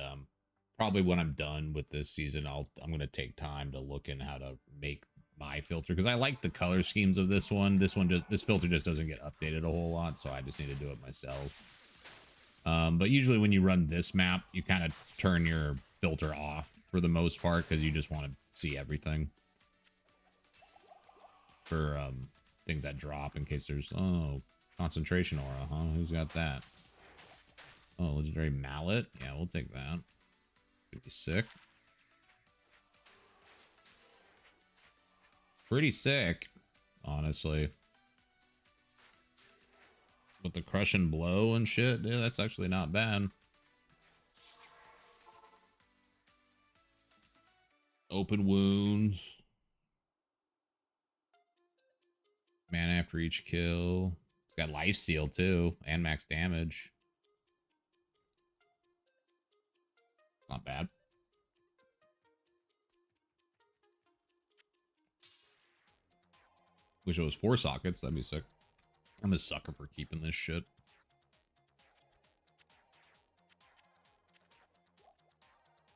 probably when I'm done with this season, I'm gonna take time to look in how to make my filter, because I like the color schemes of this one. This filter just doesn't get updated a whole lot, so I just need to do it myself. But usually when you run this map, you kind of turn your filter off for the most part, because you just want to see everything for things that drop, in case there's concentration aura, huh? Who's got that? Oh, legendary mallet. Yeah, we'll take that. Could be sick. Pretty sick, honestly. With the crush and blow and shit, yeah, that's actually not bad. Open wounds. Man after each kill. It's got lifesteal too, and max damage. Not bad. Wish it was 4 sockets. That'd be sick. I'm a sucker for keeping this shit.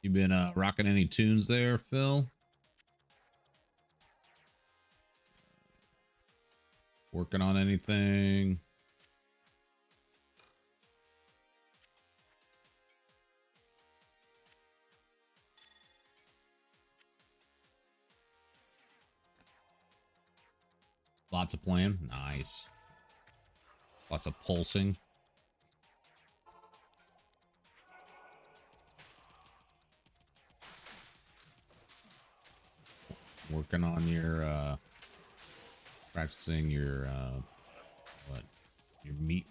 You been rocking any tunes there, Phil? Working on anything? Lots of playing. Nice. Lots of pulsing. Working on your practicing your what? Your meat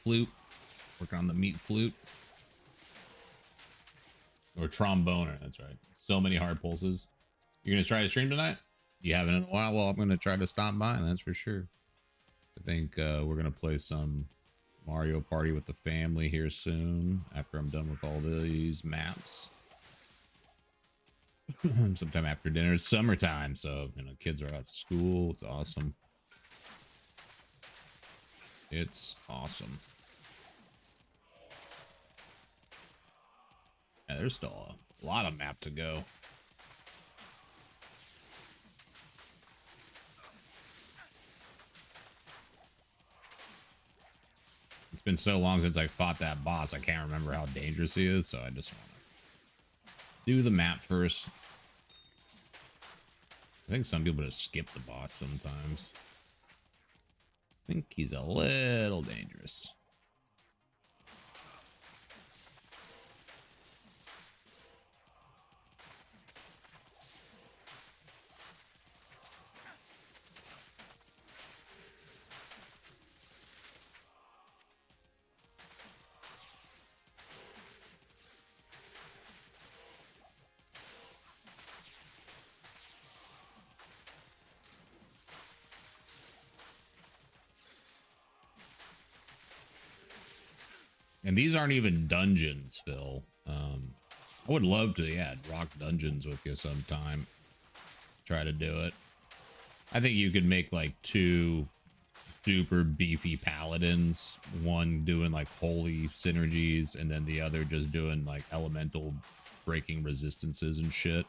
flute. Working on the meat flute. Or tromboner, that's right. So many hard pulses. You're gonna try to stream tonight? You haven't in a while? Well, I'm gonna try to stop by, that's for sure. I think we're gonna play some Mario Party with the family here soon, after I'm done with all these maps. Sometime after dinner. It's summertime, so you know kids are out of school. It's awesome. It's awesome. Yeah, there's still a lot of map to go. It's been so long since I fought that boss, I can't remember how dangerous he is, so I just want to do the map first. I think some people just skip the boss sometimes. I think he's a little dangerous. And these aren't even dungeons, Phil. I would love to, yeah, rock dungeons with you sometime. Try to do it. I think you could make like 2 super beefy paladins, one doing like holy synergies, and then the other just doing like elemental breaking resistances and shit.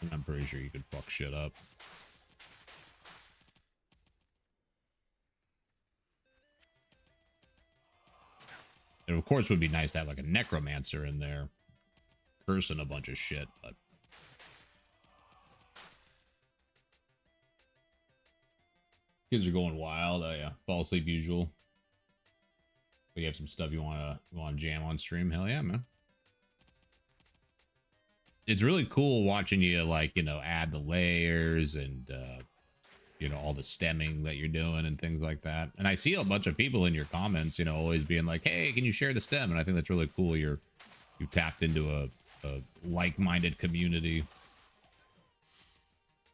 And I'm pretty sure you could fuck shit up. And of course, it would be nice to have like a necromancer in there, cursing a bunch of shit, but kids are going wild. Oh yeah, fall asleep usual. But you have some stuff you want to jam on stream? Hell yeah, man. It's really cool watching you, like, you know, add the layers and you know, all the stemming that you're doing and things like that. And I see a bunch of people in your comments, you know, always being like, hey, can you share the stem? And I think that's really cool. You've tapped into a like-minded community.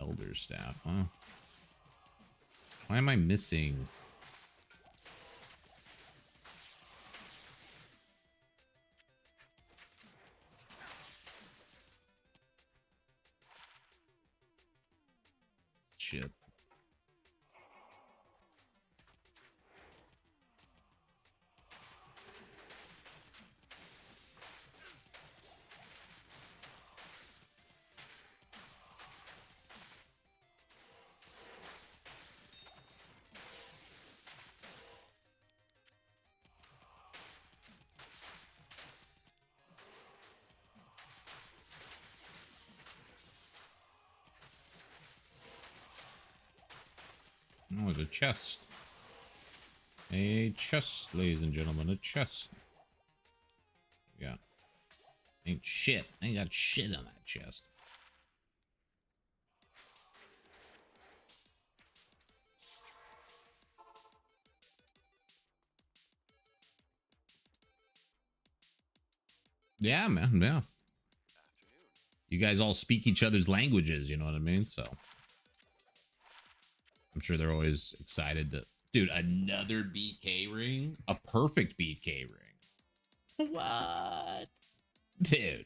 Elder staff, huh? Why am I missing? Shit. Oh, it's a chest. A chest, ladies and gentlemen, a chest. Yeah. Ain't shit. Ain't got shit on that chest. Yeah, man, yeah. You guys all speak each other's languages, you know what I mean? So I'm sure they're always excited to... Dude, another BK ring? A perfect BK ring. What? Dude.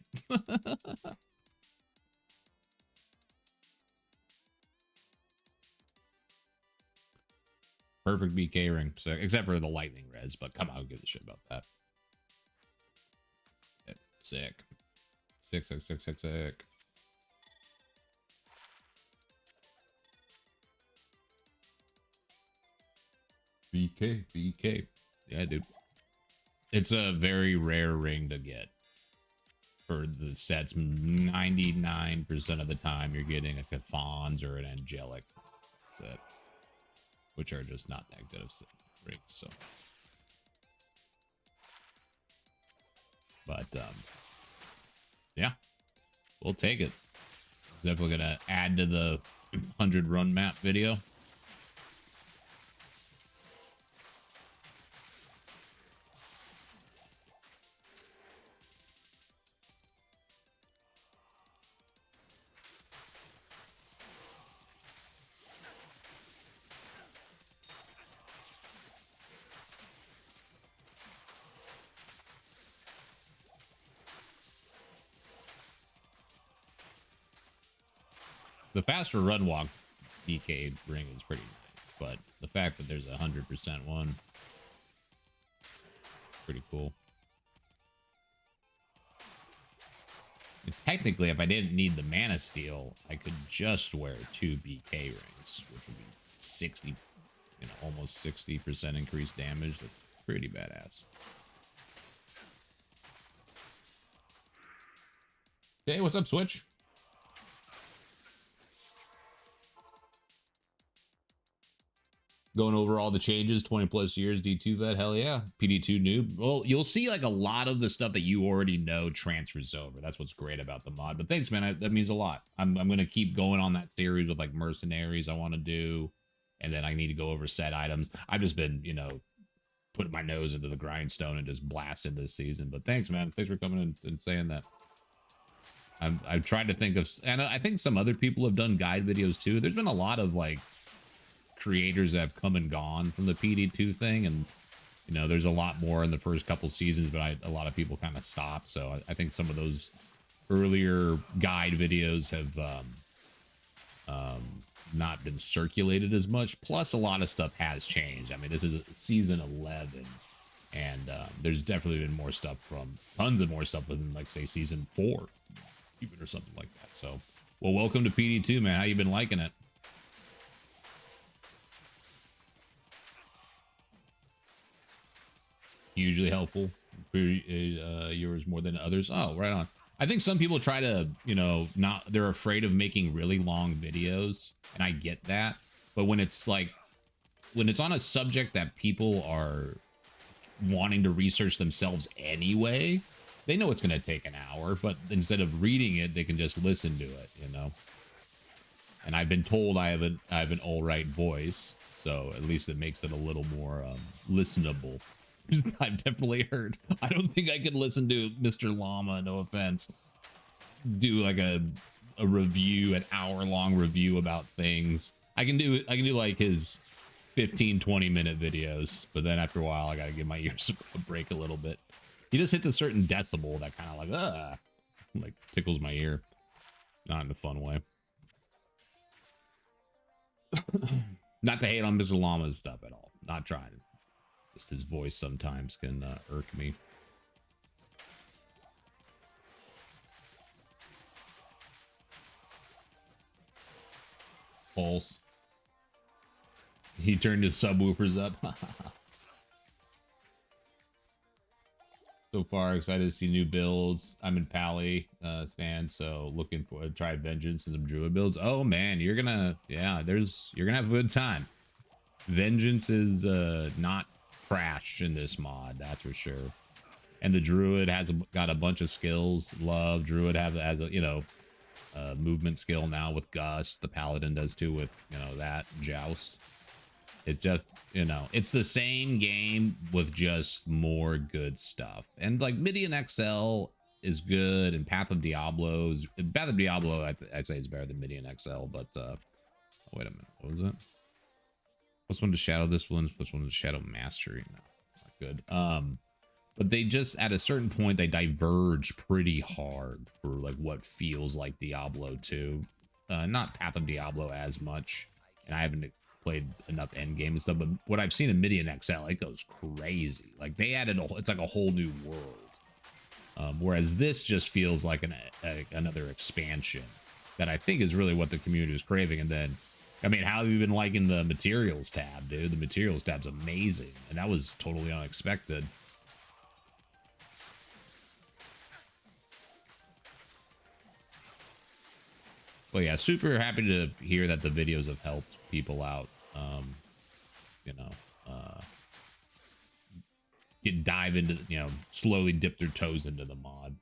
Perfect BK ring. So, except for the lightning res, but come on, who gives a shit about that? Sick. Sick, sick, sick, sick, sick. BK, BK. Yeah, dude. It's a very rare ring to get. For the sets, 99% of the time, you're getting a Cathons or an Angelic set. Which are just not that good of rings, so. But, yeah. We'll take it. Definitely gonna add to the 100 run map video. The faster run walk BK ring is pretty nice, but the fact that there's a 100% one, pretty cool. And technically, if I didn't need the mana steal, I could just wear 2 BK rings, which would be 60, you know, almost 60% increased damage. That's pretty badass. Hey, what's up, Switch? Going over all the changes, 20 plus years, D2 vet, hell yeah. PD2 noob. Well, you'll see like a lot of the stuff that you already know transfers over. That's what's great about the mod. But thanks, man. That means a lot. I'm going to keep going on that series with like mercenaries I want to do. And then I need to go over set items. I've just been, you know, putting my nose into the grindstone and just blasting this season. But thanks, man. Thanks for coming in and saying that. I've tried to think of, and I think some other people have done guide videos too. There's been a lot of like creators that have come and gone from the PD2 thing, and you know, there's a lot more in the first couple seasons, but a lot of people kind of stopped. So I think some of those earlier guide videos have not been circulated as much. Plus, a lot of stuff has changed. I mean, this is season 11, and there's definitely been more stuff from tons of more stuff within, like, say, season 4, even, or something like that. So, well, welcome to PD2, man. How you been liking it? Hugely helpful. Yours more than others. Oh, right on. I think some people try to, you know, they're afraid of making really long videos, and I get that. But when it's like, when it's on a subject that people are wanting to research themselves anyway, they know it's going to take an hour, but instead of reading it, they can just listen to it, you know? And I've been told I have an all right voice, so at least it makes it a little more listenable. I've definitely heard. I don't think I could listen to Mr. Llama, no offense, do like a review, an hour-long review about things. I can do like his 15-20 minute videos, but then after a while I gotta give my ears a break a little bit. He just hits a certain decibel that kind of like tickles my ear. Not in a fun way. Not to hate on Mr. Llama's stuff at all. Not trying. Just his voice sometimes can irk me. False. He turned his subwoofers up. So far, excited to see new builds. I'm in Pally stand, so looking for try Vengeance and some Druid builds. Oh man, you're gonna have a good time. Vengeance is not trash in this mod, that's for sure. And the Druid got a bunch of skills. Love Druid has a, you know, movement skill now with Gust. The Paladin does too with, you know, that Joust. It just, you know, it's the same game with just more good stuff. And like Midian XL is good, and Path of Diablo, I'd say it's better than Midian XL, but oh, wait a minute, what was it? What's one to Shadow? This one's what's one to Shadow Mastery? No, it's not good. But they just, at a certain point, they diverge pretty hard for like what feels like Diablo 2. Not Path of Diablo as much, and I haven't played enough endgame and stuff, but what I've seen in Midian XL, it goes crazy. Like they added it's like a whole new world. Whereas this just feels like another expansion that I think is really what the community is craving. And then, I mean, how have you been liking the materials tab, dude? The materials tab's amazing, and that was totally unexpected. Well, yeah, super happy to hear that the videos have helped people out. You know, dive into, you know, slowly dip their toes into the mod.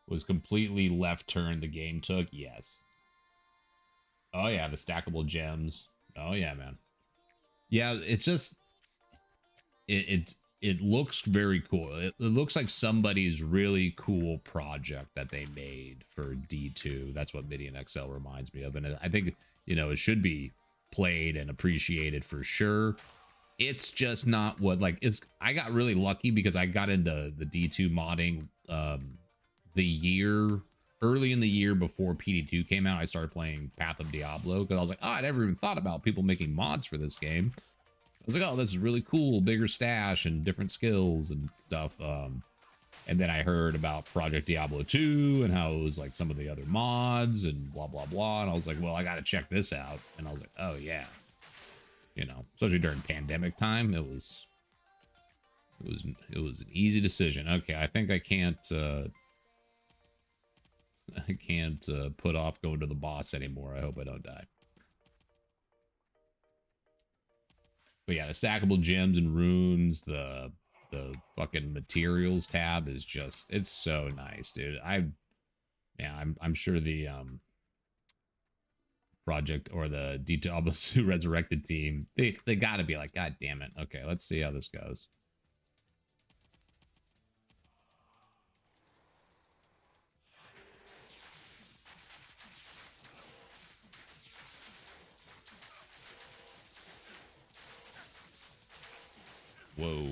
Was completely left turn the game took? Yes. Oh yeah, the stackable gems. Oh yeah, man. Yeah, it's just it looks very cool. It looks like somebody's really cool project that they made for D2. That's what Midian XL reminds me of, and I think, you know, it should be played and appreciated for sure. It's just not what, like, it's, I got really lucky because I got into the D2 modding early in the year before PD2 came out. I started playing Path of Diablo because I was like, oh, I never even thought about people making mods for this game. I was like, oh, this is really cool, bigger stash and different skills and stuff. And then I heard about Project Diablo 2 and how it was like some of the other mods and blah, blah, blah. And I was like, well, I got to check this out. And I was like, oh yeah, you know, especially during pandemic time, it was an easy decision. Okay, I think I can't put off going to the boss anymore. I hope I don't die. But yeah, the stackable gems and runes, the fucking materials tab is just, it's so nice, dude. I'm sure the project or the Diablo 2 Resurrected team, they gotta be like, god damn it. Okay, let's see how this goes. Whoa.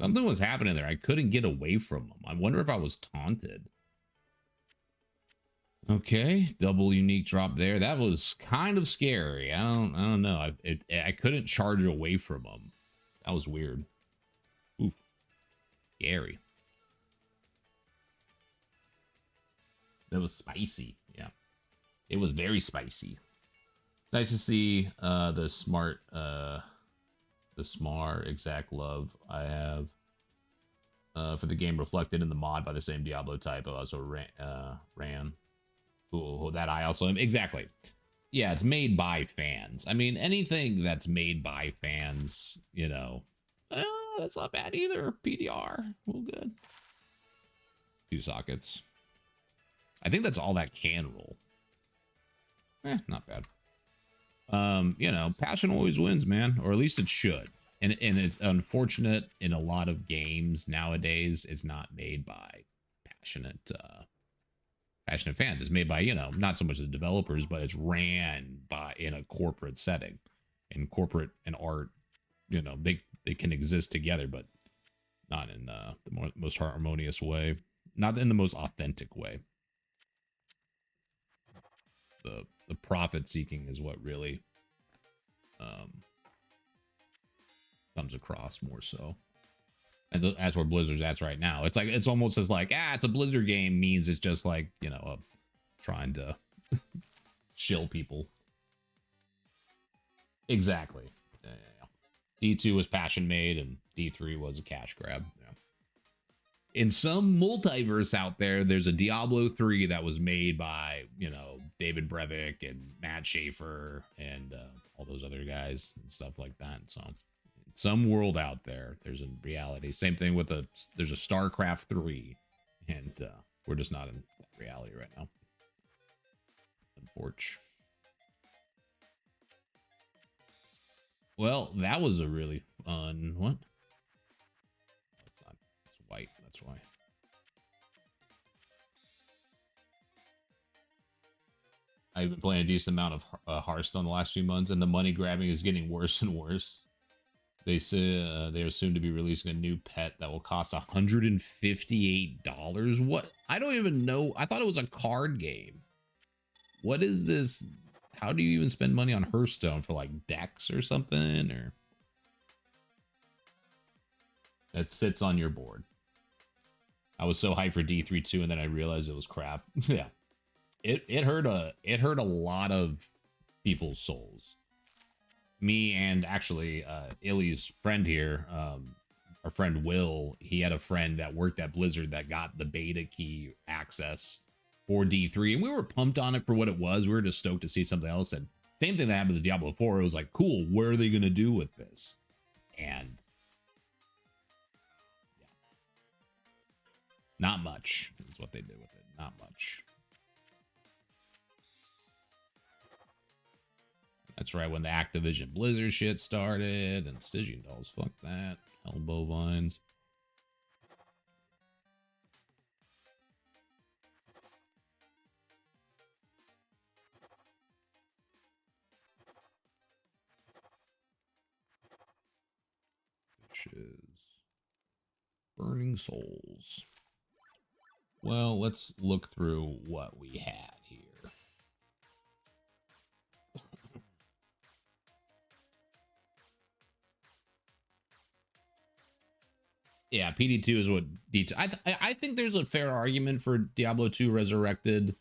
Something was happening there. I couldn't get away from them. I wonder if I was taunted. Okay, double unique drop there. That was kind of scary. I don't know. I couldn't charge away from them. That was weird. Oof, scary. That was spicy. Yeah, it was very spicy. It's nice to see the smart exact love I have for the game reflected in the mod by the same Diablo type. I also ran. Ooh, that I also am. Exactly. Yeah, it's made by fans. I mean, anything that's made by fans, you know, that's not bad either. PDR. Well, good. 2 sockets. I think that's all that can roll. Not bad. You know, passion always wins, man. Or at least it should. And it's unfortunate in a lot of games nowadays, it's not made by passionate fans. It's made by, you know, not so much the developers, but it's ran by in a corporate setting. In corporate and art, you know, they can exist together, but not in the most harmonious way, not in the most authentic way. The profit seeking is what really comes across more so. And that's where Blizzard's at right now. It's like, it's almost as like, it's a Blizzard game means it's just like, you know, trying to shill people. Exactly. Yeah. D2 was passion made and D3 was a cash grab. Yeah. In some multiverse out there, there's a Diablo 3 that was made by, you know, David Brevik and Matt Schaefer and all those other guys and stuff like that. So some world out there, there's a reality. Same thing with there's a StarCraft 3, and we're just not in that reality right now. Unfortunately. Well, that was a really fun what? It's white, that's why. I've been playing a decent amount of Hearthstone the last few months, and the money grabbing is getting worse and worse. They say they are soon to be releasing a new pet that will cost $158. What? I don't even know. I thought it was a card game. What is this? How do you even spend money on Hearthstone for like decks or something? Or that sits on your board. I was so hyped for D3 too, and then I realized it was crap. Yeah, it hurt a lot of people's souls. Me and actually Illy's friend here, our friend Will, he had a friend that worked at Blizzard that got the beta key access for D3, and we were pumped on it for what it was. We were just stoked to see something else. And same thing that happened to Diablo 4. It was like, cool, what are they gonna do with this? And yeah, not much is what they did with it. Not much. That's right, when the Activision Blizzard shit started, and Stygian dolls, fuck that. Hell bovines. Which is Burning Souls. Well, let's look through what we had here. Yeah, PD2 is what D2. I think there's a fair argument for Diablo 2 Resurrected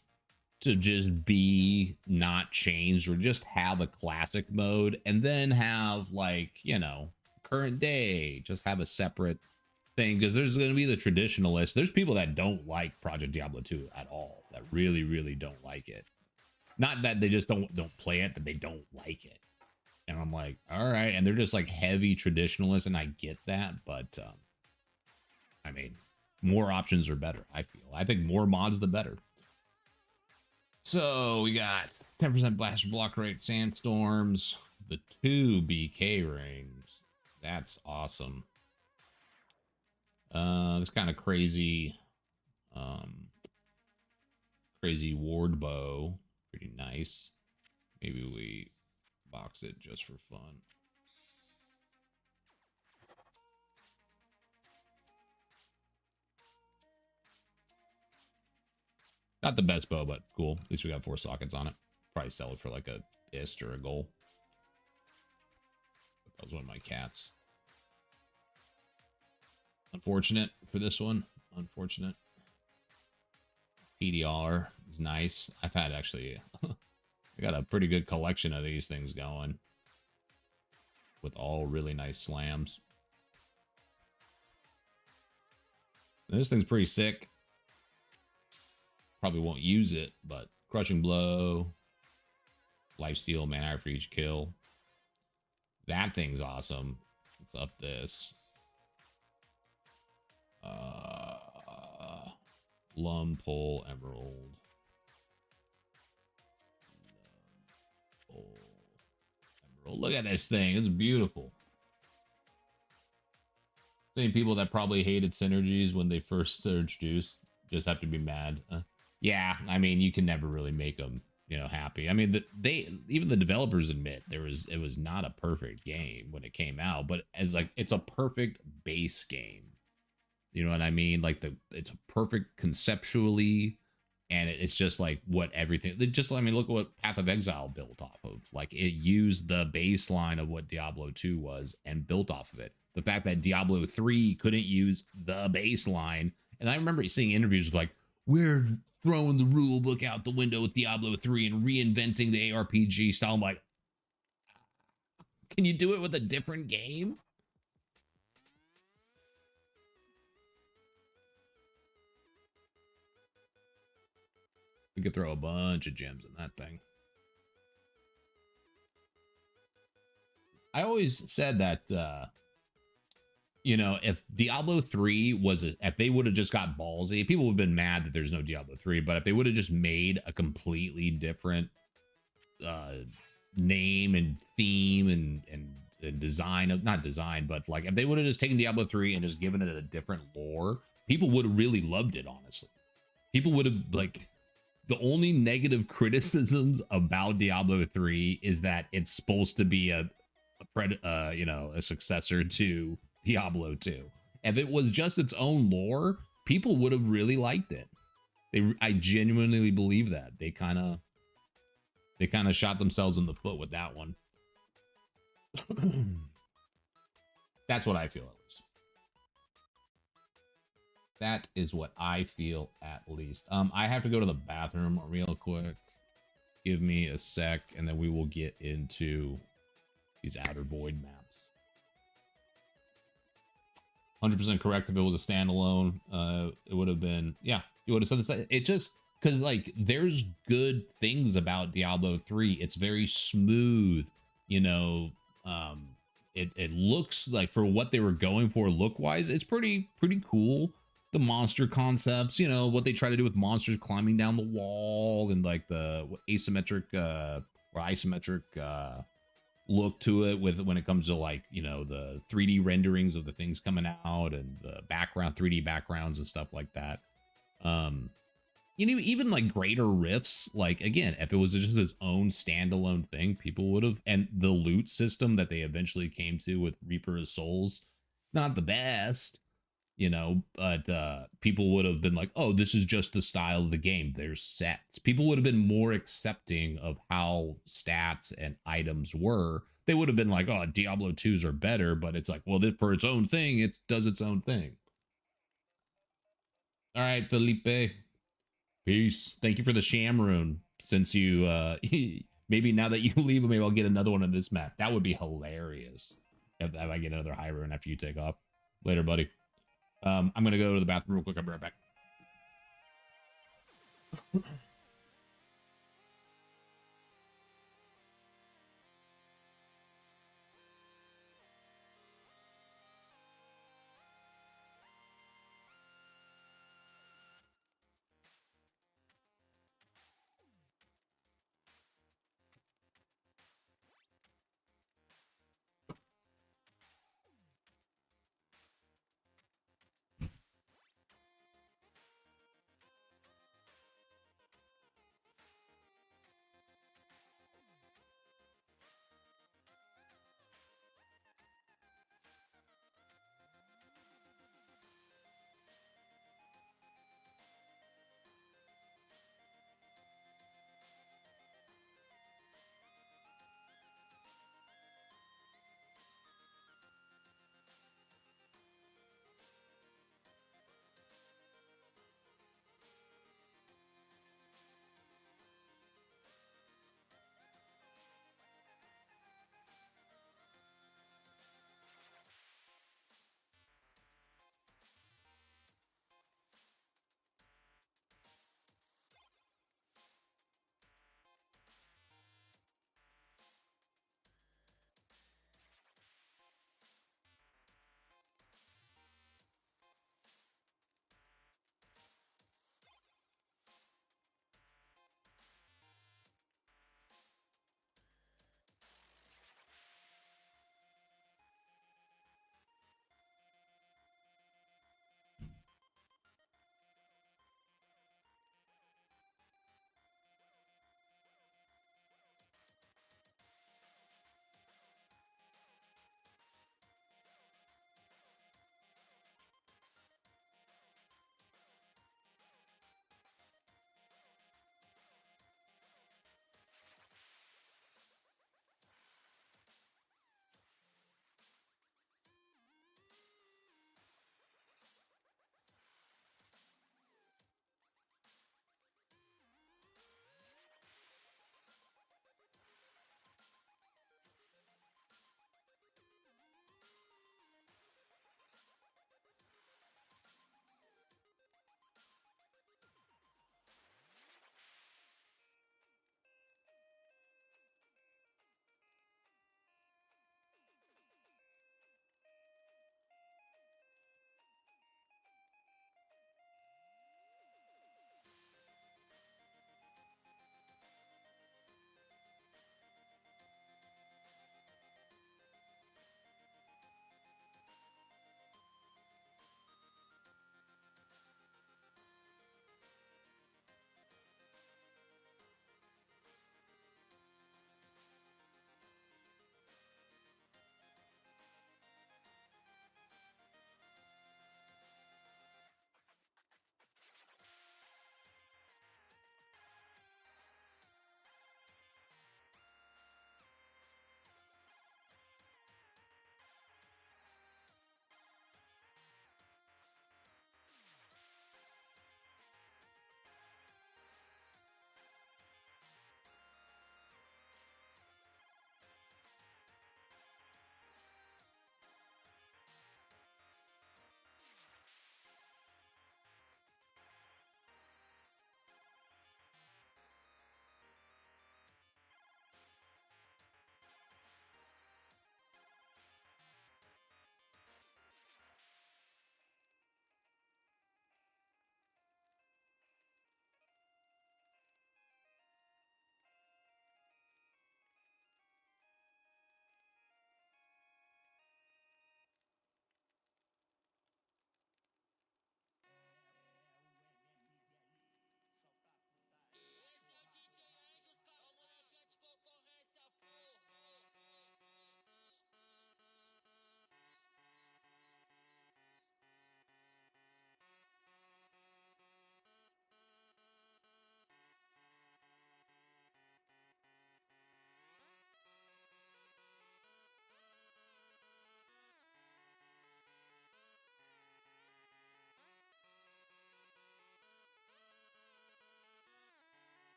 to just be not changed, or just have a classic mode and then have, like, you know, current day, just have a separate thing, because there's going to be the traditionalists. There's people that don't like Project Diablo 2 at all, that really, really don't like it. Not that they just don't play it, that they don't like it. And I'm like, all right, and they're just like heavy traditionalists, and I get that, but I mean, more options are better, I feel. I think more mods, the better. So we got 10% blast block rate, sandstorms, the 2 BK rings. That's awesome. This kind of crazy, crazy ward bow. Pretty nice. Maybe we box it just for fun. Not the best bow, but cool. At least we got 4 sockets on it. Probably sell it for like a ist or a goal. That was one of my cats. Unfortunate for this one. Unfortunate. PDR is nice. I've had actually, I got a pretty good collection of these things going with all really nice slams. This thing's pretty sick. Probably won't use it, but Crushing Blow, Lifesteal, mana for each kill. That thing's awesome. Let's up this. Lum, Pole, Emerald. Pole, Emerald. Look at this thing. It's beautiful. Same people that probably hated synergies when they first introduced just have to be mad. Yeah, I mean, you can never really make them, you know, happy. I mean, even the developers admit it was not a perfect game when it came out, but as like it's a perfect base game. You know what I mean? Like it's perfect conceptually, and it's just like what everything. Just I mean, look at what Path of Exile built off of. Like it used the baseline of what Diablo 2 was and built off of it. The fact that Diablo 3 couldn't use the baseline, and I remember seeing interviews like, we're throwing the rule book out the window with Diablo 3 and reinventing the ARPG style. I'm like, can you do it with a different game? We could throw a bunch of gems in that thing. I always said that, you know, if Diablo 3 was, if they would have just got ballsy, people would have been mad that there's no Diablo 3, but if they would have just made a completely different name and theme and design of, not design, but like if they would have just taken Diablo 3 and just given it a different lore, people would have really loved it, honestly. People would have, like, the only negative criticisms about Diablo 3 is that it's supposed to be a successor to Diablo 2. If it was just its own lore, people would have really liked it. I genuinely believe that. They kind of shot themselves in the foot with that one. That's what I feel, at least. That is what I feel, at least. I have to go to the bathroom real quick. Give me a sec, and then we will get into these Outer Void maps. 100% correct. If it was a standalone, it would have been, yeah, you would have said this. It just, because, like, there's good things about Diablo 3. It's very smooth, you know. It looks like, for what they were going for look-wise, it's pretty cool. The monster concepts, you know, what they try to do with monsters climbing down the wall, and like the asymmetric or isometric look to it with when it comes to, like, you know, the 3D renderings of the things coming out and the background 3D backgrounds and stuff like that. You know, even like greater rifts, like, again, if it was just its own standalone thing, people would have, and the loot system that they eventually came to with Reaper of Souls, not the best, you know, but people would have been like, oh, this is just the style of the game. There's sets. People would have been more accepting of how stats and items were. They would have been like, oh, Diablo 2s are better, but it's like, well, for its own thing, it does its own thing. All right, Felipe. Peace. Thank you for the Shamroon. Since you, maybe now that you leave, maybe I'll get another one on this map. That would be hilarious if I get another high rune after you take off. Later, buddy. I'm going to go to the bathroom real quick. I'll be right back.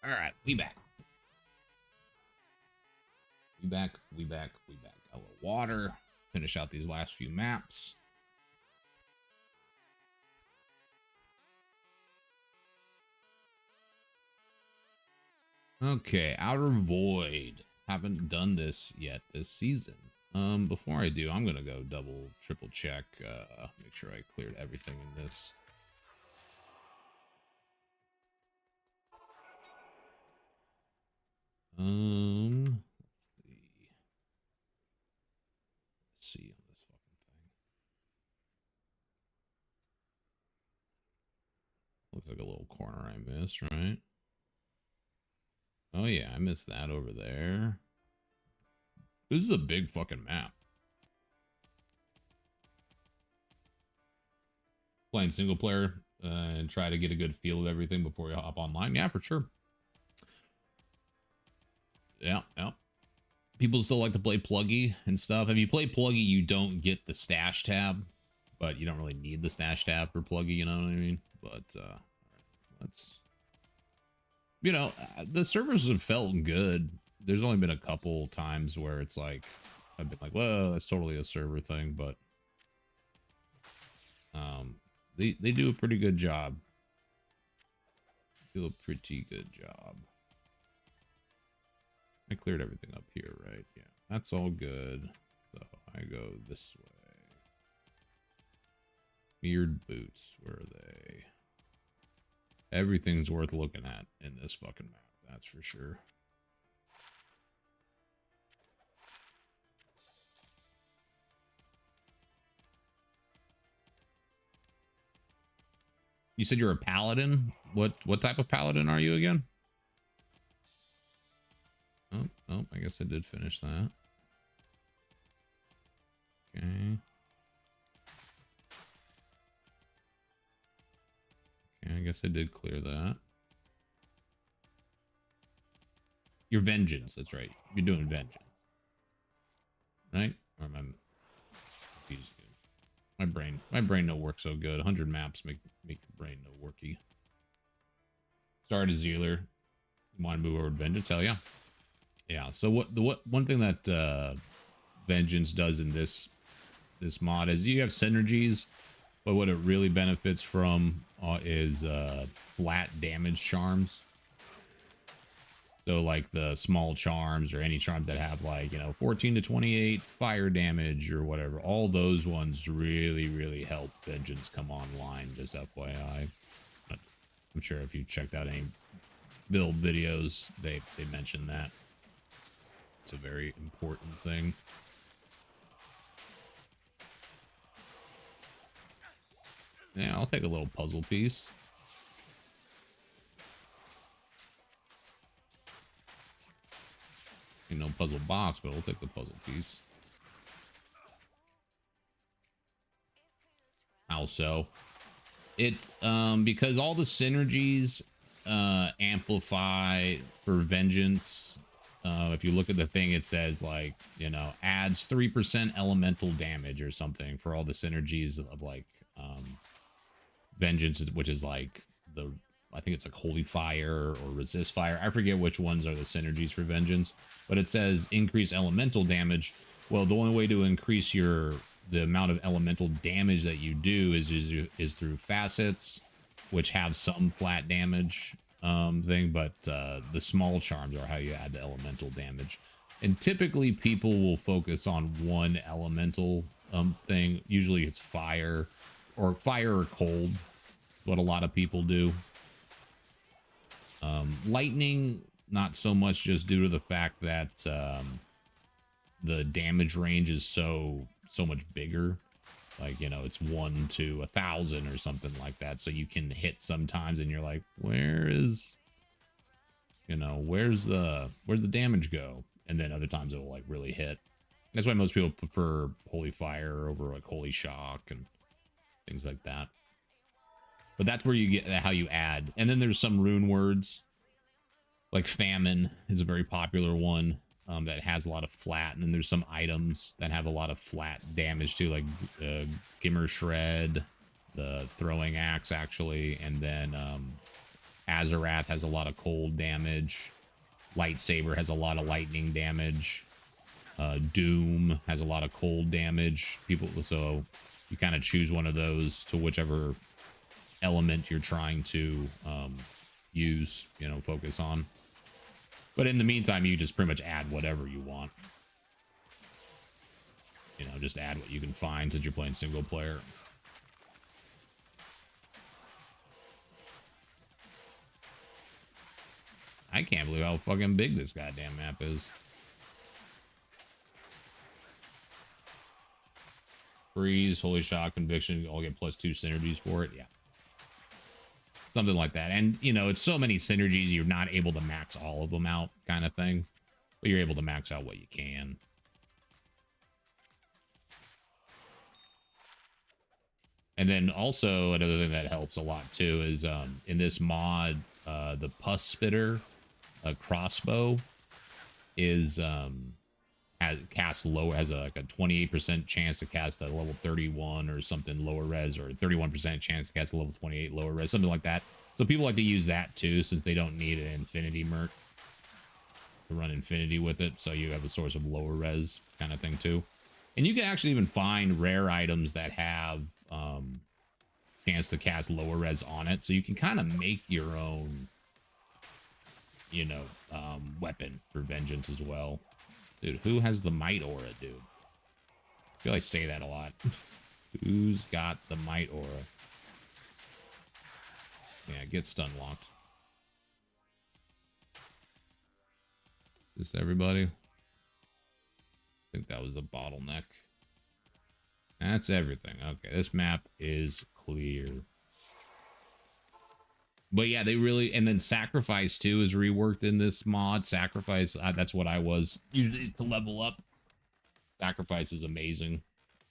All right, we back. We back. Got a little water. Finish out these last few maps. Okay, Outer Void. Haven't done this yet this season. Before I do, I'm gonna go triple check, make sure I cleared everything in this. Let's see on this fucking thing. Looks like a little corner I missed, right? Oh yeah, I missed that over there. This is a big fucking map. Playing single player and try to get a good feel of everything before you hop online. Yeah, for sure. Yeah. People still like to play Pluggy and stuff. If you play Pluggy, you don't get the stash tab, but you don't really need the stash tab for Pluggy, you know what I mean? But let's, you know, the servers have felt good. There's only been a couple times where it's like, I've been like, well, that's totally a server thing, but they do a pretty good job. Do a pretty good job. I cleared everything up here, right? Yeah, that's all good. So I go this way. Mirrored boots, where are they? Everything's worth looking at in this fucking map, that's for sure. You said you're a paladin? What type of paladin are you again? Oh, I guess I did finish that. Okay. Okay, I guess I did clear that. Your vengeance, that's right. You're doing vengeance. Right? Or am I confused? My brain no work so good. 100 maps make your brain no worky. Start as Zealer. You want to move over to vengeance? Hell yeah. Yeah, so one thing that vengeance does in this mod is you have synergies, but what it really benefits from is flat damage charms. So like the small charms or any charms that have like, you know, 14 to 28 fire damage or whatever, all those ones really help vengeance come online, just FYI. But I'm sure if you checked out any build videos, they mentioned that. It's a very important thing. Yeah, I'll take a little puzzle piece. No puzzle box, but we'll take the puzzle piece. How so? It because all the synergies amplify for vengeance. If you look at the thing, it says like, you know, adds 3% elemental damage or something for all the synergies of like vengeance, which is like I think it's like holy fire or resist fire. I forget which ones are the synergies for vengeance, but it says increase elemental damage. Well, the only way to increase the amount of elemental damage that you do is through facets, which have some flat damage thing, but the small charms are how you add the elemental damage. And typically people will focus on one elemental thing. Usually it's fire or cold, what a lot of people do. Lightning, not so much, just due to the fact that the damage range is so much bigger. Like, you know, it's 1 to 1,000 or something like that. So you can hit sometimes and you're like, where's the damage go? And then other times it will like really hit. That's why most people prefer Holy Fire over like Holy Shock and things like that. But that's where you get how you add. And then there's some rune words, like Famine is a very popular one that has a lot of flat. And then there's some items that have a lot of flat damage too, like Gimmer Shred, the throwing axe actually, and then Azarath has a lot of cold damage. Lightsaber has a lot of lightning damage. Doom has a lot of cold damage. So you kind of choose one of those to whichever element you're trying to use, focus on. But in the meantime, you just pretty much add whatever you want. Just add what you can find since you're playing single player. I can't believe how fucking big this goddamn map is. Freeze, Holy Shot, Conviction, you all get +2 synergies for it. Yeah. Something like that. And, it's so many synergies, you're not able to max all of them out kind of thing. But you're able to max out what you can. And then also another thing that helps a lot too is in this mod, the Pus Spitter crossbow is has like a 28% chance to cast a level 31 or something lower res, or 31% chance to cast a level 28 lower res, something like that. So people like to use that too, since they don't need an infinity merc to run infinity with it. So you have a source of lower res kind of thing too. And you can actually even find rare items that have chance to cast lower res on it. So you can kind of make your own, weapon for vengeance as well. Dude, who has the might aura, dude? I feel like I say that a lot. Who's got the might aura? Yeah, get stun locked. Is this everybody? I think that was the bottleneck. That's everything. Okay, this map is clear. But yeah, they really, and then Sacrifice too is reworked in this mod. Sacrifice, that's what I was usually to level up. Sacrifice is amazing.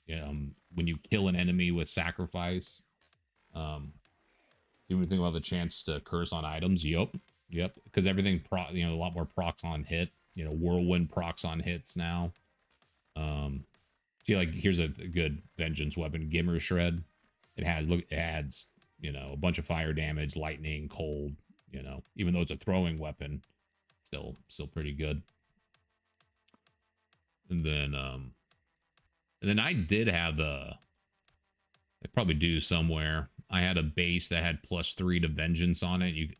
When you kill an enemy with Sacrifice, you even think about the chance to curse on items. Yep, because everything a lot more procs on hit. Whirlwind procs on hits now. See, like here's a good vengeance weapon, Gimmer Shred. It adds a bunch of fire damage, lightning, cold, even though it's a throwing weapon, still pretty good. And then I did have I probably do somewhere. I had a base that had +3 to vengeance on it.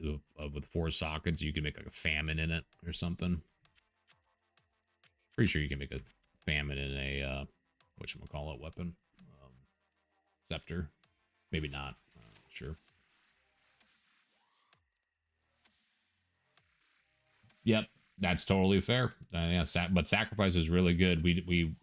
With 4 sockets, you can make like a famine in it or something. Pretty sure you can make a famine in a whatchamacallit weapon. Scepter. Maybe not. Sure. Yep, that's totally fair. Yeah, but Sacrifice is really good. We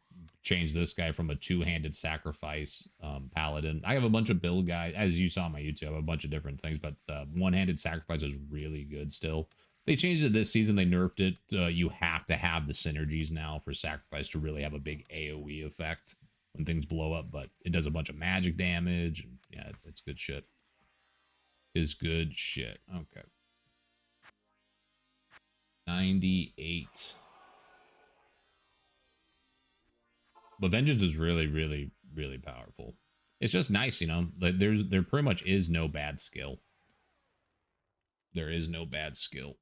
changed this guy from a 2-handed Sacrifice paladin. I have a bunch of build guys, as you saw on my YouTube. I have a bunch of different things, but 1-handed Sacrifice is really good still. They changed it this season. They nerfed it. You have to have the synergies now for Sacrifice to really have a big AoE effect when things blow up, but it does a bunch of magic damage. And yeah, it's good shit. Is good shit. Okay. 98. But Vengeance is really, really, really powerful. It's just nice, there pretty much is no bad skill. There is no bad skill.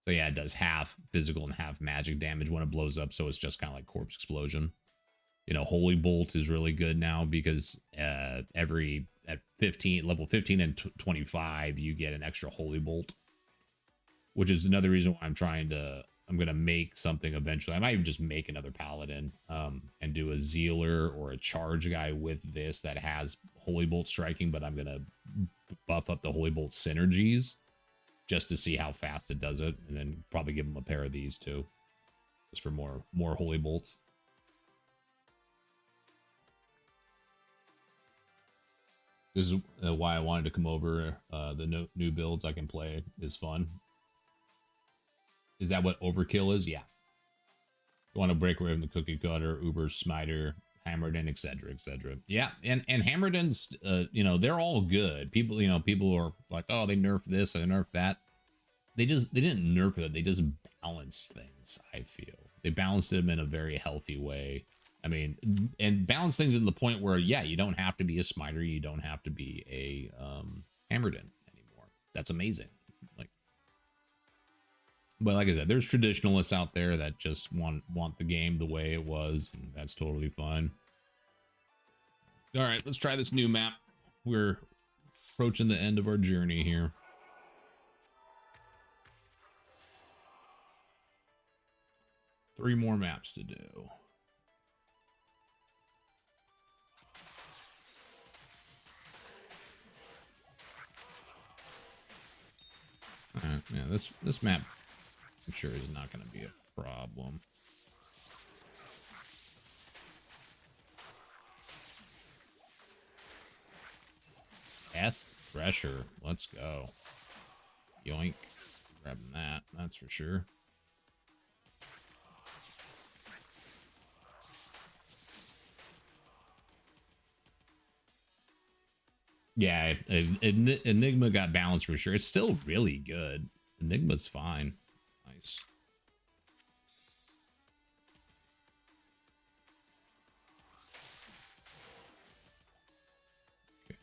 So yeah, it does half physical and half magic damage when it blows up, so it's just kind of like Corpse Explosion. Holy Bolt is really good now because at level 15 and 25, you get an extra Holy Bolt, which is another reason why I'm going to make something eventually. I might even just make another Paladin and do a Zealer or a Charge guy with this that has Holy Bolt striking, but I'm going to buff up the Holy Bolt synergies just to see how fast it does it, and then probably give him a pair of these too, just for more Holy Bolts. This is why I wanted to come over. The new builds I can play is fun. Is that what Overkill is? Yeah. You want to break away from the cookie cutter, Uber, Smiter, Hammerden, etc., etc. Yeah, and Hammerdens, they're all good. People are like, oh, they nerfed this, they nerfed that. They didn't nerf it. They just balanced things. I feel they balanced them in a very healthy way. I mean, and balance things in the point where, yeah, you don't have to be a Smiter, you don't have to be a Hammerden anymore. that's amazing. Like, but like I said, there's traditionalists out there that just want the game the way it was, and that's totally fine. All right, let's try this new map. We're approaching the end of our journey here. Three more maps to do. Yeah, this map, I'm sure, is not going to be a problem. Death Pressure, let's go. Yoink, grabbing that, that's for sure. Yeah, Enigma got balanced for sure. It's still really good. Enigma's fine. Nice. Okay.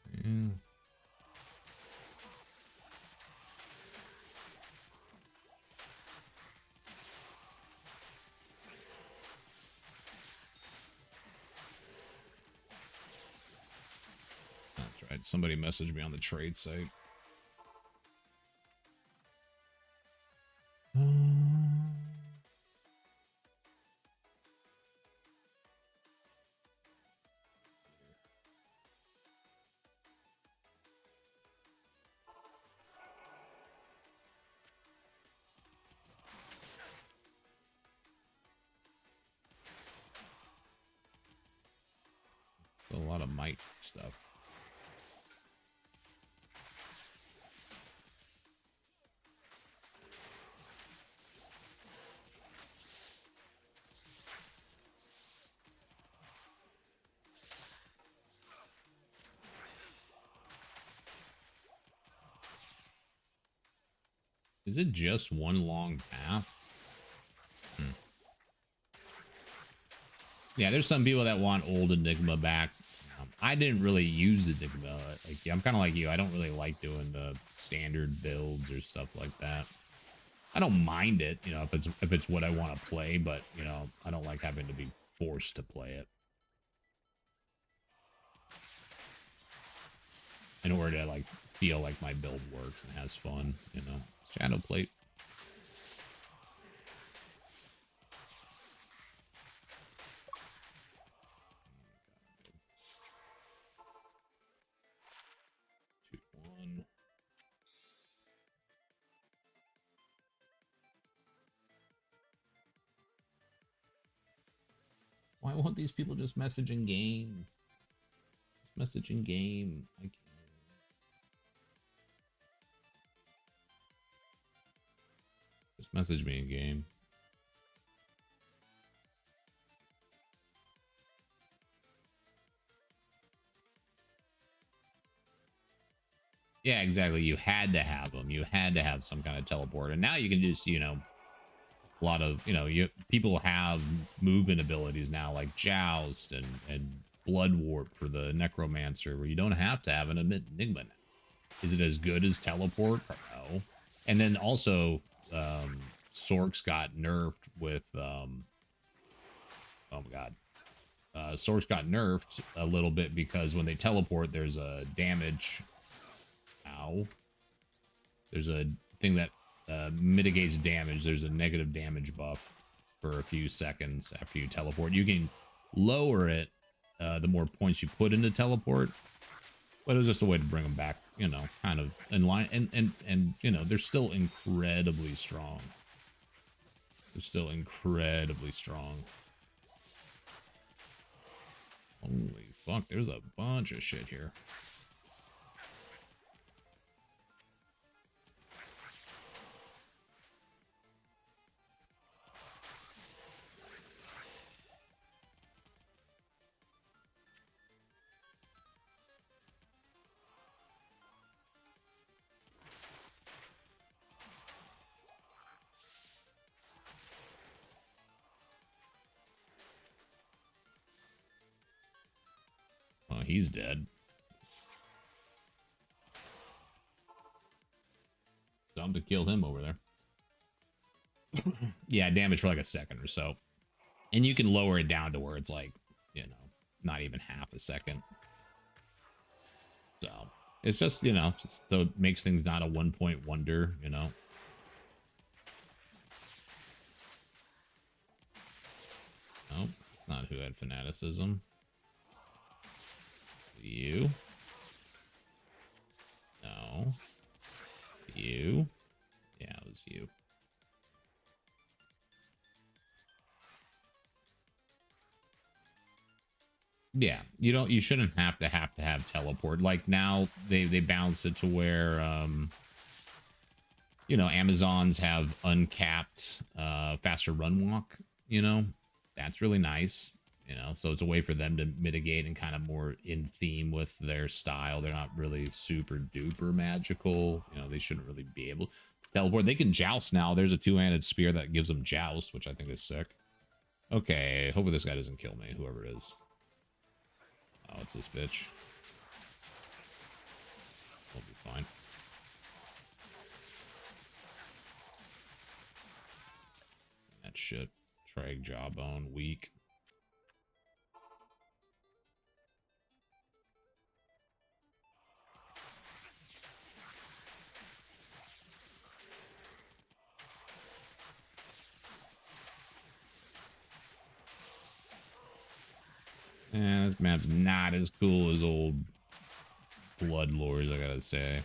That's right. Somebody messaged me on the trade site. Still a lot of might stuff. Is it just one long path? Yeah, there's some people that want old Enigma back. I didn't really use Enigma. Like, yeah, I'm kind of like you. I don't really like doing the standard builds or stuff like that. I don't mind it, you know, if it's what I want to play, but you know, I don't like having to be forced to play it in order to like feel like my build works and has fun, you know. Shadow plate. Why won't these people just message in game? Just message in game. I can't. Just message me in game. Yeah, exactly. You had to have them. You had to have some kind of teleport. And now you can just, you know, a lot of, you know, people have movement abilities now like Joust and Blood Warp for the Necromancer, where you don't have to have an Enigma now. Is it as good as teleport? No. And then also, Sorks got nerfed with, oh my god. Sorks got nerfed a little bit because when they teleport, there's a damage. Ow. There's a thing that mitigates damage. There's a negative damage buff for a few seconds after you teleport. You can lower it the more points you put into teleport, but it was just a way to bring them back, you know, kind of in line. And you know, they're still incredibly strong. They're still incredibly strong. Holy fuck, there's a bunch of shit here. Oh, he's dead. to kill him over there. Yeah, damage for like a second or so. And you can lower it down to where it's like, you know, not even half a second. So it's just, you know, just so it makes things not a 1-point wonder, you know. No, it's not who had fanaticism. You. No. You. Yeah, it was you. Yeah, you shouldn't have to have teleport. Like now they balance it to where you know, Amazons have uncapped faster run walk, you know. That's really nice, you know. So it's a way for them to mitigate and kind of more in theme with their style. They're not really super duper magical, you know. They shouldn't really be able to teleport. They can joust now. There's a two-handed spear that gives them joust, which I think is sick. Okay, hopefully this guy doesn't kill me, whoever it is. Oh, it's this bitch. We'll be fine. That shit. Trag jawbone, weak. And this map's not as cool as old Blood Lords, I gotta say.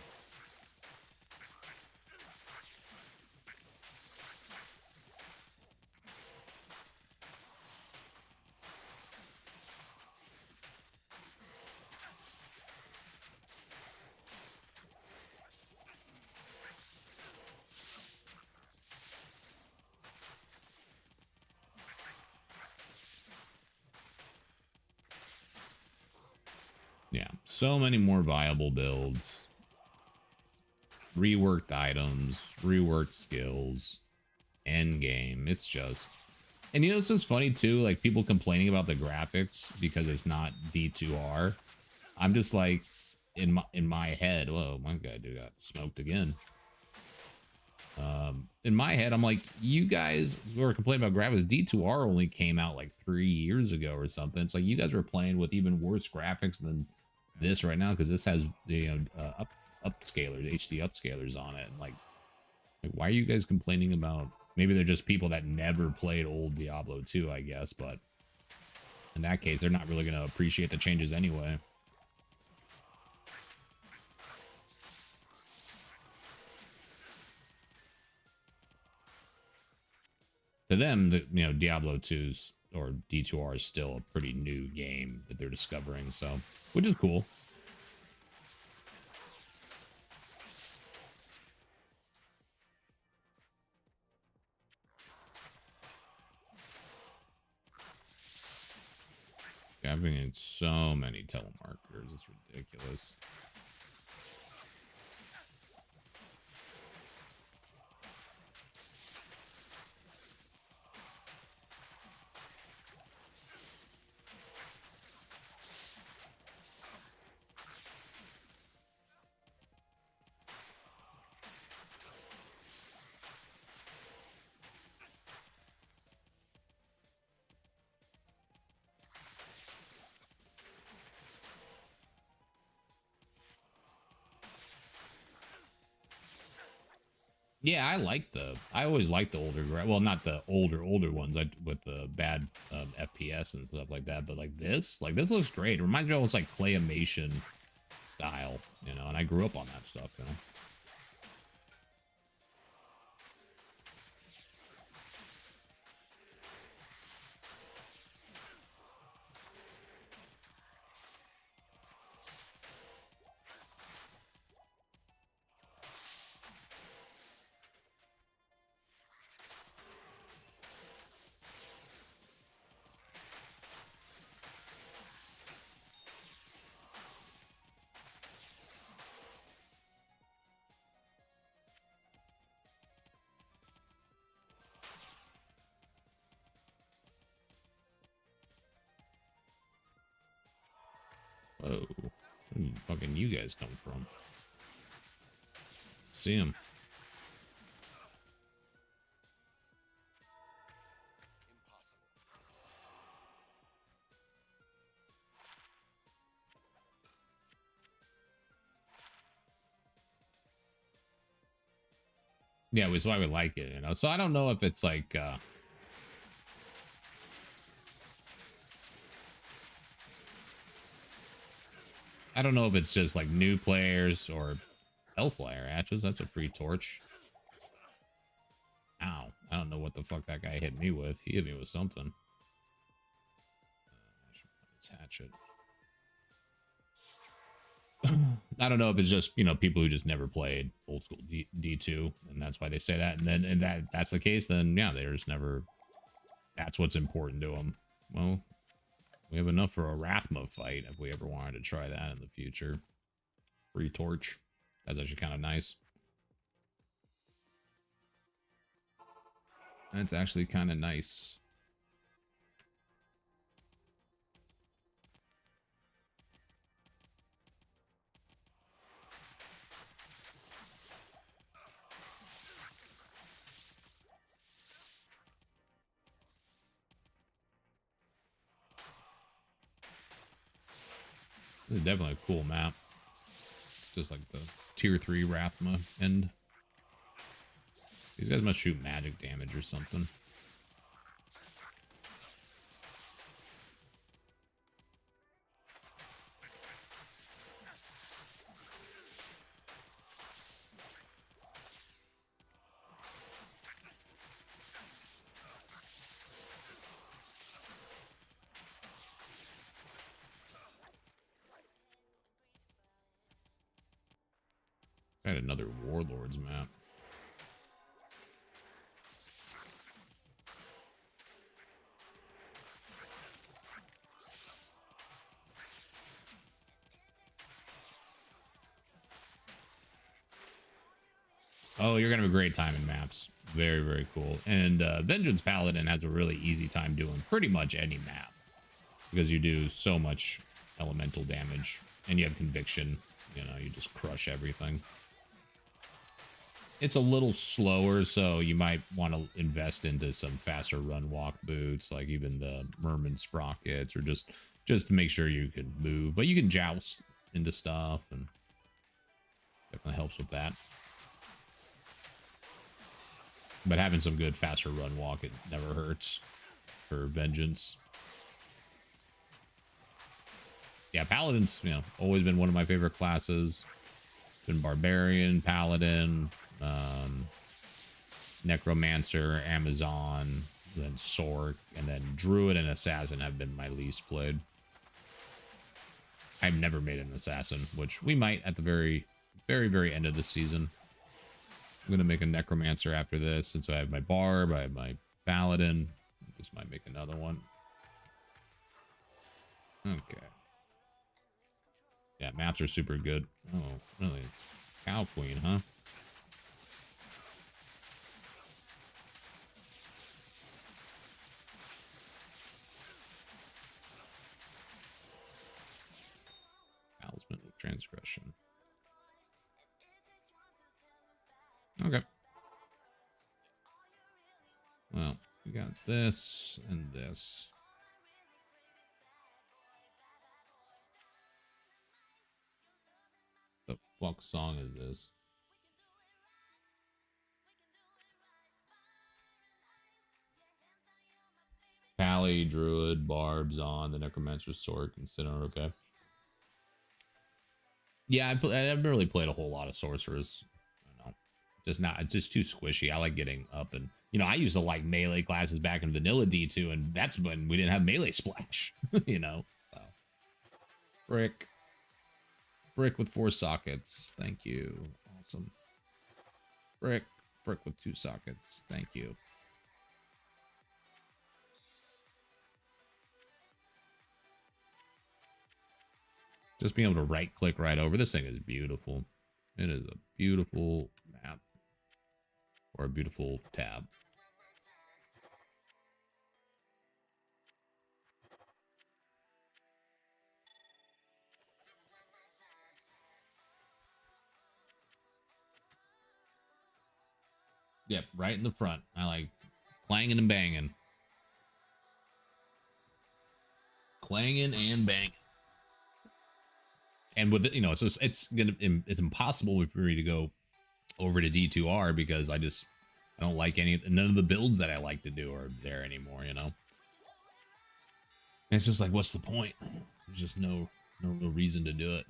Yeah, so many more viable builds. Reworked items, reworked skills, end game. It's just, and you know, this is funny too. Like people complaining about the graphics because it's not D2R. I'm just like, in my head. Whoa, my guy got smoked again. In my head, I'm like, you guys who are complaining about graphics, D2R only came out like 3 years ago or something. It's like you guys are playing with even worse graphics than this right now because this has the upscalers, HD upscalers on it. And like why are you guys complaining about? Maybe they're just people that never played old Diablo 2, I guess. But in that case, they're not really going to appreciate the changes anyway. To them, you know, Diablo 2's or D2R is still a pretty new game that they're discovering, so which is cool. Having in so many telemarkers, it's ridiculous. Yeah, I always liked the older, well, not the older ones, with the bad FPS and stuff like that, but like this looks great. It reminds me of almost like claymation style, you know, and I grew up on that stuff, you know. Whoa, where fucking you guys come from? See him. Yeah, which is why we like it, you know. So I don't know if it's like I don't know if it's just like new players or Hellfire Hatches. That's a free torch. Ow. I don't know what the fuck that guy hit me with. He hit me with something. I should attach it. I don't know if it's just, you know, people who just never played old school D2 and that's why they say that. And then, and that's the case, then yeah, they're just never, that's what's important to them. Well, we have enough for a Rathma fight if we ever wanted to try that in the future. Free torch. That's actually kind of nice. That's actually kind of nice. This is definitely a cool map. Just like the tier 3 Rathma end. These guys must shoot magic damage or something. Got another Warlords map. Oh, you're gonna have a great time in maps. Very, very cool. And Vengeance Paladin has a really easy time doing pretty much any map because you do so much elemental damage and you have conviction. You know, you just crush everything. It's a little slower, so you might want to invest into some faster run walk boots, like even the Merman sprockets, or just to make sure you can move. But you can joust into stuff, and definitely helps with that. But having some good faster run walk, it never hurts for Vengeance. Yeah, Paladin's, you know, always been one of my favorite classes. Been Barbarian, Paladin, Necromancer, Amazon, then Sork, and then Druid and Assassin have been my least played. I've never made an Assassin, which we might at the very, very end of the season. I'm going to make a Necromancer after this, since I have my Barb, I have my Paladin. Just might make another one. Okay. Yeah, maps are super good. Oh, really? Cow Queen, huh? Talisman of Transgression. Okay. Well, we got this and this. The fuck song is this? Pally, Druid, Barbs on the Necromancer Sword, consider okay. Yeah, I've never really played a whole lot of sorcerers. I don't know, just too squishy. I like getting up and, you know, I used to like melee classes back in vanilla D2, and that's when we didn't have melee splash. You know, so. Brick with 4 sockets. Thank you. Awesome. Brick with 2 sockets. Thank you. Just being able to right click right over. This thing is beautiful. It is a beautiful map. Or a beautiful tab. Yep, right in the front. I like clanging and banging. Clanging and banging. And with it, you know, it's just, it's impossible for me to go over to D2R because I don't like none of the builds that I like to do are there anymore, you know. And it's just like, what's the point? There's just no real reason to do it.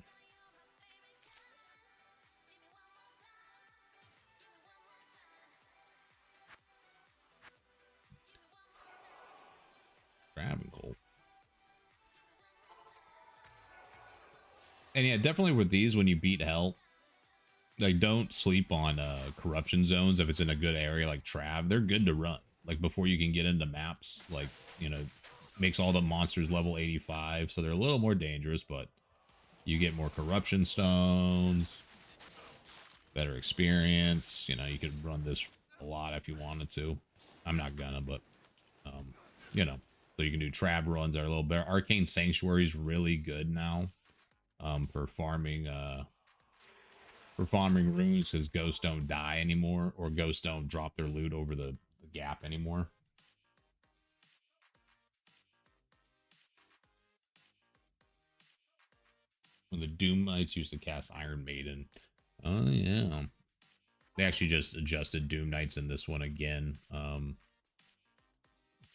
Travancore. And yeah, definitely with these, when you beat hell, like don't sleep on corruption zones if it's in a good area like Trav. They're good to run. Like before you can get into maps, like, you know, makes all the monsters level 85, so they're a little more dangerous, but you get more corruption stones, better experience. You know, you could run this a lot if you wanted to. I'm not gonna, but you know, so you can do Trav runs that are a little better. Arcane Sanctuary is really good now for farming runes, because ghosts don't die anymore, or ghosts don't drop their loot over the gap anymore. When the Doom Knights used to cast Iron Maiden. Oh yeah. They actually just adjusted Doom Knights in this one again.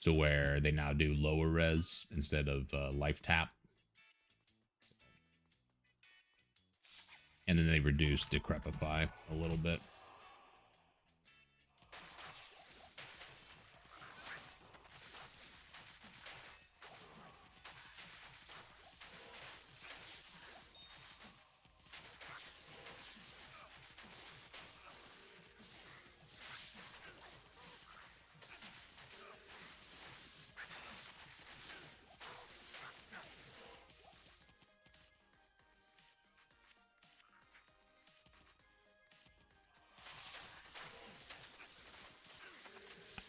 To where they now do lower res instead of life tap. And then they reduced Decrepify a little bit.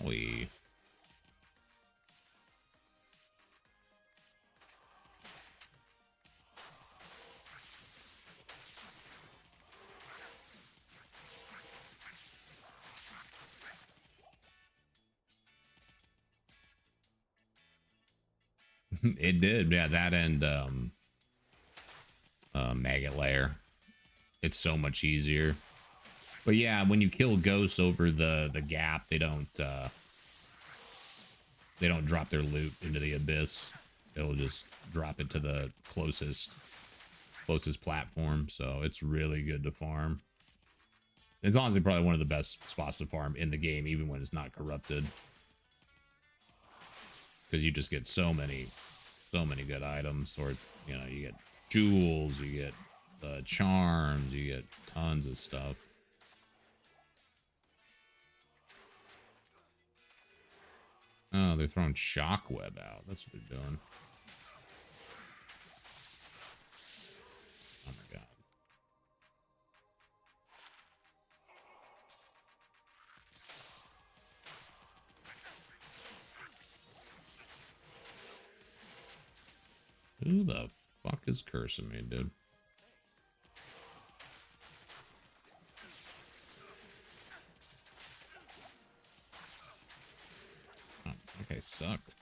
We it did, yeah, that and Maggot Lair. It's so much easier. But yeah, when you kill ghosts over the gap, they don't drop their loot into the abyss. It'll just drop it to the closest platform. So it's really good to farm. It's honestly probably one of the best spots to farm in the game, even when it's not corrupted, because you just get so many good items. Or, you know, you get jewels, you get charms, you get tons of stuff. Oh, they're throwing Shockweb out. That's what they're doing. Oh my god. Who the fuck is cursing me, dude? Oh, okay, sucked.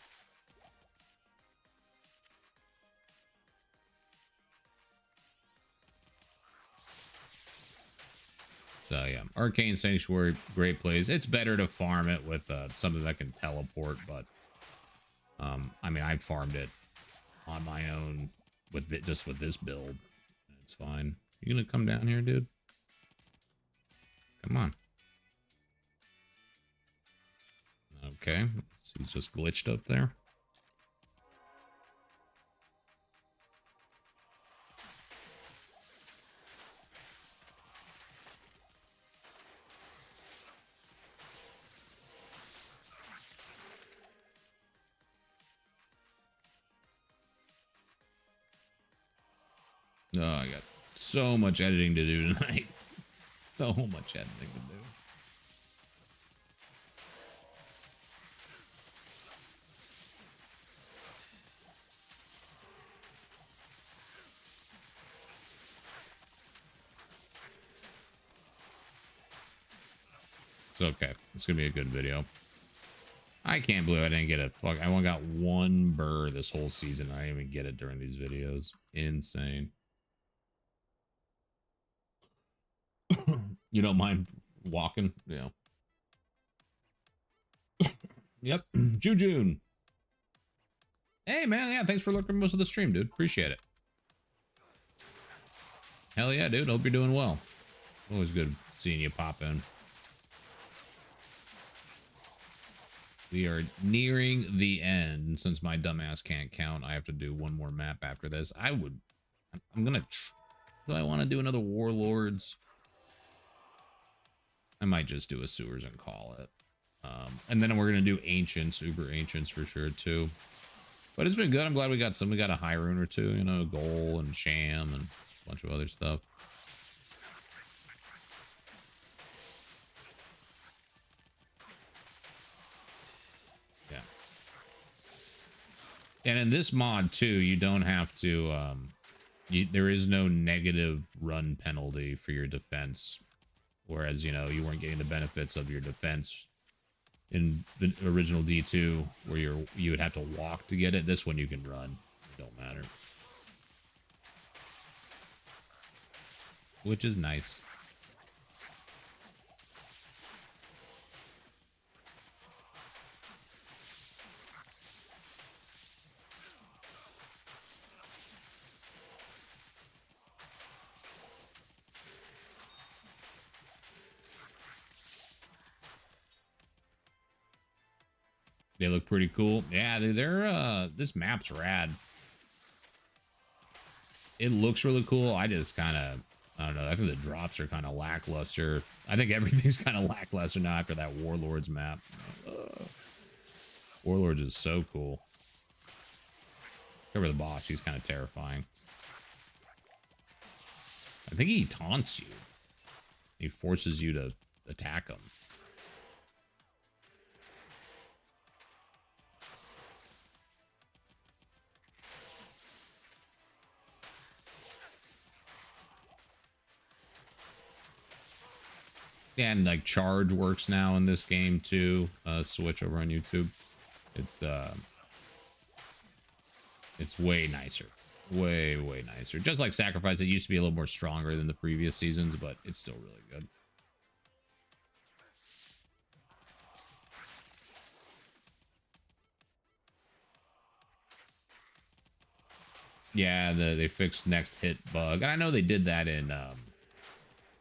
So yeah, Arcane Sanctuary, great plays. It's better to farm it with something that can teleport, but I mean, I farmed it on my own with it, just with this build. It's fine. You gonna come down here, dude? Come on. Okay, so he's just glitched up there. Oh, I got so much editing to do tonight. So much editing to do. It's okay. It's gonna be a good video. I can't believe I didn't get a fuck. I only got one burr this whole season. I didn't even get it during these videos. Insane. You don't mind walking? Yeah. Yep. Jujun. Hey, man. Yeah, thanks for looking most of the stream, dude. Appreciate it. Hell yeah, dude. Hope you're doing well. Always good seeing you pop in. We are nearing the end. Since my dumbass can't count, I have to do one more map after this. I'm gonna... Do I want to do another Warlords? I might just do a Sewers and call it. And then we're going to do Ancients, Uber Ancients for sure, too. But it's been good. I'm glad we got some. We got a High Rune or two, you know, Goal and Sham and a bunch of other stuff. Yeah. And in this mod, too, you don't have to... there is no negative run penalty for your defense. Whereas, you know, you weren't getting the benefits of your defense in the original D2, where you would have to walk to get it. This one you can run. It don't matter. Which is nice. They look pretty cool. Yeah, they're this map's rad. It looks really cool. I just kind of, I don't know. I think the drops are kind of lackluster. I think everything's kind of lackluster now after that Warlords map. Warlords is so cool. Cover the boss. He's kind of terrifying. I think he taunts you. He forces you to attack him. And like charge works now in this game too. Switch over on YouTube. It's way nicer. Way nicer. Just like Sacrifice, it used to be a little more stronger than the previous seasons, but it's still really good. Yeah, they fixed next hit bug. And I know they did that in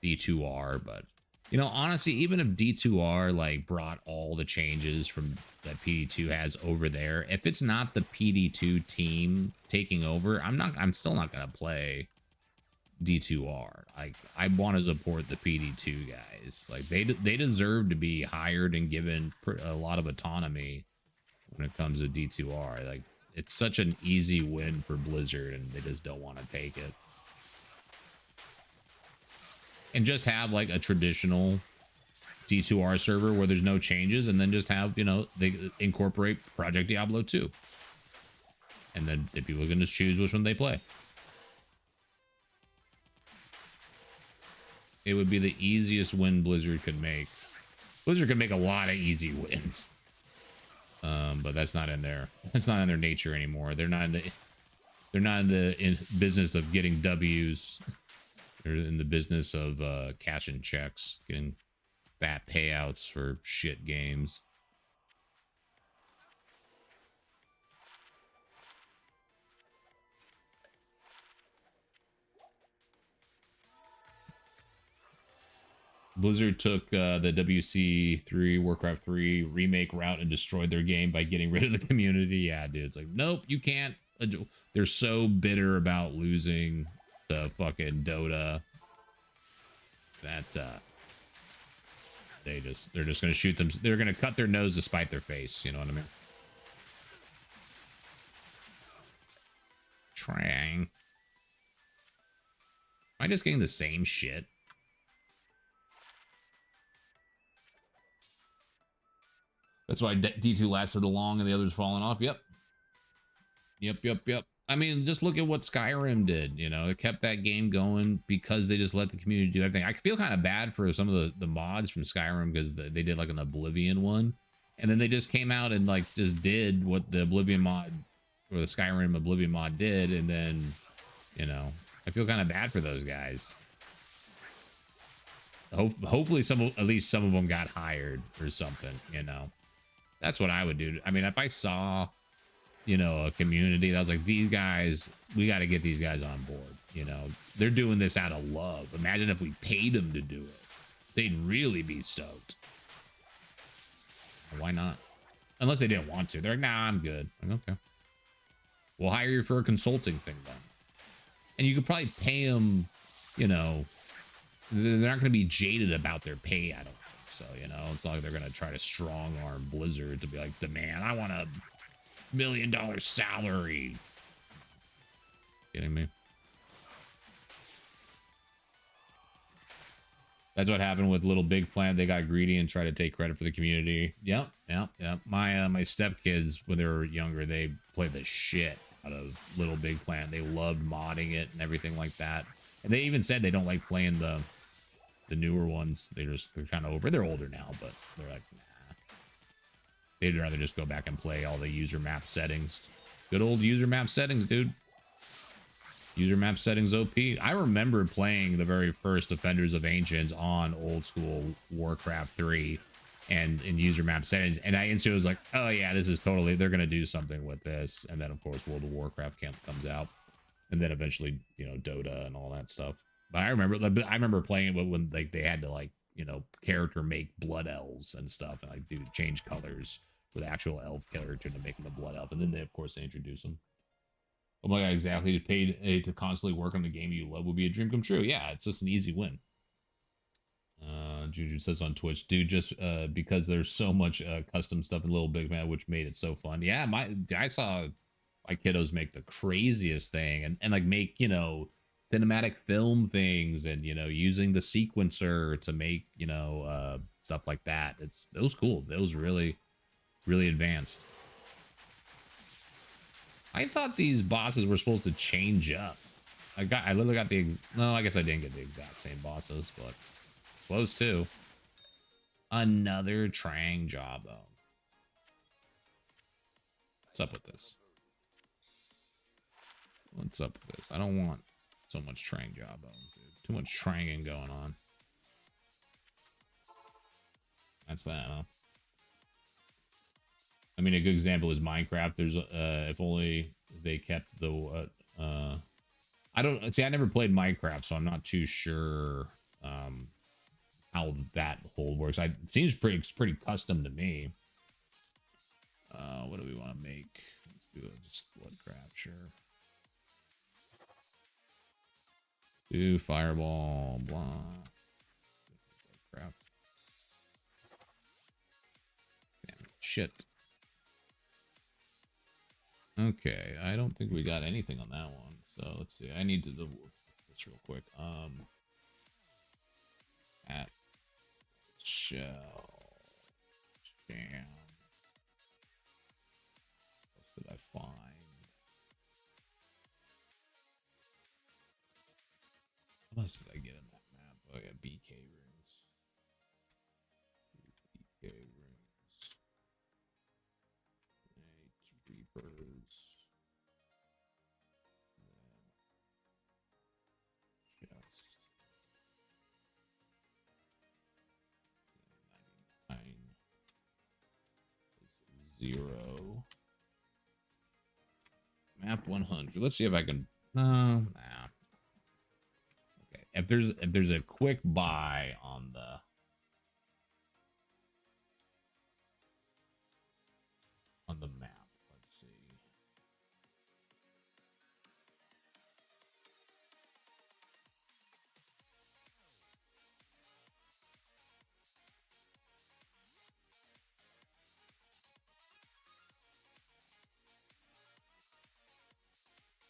D2R, but you know, honestly, even if D2R like brought all the changes from that PD2 has over there, if it's not the PD2 team taking over, I'm still not gonna play D2R. Like, I want to support the PD2 guys. Like, they deserve to be hired and given a lot of autonomy when it comes to D2R. Like, it's such an easy win for Blizzard, and they just don't want to take it. And just have like a traditional D2R server where there's no changes, and then just have, you know, they incorporate Project Diablo 2. And then the people can just choose which one they play. It would be the easiest win Blizzard could make. Blizzard could make a lot of easy wins. But that's not in their nature anymore. They're not in the business of getting W's. They're in the business of cashing checks, getting fat payouts for shit games. Blizzard took the WC3, Warcraft 3 remake route and destroyed their game by getting rid of the community. Yeah, dude, it's like, nope, you can't. They're so bitter about losing the fucking Dota that they're just gonna shoot them. They're gonna cut their nose to spite their face. You know what I mean? Trang. Am I just getting the same shit? That's why D2 lasted long and the others falling off. Yep. I mean, just look at what Skyrim did. You know, it kept that game going because they just let the community do everything. I feel kind of bad for some of the mods from Skyrim because they did like an Oblivion one. And then they just came out and like just did what the Oblivion mod or the Skyrim Oblivion mod did. And then, you know, I feel kind of bad for those guys. hopefully at least some of them got hired or something, you know. That's what I would do. I mean, if I saw, you know, a community that was like, these guys, we got to get these guys on board, you know. They're doing this out of love. Imagine if we paid them to do it. They'd really be stoked. Why not? Unless they didn't want to. They're like, nah, I'm good. Like, okay. We'll hire you for a consulting thing then. And you could probably pay them, you know, they're not going to be jaded about their pay, I don't think. So, you know, it's not like they're going to try to strong arm Blizzard to be like, demand, I want $1 million salary. Kidding me? That's what happened with Little Big Planet. They got greedy and tried to take credit for the community. Yep. My my stepkids, when they were younger, they played the shit out of Little Big Planet. They loved modding it and everything like that. And they even said they don't like playing the newer ones. They're kind of over. They're older now, but they're like, nah. They'd rather just go back and play all the user map settings. Good old user map settings, dude. User map settings OP. I remember playing the very first Defenders of Ancients on old school Warcraft 3 and in user map settings, and I instantly was like, oh yeah, this is totally, they're gonna do something with this. And then of course World of Warcraft comes out, and then eventually, you know, Dota and all that stuff. But I remember playing it when like they had to, like, you know, character make blood elves and stuff, and like do change colors for the actual elf character to make them a blood elf, and then they introduce them. Oh my god, exactly. To constantly work on the game you love would be a dream come true. Yeah, it's just an easy win. Juju says on Twitch, dude, just because there's so much custom stuff in Little Big Man, which made it so fun. Yeah, I saw my kiddos make the craziest thing and like make, you know, cinematic film things, and, you know, using the sequencer to make, you know, stuff like that. It was cool. It was really, really advanced. I thought these bosses were supposed to change up. I literally got no, I guess I didn't get the exact same bosses, but close to. Another Trang Jawbone. What's up with this? What's up with this? I don't want so much Trang Jawbone, dude. Too much Tranging going on. That's that, huh? I mean, a good example is Minecraft. There's if only they kept the I don't see. I never played Minecraft, so I'm not too sure how that whole works. It seems pretty custom to me. What do we want to make? Let's do it. Just Bloodcraft, sure. Do Fireball, blah. Bloodcraft. Damn shit. Okay, I don't think we got anything on that one. So let's see. I need to do this real quick. At shell jam. What did I find? What else did I get in that map? Oh yeah, BK rings. BK rings. 8 reapers. Chest. 99 is 0. Map 100. Let's see if I can. Nah. Okay. If there's a quick buy on the map. Let's see.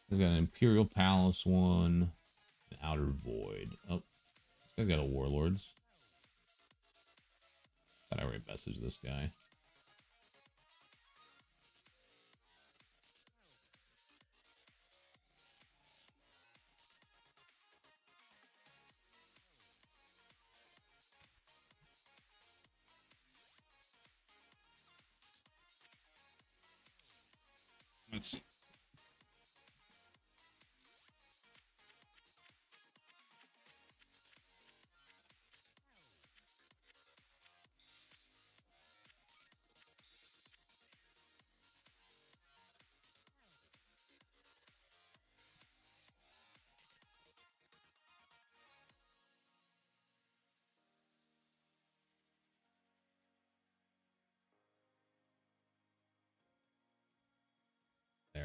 We got an Imperial Palace one, an Outer Void. Oh, I got a Warlords. Thought I already messaged this guy. Let's see.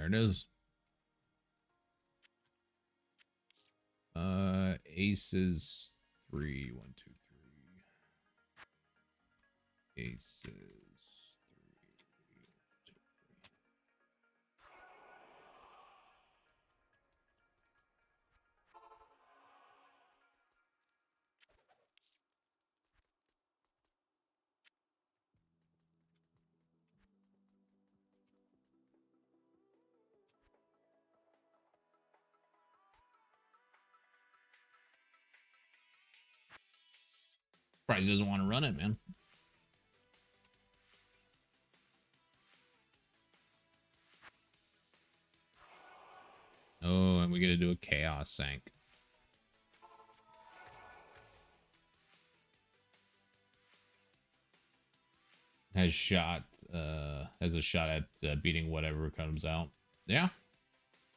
There it is. Aces 3, 1, 2, 3. Aces 3, 2, 3. Price doesn't want to run it, man. Oh, and we got to do a chaos sank. Has a shot at beating whatever comes out. Yeah.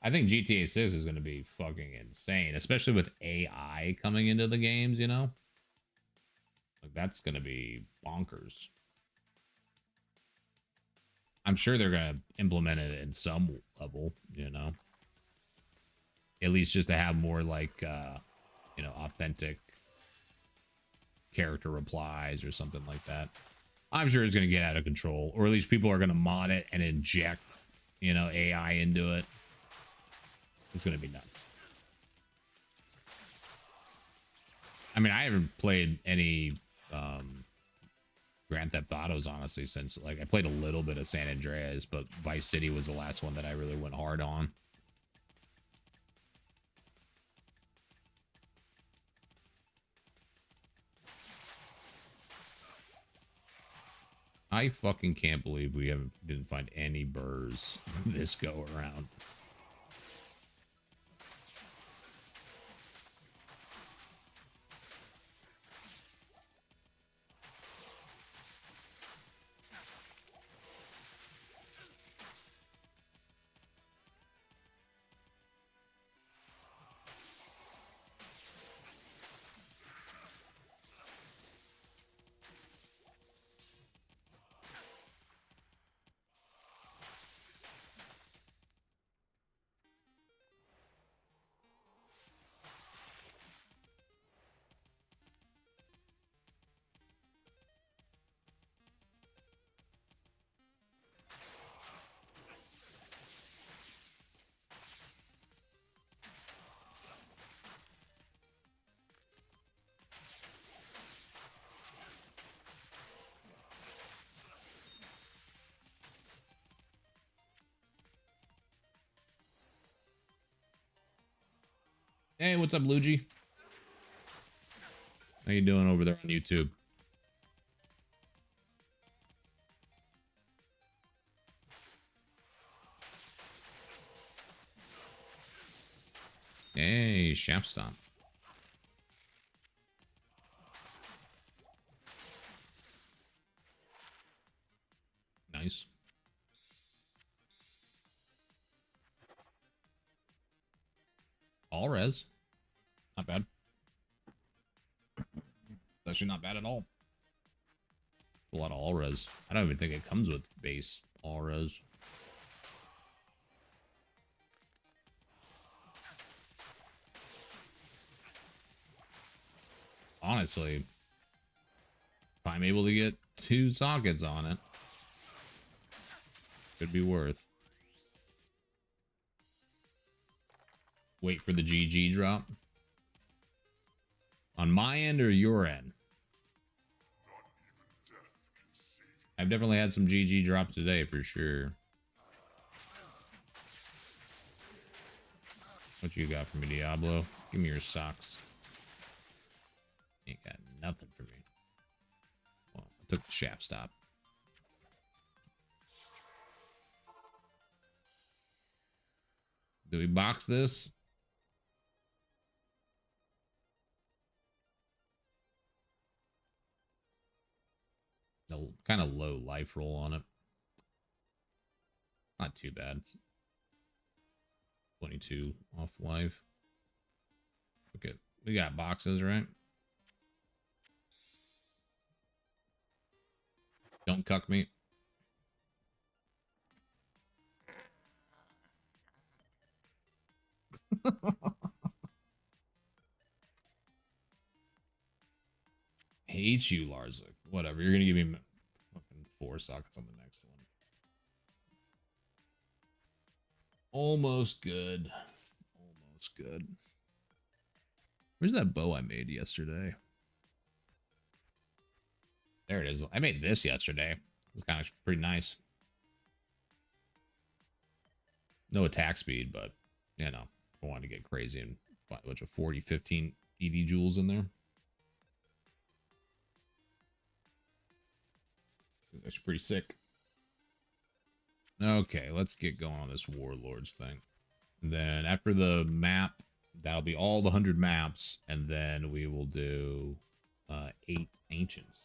I think GTA 6 is going to be fucking insane, especially with AI coming into the games, you know? Like, that's going to be bonkers. I'm sure they're going to implement it in some level, you know? At least just to have more, like, you know, authentic character replies or something like that. I'm sure it's going to get out of control, or at least people are going to mod it and inject, you know, AI into it. It's going to be nuts. I mean, I haven't played any Grand Theft Autos, honestly, since, like, I played a little bit of San Andreas, but Vice City was the last one that I really went hard on. I fucking can't believe we didn't find any burrs this go around. Hey, what's up, Luigi? How you doing over there on YouTube? Hey, Shaft Stomp. Nice. All res. Not bad. Actually not bad at all. A lot of all res. I don't even think it comes with base all res. Honestly, if I'm able to get 2 sockets on it, could be worth. Wait for the GG drop. On my end or your end? I've definitely had some GG drops today for sure. What you got for me, Diablo? Give me your socks. Ain't got nothing for me. Well, I took the shaft stop. Do we box this? A kind of low life roll on it. Not too bad. 22 off life. Okay, we got boxes, right? Don't cuck me. Hate you, Larzik. Whatever. You're gonna give me fucking 4 sockets on the next one. Almost good. Almost good. Where's that bow I made yesterday? There it is. I made this yesterday. It's kind of pretty nice. No attack speed, but, you know, I wanted to get crazy and find a bunch of 40, 15 ED jewels in there. That's pretty sick. Okay, let's get going on this Warlords thing. And then after the map, that'll be all the 100 maps, and then we will do 8 Ancients.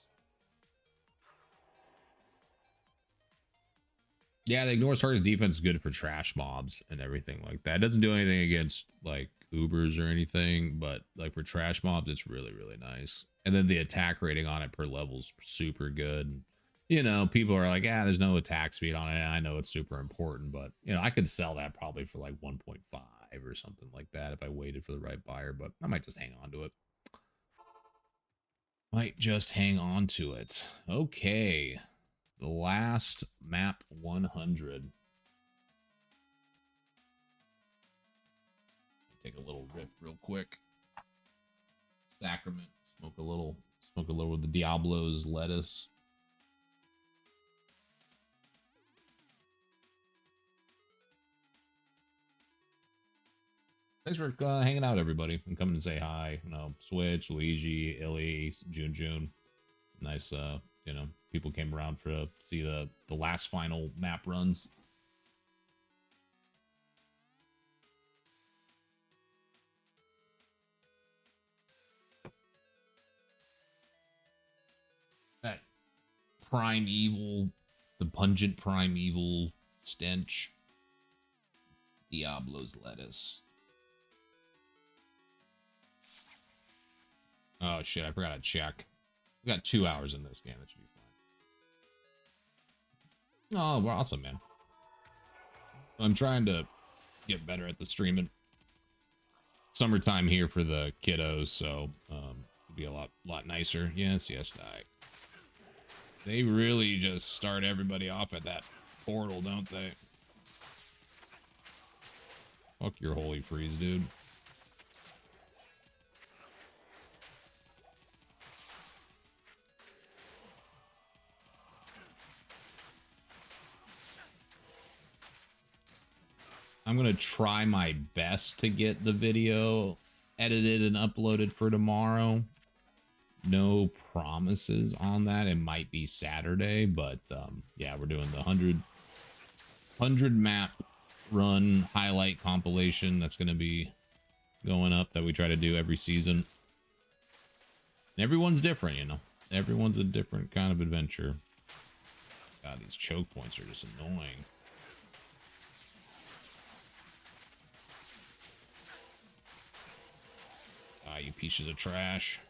Yeah, the ignore target defense is good for trash mobs and everything like that. It doesn't do anything against like Ubers or anything, but like for trash mobs, it's really, really nice. And then the attack rating on it per level is super good. You know, people are like, there's no attack speed on it. And I know it's super important, but you know, I could sell that probably for like 1.5 or something like that if I waited for the right buyer, but I might just hang on to it. Might just hang on to it. Okay. The last map 100. Take a little rip real quick. Sacrament. Smoke a little with the Diablo's lettuce. Thanks for hanging out, everybody, and coming to say hi. You know, Switch, Luigi, Illy, June. Nice, you know, people came around to see the last final map runs. That primeval, the pungent primeval stench. Diablo's lettuce. Oh shit, I forgot to check. We got 2 hours in this game. That should be fine. Oh, we're awesome, man. I'm trying to get better at the streaming. Summertime here for the kiddos, so it'll be a lot nicer. Yes, they really just start everybody off at that portal, don't they? Fuck your holy freeze, dude. I'm going to try my best to get the video edited and uploaded for tomorrow. No promises on that. It might be Saturday, but yeah, we're doing the 100 map run highlight compilation that's going to be going up that we try to do every season. And everyone's different, you know. Everyone's a different kind of adventure. God, these choke points are just annoying. Ah, you pieces of trash.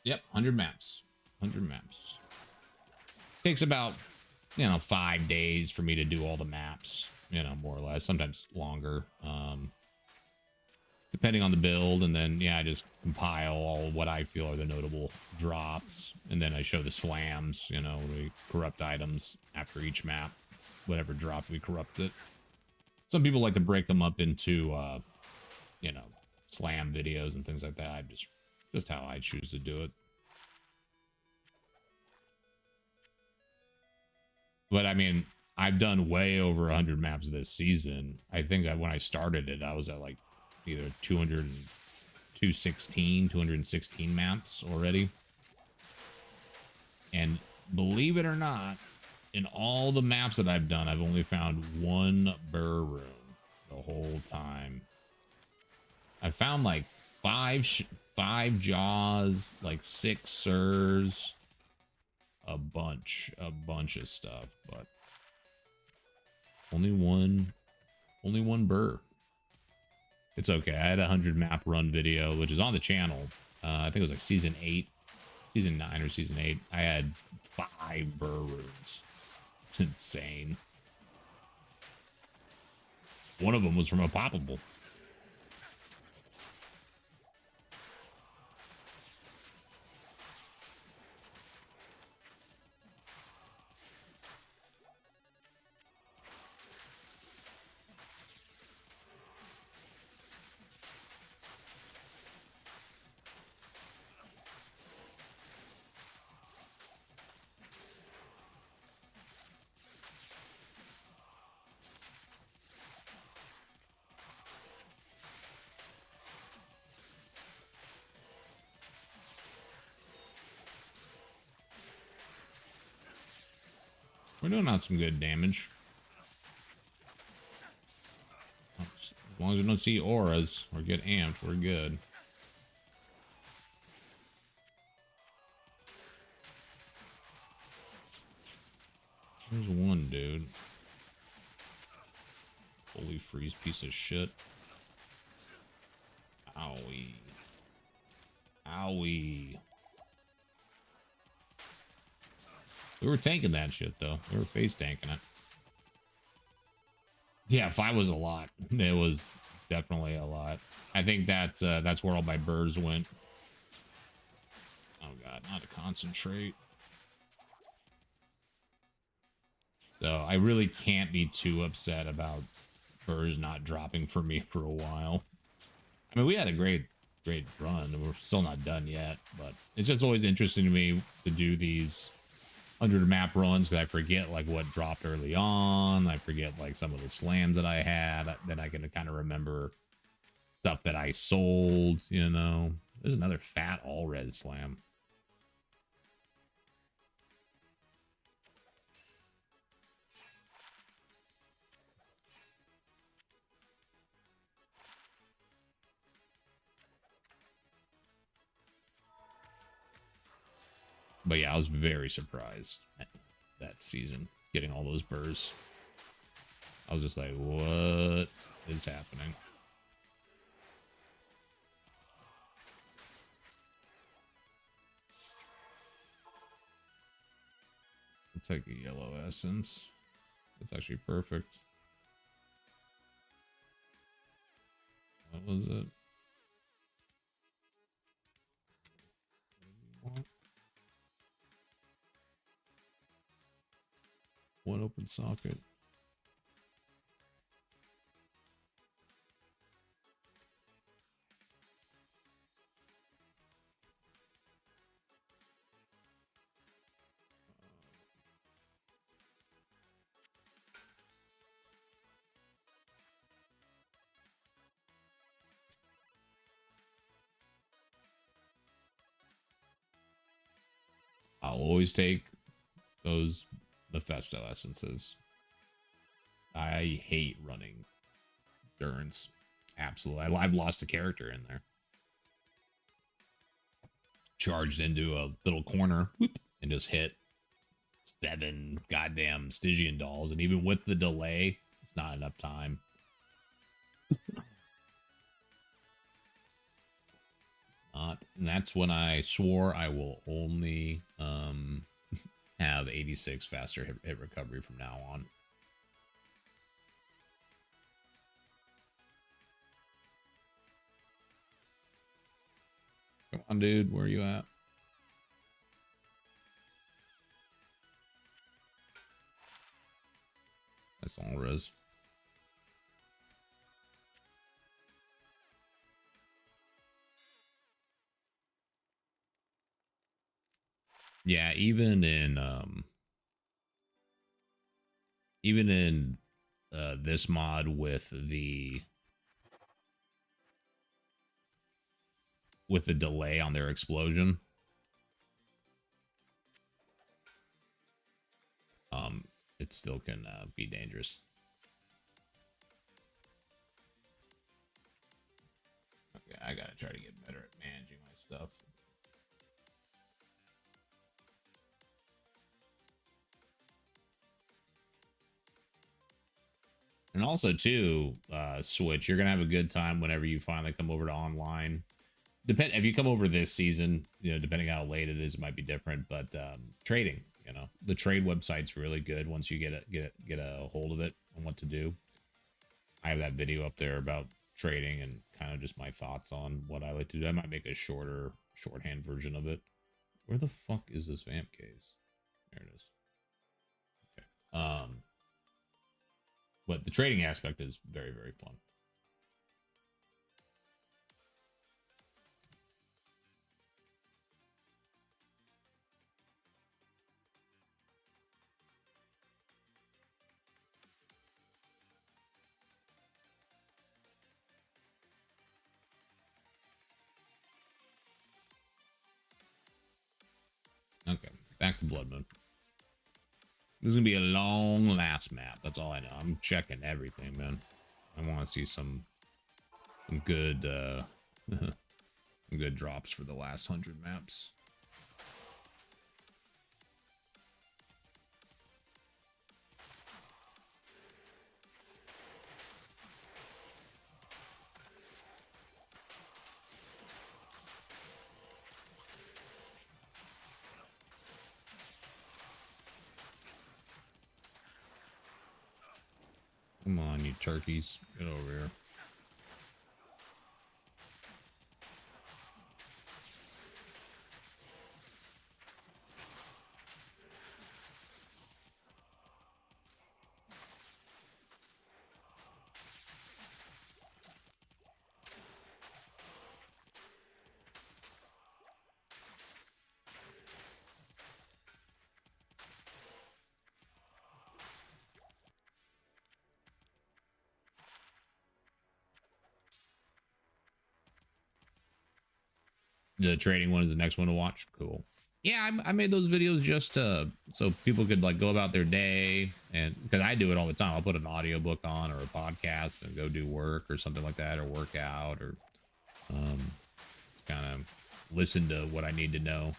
Yep, 100 maps. 100 maps. Takes about, 5 days for me to do all the maps, more or less. Sometimes longer. Depending on the build, and then I just compile all what I feel are the notable drops, and then I show the slams. We corrupt items after each map, whatever drop we corrupt it. Some people like to break them up into slam videos and things like that. Just how I choose to do it. But I mean, I've done way over 100 maps this season. I think that when I started it, I was at like either 216 maps already. And believe it or not, in all the maps that I've done, I've only found one burr room the whole time. I found like five jaws, like 6 sirs, a bunch of stuff, but only one burr. It's okay. I had a 100 map run video, which is on the channel. I think it was like season 8, season 9 or season 8. I had 5 burr runes. It's insane. One of them was from a poppable. We're doing out some good damage. As long as we don't see auras or get amped, we're good. There's one dude. Holy freeze piece of shit. Owie. Owie. We were tanking that shit, though. We were face tanking it. Yeah, 5 was a lot. It was definitely a lot. I think that's where all my burrs went. Oh, God. Not to concentrate. So I really can't be too upset about burrs not dropping for me for a while. I mean, we had a great run, and we're still not done yet. But it's just always interesting to me to do these 100 map runs because I forget like what dropped early on. I forget like some of the slams that I had. Then I can kind of remember stuff that I sold, you know. There's another fat all red slam. But yeah, I was very surprised that season getting all those burrs. I was just like, what is happening? I'll take a yellow essence. That's actually perfect. What was it? One open socket. I'll always take those Mephisto essences. I hate running Durns. Absolutely. I've lost a character in there. Charged into a little corner whoop, and just hit 7 goddamn Stygian dolls. And even with the delay, it's not enough time. And that's when I swore I will only have 86 faster hit recovery from now on. Come on, dude. Where are you at? That's all res. Yeah, even in this mod with the delay on their explosion, it still can be dangerous. Okay, I gotta try to get better at managing my stuff. And also too, Switch, you're gonna have a good time whenever you finally come over to online. Depend if you come over this season, you know, depending how late it is, it might be different. But trading, you know, the trade website's really good once you get a hold of it and what to do. I have that video up there about trading and kind of just my thoughts on what I like to do. I might make a shorthand version of it. Where the fuck is this vamp case? There it is. Okay. But the trading aspect is very, very fun. Okay, back to Blood Moon. This is gonna be a long last map. That's all I know. I'm checking everything, man. I want to see some good good drops for the last 100 maps. Come on, you turkeys. Get over here. The trading one is the next one to watch. Cool. Yeah, I made those videos just so people could like go about their day, and because I do it all the time. I'll put an audiobook on or a podcast and go do work or something like that, or work out, or kind of listen to what I need to know.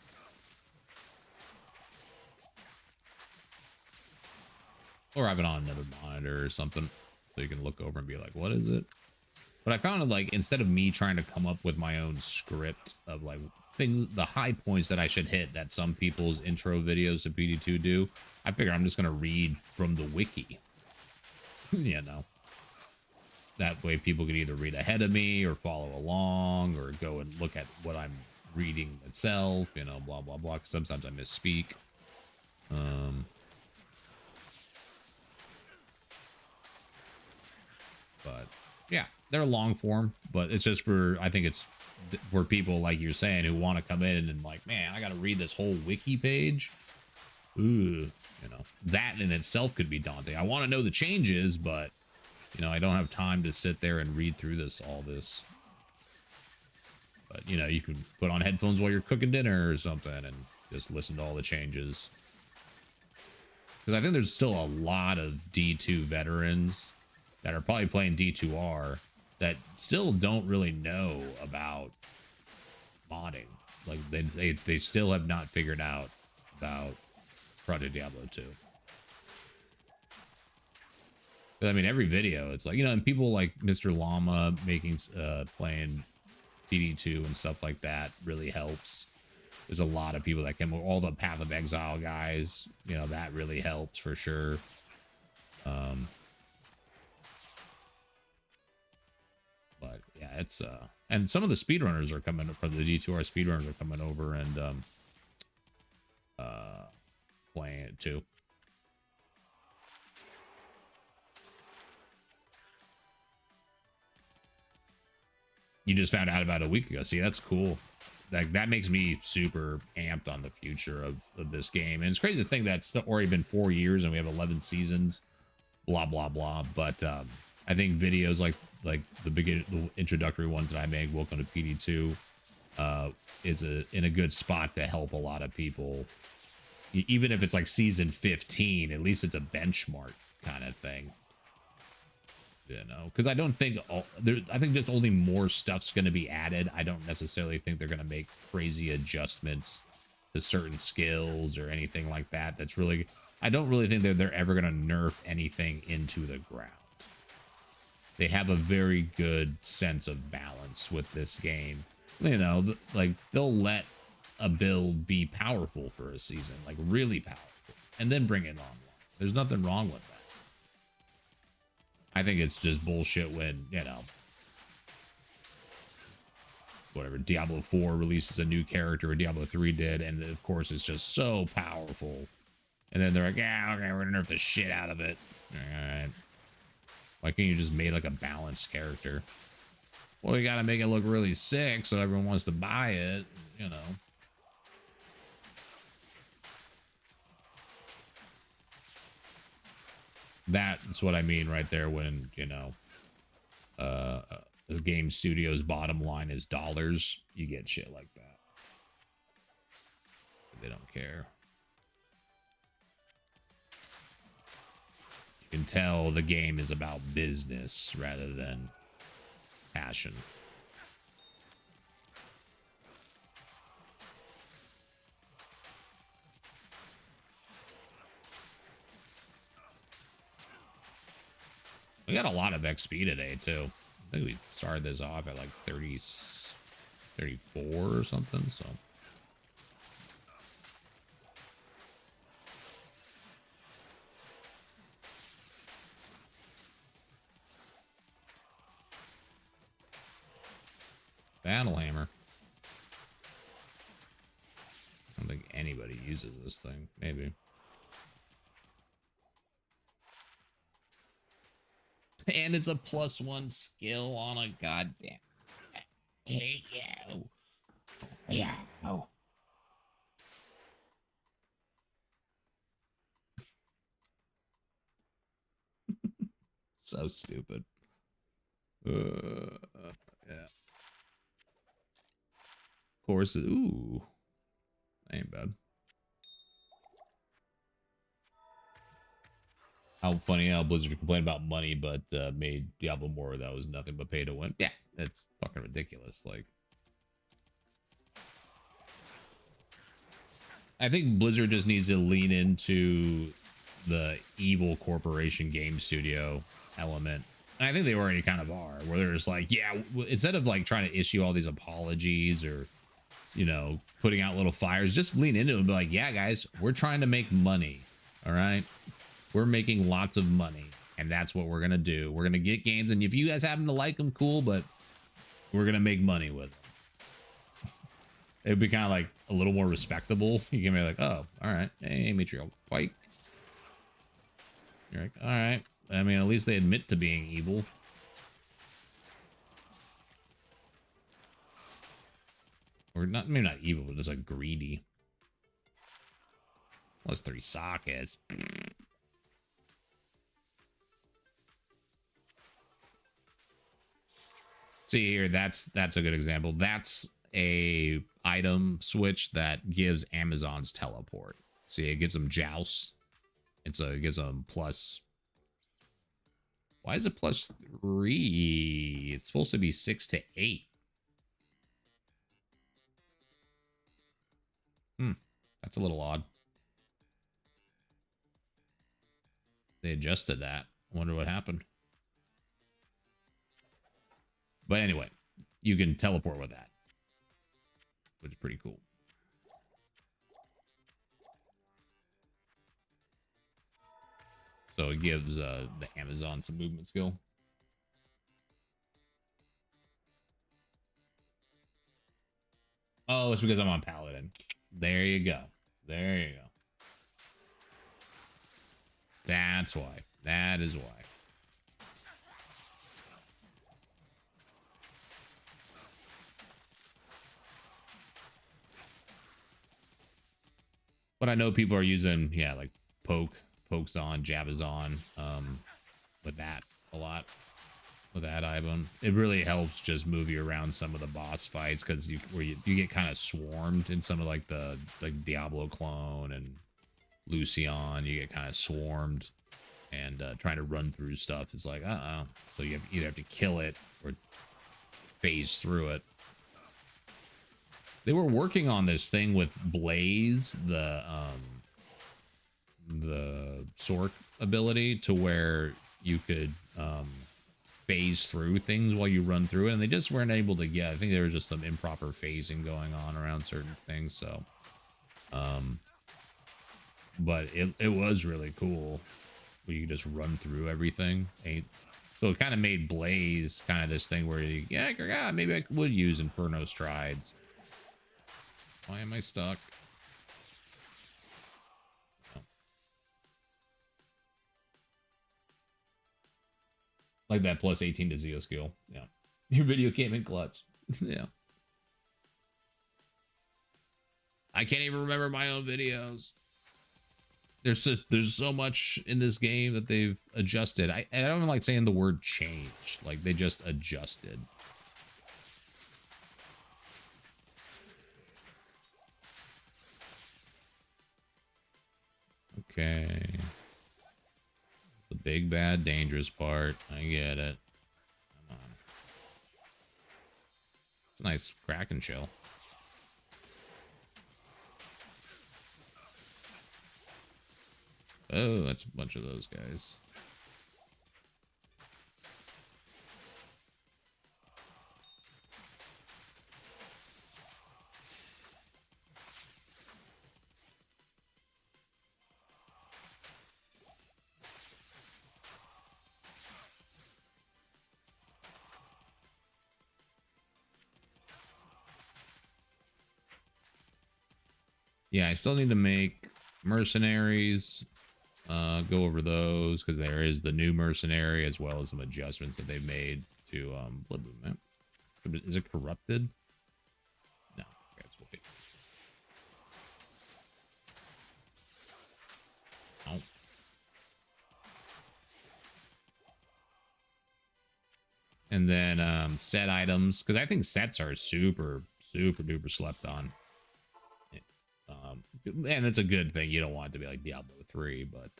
Or have it on another monitor or something so you can look over and be like, what is it? But I found it like, instead of me trying to come up with my own script of like things, the high points that I should hit that some people's intro videos to PD2 do, I figure I'm just going to read from the wiki. You know, that way people can either read ahead of me or follow along or go and look at what I'm reading itself, you know, blah, blah, blah. 'Cause sometimes I misspeak. But yeah, they're long form, but it's just for, I think it's for people like you're saying who want to come in and like, man, I got to read this whole wiki page. Ooh, you know, that in itself could be daunting. I want to know the changes, but you know, I don't have time to sit there and read through all this. But you know, you can put on headphones while you're cooking dinner or something and just listen to all the changes. Because I think there's still a lot of D2 veterans that are probably playing D2R that still don't really know about modding. Like they still have not figured out about Project Diablo 2. I mean, every video, it's like, you know, and people like Mr. Llama making, playing PD2 and stuff like that really helps. There's a lot of people that can, all the Path of Exile guys, you know, that really helps for sure. But yeah, it's and some of the speedrunners are coming from the D2R speedrunners are coming over and playing it too. You just found out about a week ago. See, that's cool. Like that makes me super amped on the future of this game. And it's crazy to think that's already been 4 years and we have 11 seasons, blah blah blah. But I think videos like the introductory ones that I made, Welcome to PD2, is in a good spot to help a lot of people. Even if it's like season 15, at least it's a benchmark kind of thing. You know, because I don't think I think just only more stuff's going to be added. I don't necessarily think they're going to make crazy adjustments to certain skills or anything like that. That's really, I don't really think they're ever going to nerf anything into the ground. they have a very good sense of balance with this game. You know, like they'll let a build be powerful for a season, like really powerful, and then bring it online. There's nothing wrong with that. I think it's just bullshit when, you know, whatever, Diablo 4 releases a new character, or Diablo 3 did, and of course it's just so powerful. And then they're like, yeah, okay, we're gonna nerf the shit out of it. All right. Why can't you just make like a balanced character? Well, you gotta make it look really sick so everyone wants to buy it, you know. That's what I mean right there when, you know, the game studio's bottom line is dollars. You get shit like that. They don't care. You can tell the game is about business rather than passion. We got a lot of XP today, too. I think we started this off at like 34 or something, so. Battle hammer. I don't think anybody uses this thing. Maybe. And it's a +1 skill on a goddamn. Hey, yo. Yeah. Oh. So stupid. Yeah. Of course. Ooh. Ain't bad. How funny how Blizzard complained about money, but made Diablo more that was nothing but pay to win. Yeah, that's fucking ridiculous. Like, I think Blizzard just needs to lean into the evil corporation game studio element. And I think they already kind of are, where they're just like, yeah, instead of like trying to issue all these apologies or, you know, putting out little fires, just lean into it and be like, yeah, guys, we're trying to make money. All right. We're making lots of money, and that's what we're going to do. We're going to get games, and if you guys happen to like them, cool, but we're going to make money with them. It'd be kind of like a little more respectable. You can be like, oh, all right. Hey, Metriel White. You're like, all right. I mean, at least they admit to being evil. Or not, maybe not evil, but just like greedy. Plus 3 sockets. See here, that's a good example. That's a item switch that gives Amazon's teleport. See, it gives them joust. It gives them plus. Why is it +3? It's supposed to be 6 to 8. That's a little odd. They adjusted that. I wonder what happened. But anyway, you can teleport with that, which is pretty cool. So it gives the Amazon some movement skill. Oh, it's because I'm on Paladin. There you go. There you go. That's why. That is why. But I know people are using, yeah, like pokes on, jabs on, with that a lot. With that item, it really helps just move you around some of the boss fights because you get kind of swarmed in some of like the Diablo clone and Lucian. You get kind of swarmed, and trying to run through stuff is like so you either have to kill it or phase through it. They were working on this thing with Blaze, the Sork ability, to where you could phase through things while you run through it, and they just weren't able to get. I think there was just some improper phasing going on around certain things. So, but it was really cool where you just run through everything. So it kind of made Blaze kind of this thing where you, yeah, maybe I would use Inferno Strides. Why am I stuck? Oh. Like that plus 18 to Zeo skill. Yeah. Your video came in clutch. Yeah. I can't even remember my own videos. There's so much in this game that they've adjusted. I don't even like saying the word change. Like they just adjusted. Okay. The big bad dangerous part. I get it. Come on. It's a nice Kraken shell. Oh, that's a bunch of those guys. Yeah, I still need to make mercenaries. Go over those because there is the new mercenary as well as some adjustments that they've made to Blood Movement. Is it corrupted? No. Okay, let's wait. Oh. And then set items, because I think sets are super duper slept on. And it's a good thing. You don't want it to be like Diablo 3, but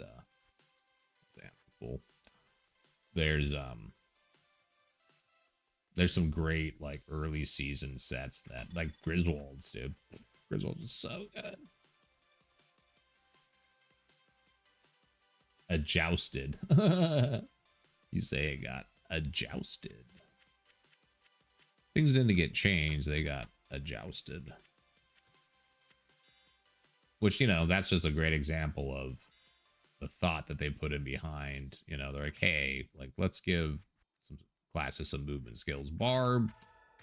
yeah, cool. There's some great like early season sets that like Griswold's, dude. Griswold's is so good. Adjousted. You say it got adjousted. Things didn't get changed, they got adjousted. Which, you know, that's just a great example of the thought that they put in behind. You know, they're like, hey, like, let's give some classes some movement skills. Barb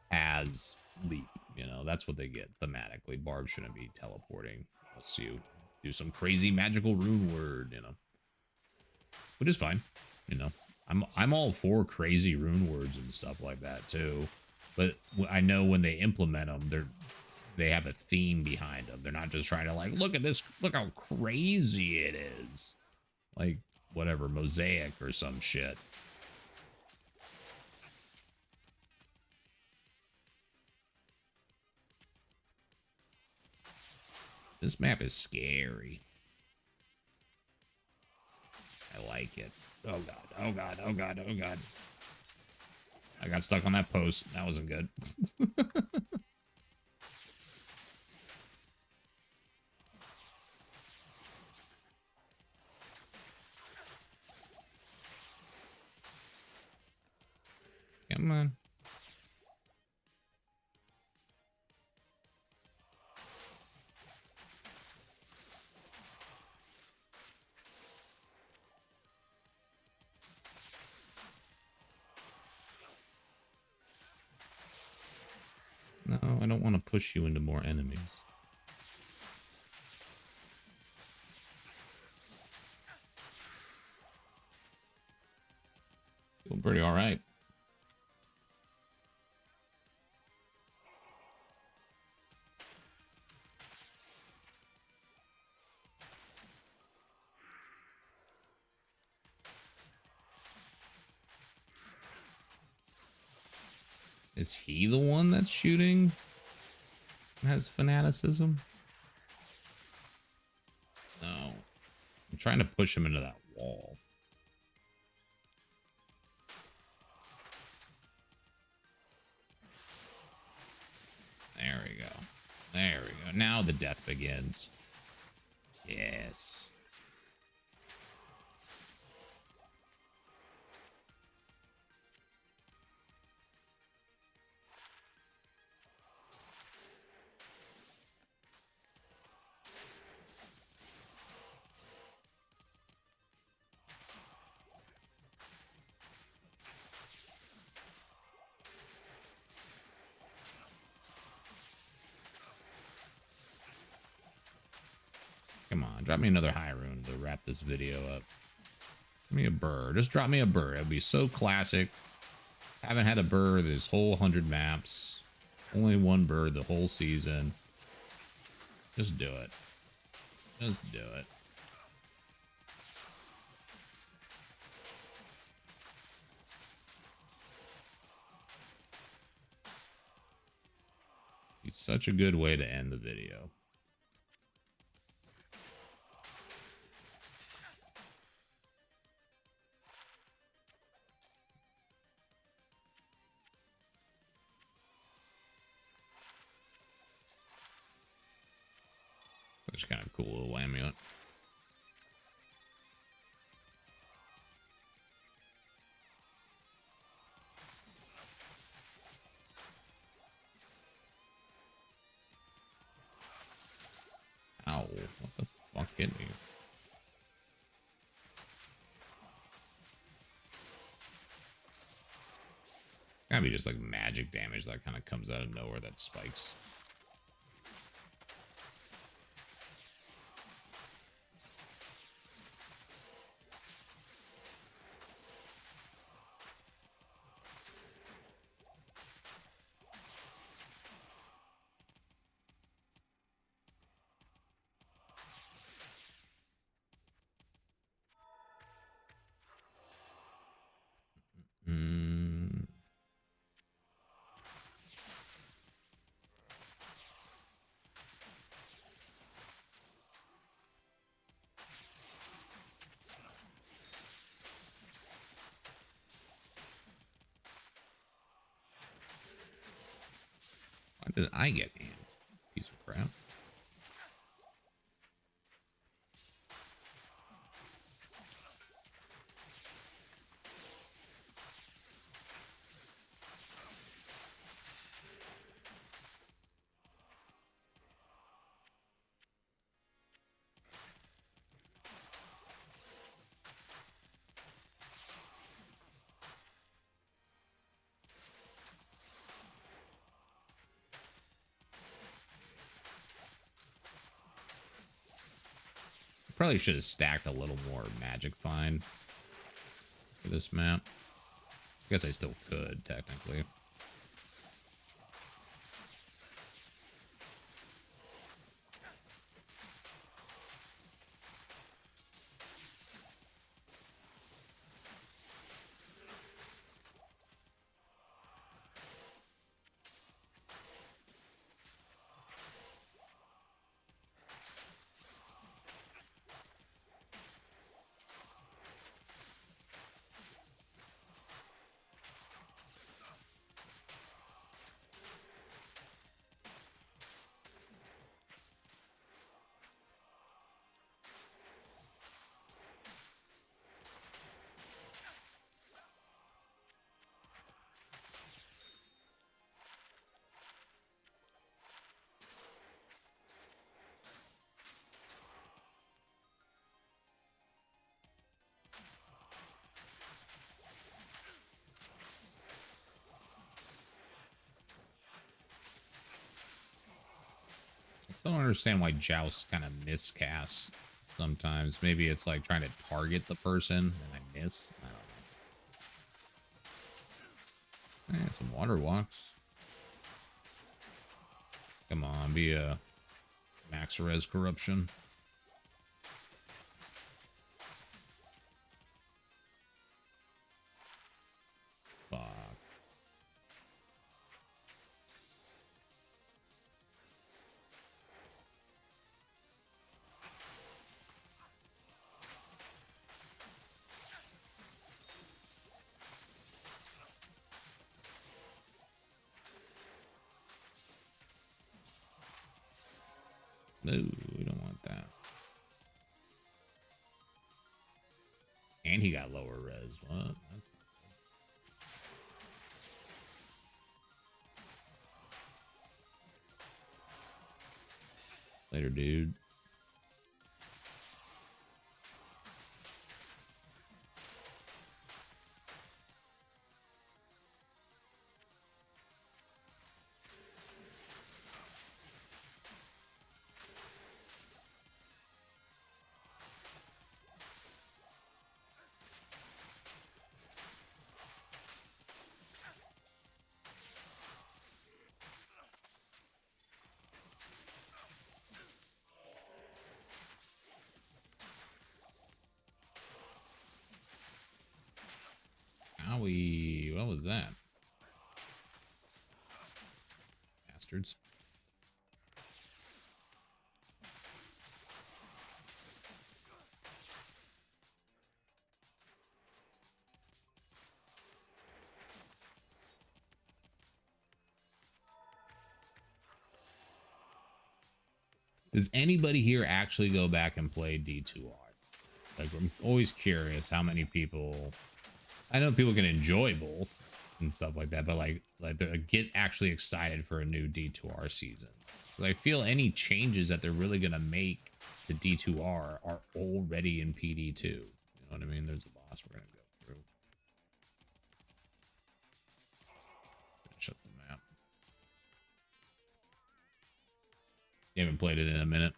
has leap. You know, that's what they get thematically. Barb shouldn't be teleporting unless you do some crazy magical rune word, you know. Which is fine. You know, I'm all for crazy rune words and stuff like that, too. But I know when they implement them, they have a theme behind them. They're not just trying to like, look at this, look how crazy it is. Like, whatever, Mosaic or some shit. This map is scary. I like it. Oh god, oh god, oh god, oh god. I got stuck on that post. That wasn't good. Come on. No, I don't want to push you into more enemies. Feeling pretty all right. Is he the one that's shooting and has fanaticism? No. I'm trying to push him into that wall. There we go. There we go. Now the death begins. Yes. Come on, drop me another high rune to wrap this video up. Give me a burr. Just drop me a burr. It'd be so classic. Haven't had a burr this whole 100 maps. Only one burr the whole season. Just do it. Just do it. It's such a good way to end the video. That's kind of cool little amulet. Ow, what the fuck hit me? Gotta be just like magic damage that kind of comes out of nowhere that spikes. Why did I get hands? Piece of crap. Probably should have stacked a little more magic find for this map. I guess I still could, technically. I still don't understand why Joust kind of miscasts sometimes. Maybe it's like trying to target the person and I miss. I don't know. Eh, some water walks. Come on, be a max res corruption. Fuck. No, we don't want that. And he got lower res. What? That's later, dude. Wowie. What was that? Bastards. Does anybody here actually go back and play D2R? Like, I'm always curious how many people. I know people can enjoy both and stuff like that, but like they get actually excited for a new D2R season. Because I feel any changes that they're really gonna make to D2R are already in PD2. You know what I mean? There's a boss we're gonna go through. Finish up the map. You haven't played it in a minute.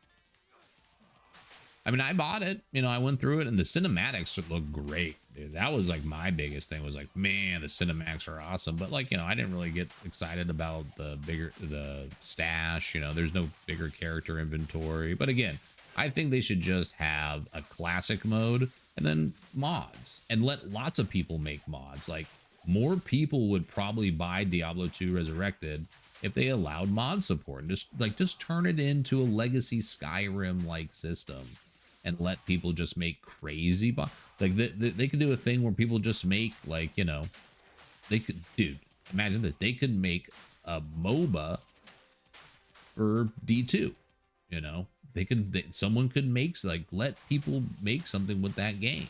I mean, I bought it, you know, I went through it and the cinematics look great, dude. That was like my biggest thing was like, man, the cinematics are awesome. But like, you know, I didn't really get excited about the stash, you know, there's no bigger character inventory. But again, I think they should just have a classic mode and then mods and let lots of people make mods. Like more people would probably buy Diablo 2 Resurrected if they allowed mod support and just turn it into a legacy Skyrim like system. And let people just make crazy, like they could do a thing where people just make like, you know, they could, dude, imagine that they could make a MOBA for D2, you know, someone could make like let people make something with that game,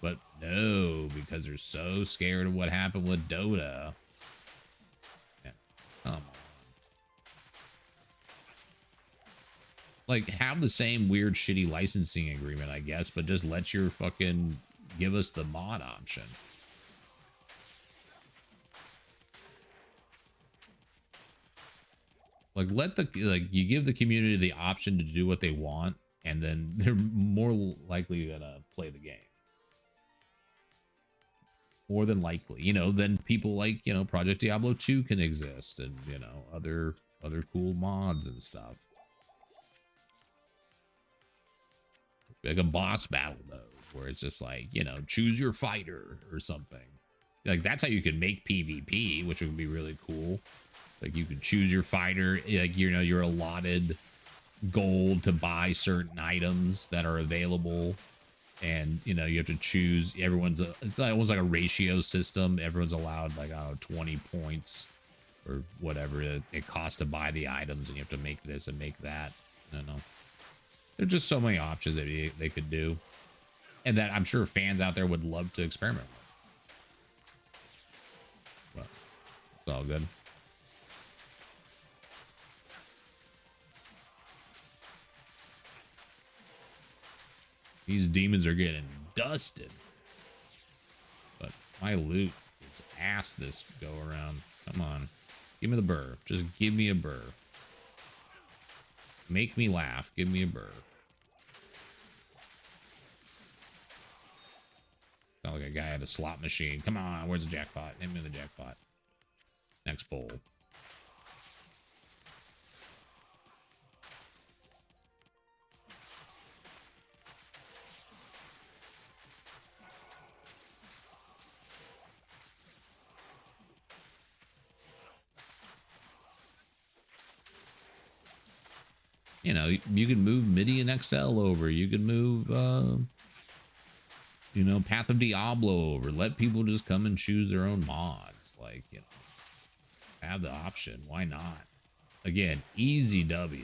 but no, because they're so scared of what happened with Dota. Yeah, come on. Like, have the same weird, shitty licensing agreement, I guess, but just let your fucking give us the mod option. Like, you give the community the option to do what they want, and then they're more likely gonna play the game. More than likely, you know, then people like, you know, Project Diablo 2 can exist, and, you know, other cool mods and stuff. Like a boss battle mode where it's just like, you know, choose your fighter or something. Like that's how you could make PvP, which would be really cool. Like you could choose your fighter, like, you know, you're allotted gold to buy certain items that are available, and you know you have to choose. It's almost like a ratio system. Everyone's allowed like, I don't know, 20 points or whatever it costs to buy the items, and you have to make this and make that. I don't know. There's just so many options that they could do, and that I'm sure fans out there would love to experiment with. But it's all good. These demons are getting dusted, but my loot is ass this go around. Come on, give me the burr. Just give me a burr. Make me laugh. Give me a burr. Sound like a guy at a slot machine. Come on, where's the jackpot? Hit me the jackpot. Next bowl. You know, you can move MIDI and XL over. You can move, you know, Path of Diablo over. Let people just come and choose their own mods. Like, you know, have the option. Why not? Again, easy W.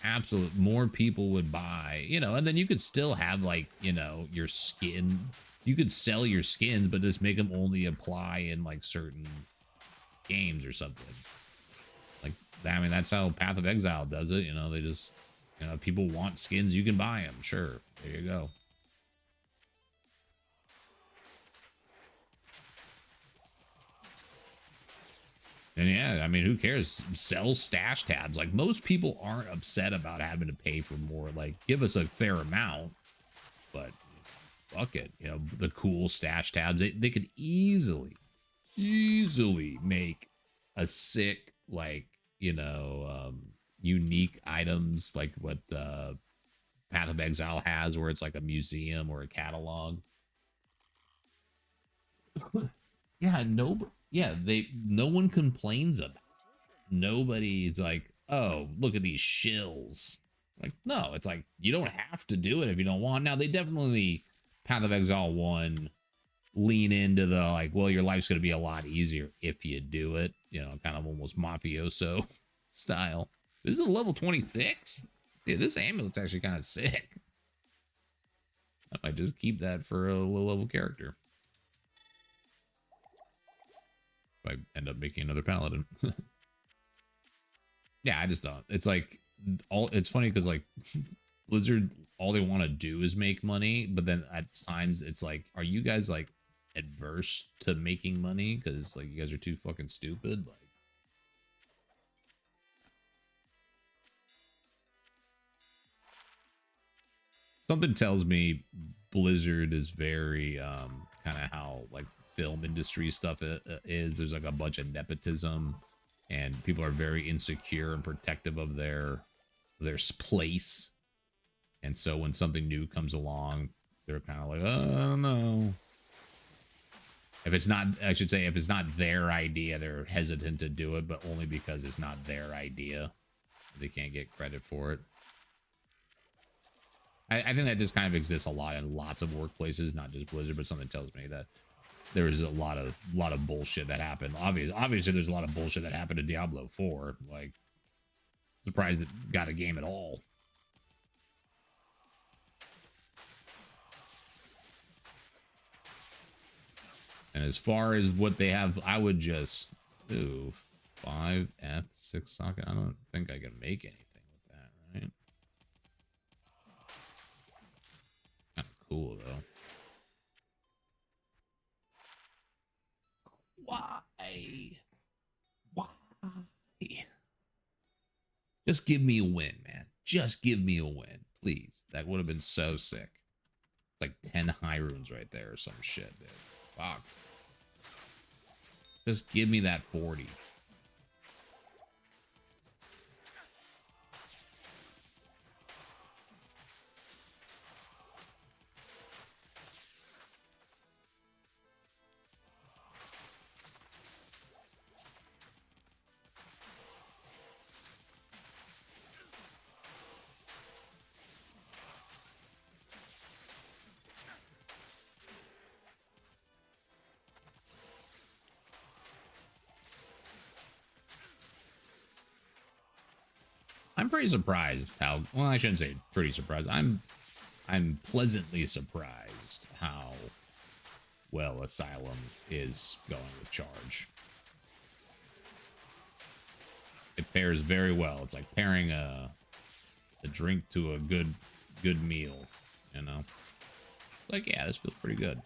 Absolute. More people would buy, you know, and then you could still have, like, you know, your skin. You could sell your skins, but just make them only apply in, like, certain games or something. I mean, that's how Path of Exile does it. You know, they just, you know, people want skins, you can buy them. Sure. There you go. And yeah, I mean, who cares? Sell stash tabs. Like, most people aren't upset about having to pay for more. Like, give us a fair amount, but fuck it. You know, the cool stash tabs, they could easily make a sick, like, you know, unique items like what Path of Exile has, where it's like a museum or a catalog. Yeah, no one complains about it. Nobody's like, oh, look at these shills. Like, no, it's like you don't have to do it if you don't want. Now they definitely Path of Exile 1 lean into the like, well, your life's gonna be a lot easier if you do it, you know, kind of almost mafioso style. This is a level 26. Dude, this amulet's actually kind of sick. I might just keep that for a low level character. If I end up making another paladin. Yeah, I just don't. It's like it's funny because like Blizzard, all they want to do is make money, but then at times it's like, are you guys like adverse to making money? Because like you guys are too fucking stupid. Like, something tells me Blizzard is very kind of how like film industry stuff is. There's like a bunch of nepotism, and people are very insecure and protective of their place. And so when something new comes along, they're kind of like, oh, I don't know. If it's not, I should say, if it's not their idea, they're hesitant to do it, but only because it's not their idea. They can't get credit for it. I think that just kind of exists a lot in lots of workplaces, not just Blizzard, but something tells me that there is a lot of bullshit that happened. Obviously, there's a lot of bullshit that happened in Diablo 4. Like, surprised it got a game at all. And as far as what they have, I would just do 5F 6 socket. I don't think I can make anything with that, right? Kind of cool though. Why? Why? Just give me a win, man. Just give me a win, please. That would have been so sick. Like 10 high runes right there or some shit, dude. Fuck. Just give me that 40. I'm pretty surprised how, well, I shouldn't say pretty surprised. I'm pleasantly surprised how well Asylum is going with charge. It pairs very well. It's like pairing a drink to a good meal, you know? Like, yeah, this feels pretty good.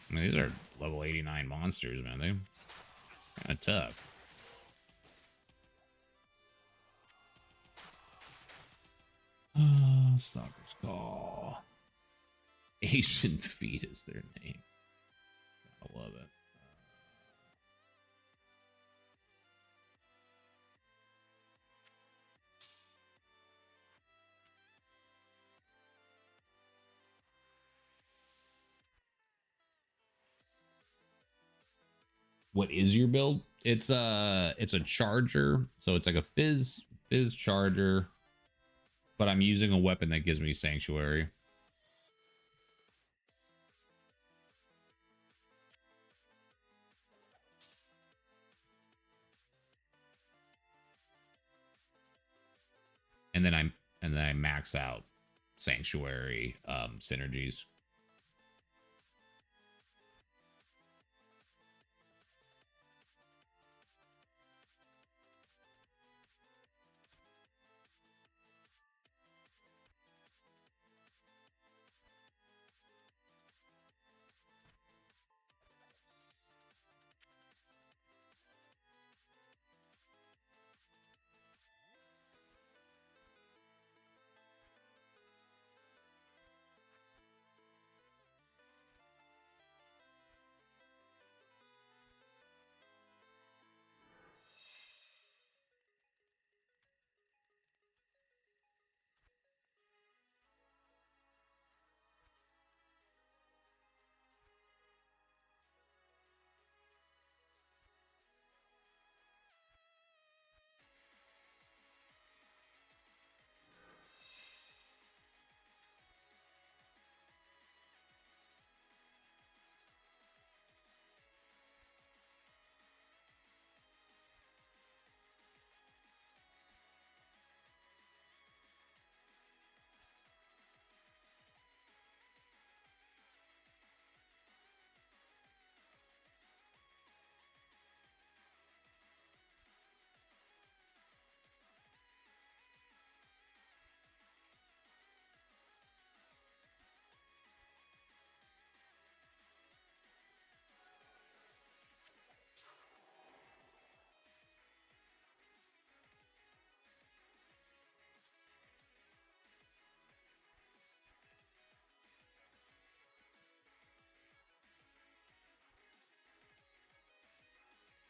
I mean, these are level 89 monsters, man. They're kind of tough. Stalker's Call. Asian Feet is their name. I love it. What is your build? It's a charger, so it's like a fizz charger, but I'm using a weapon that gives me sanctuary. And then I max out sanctuary synergies.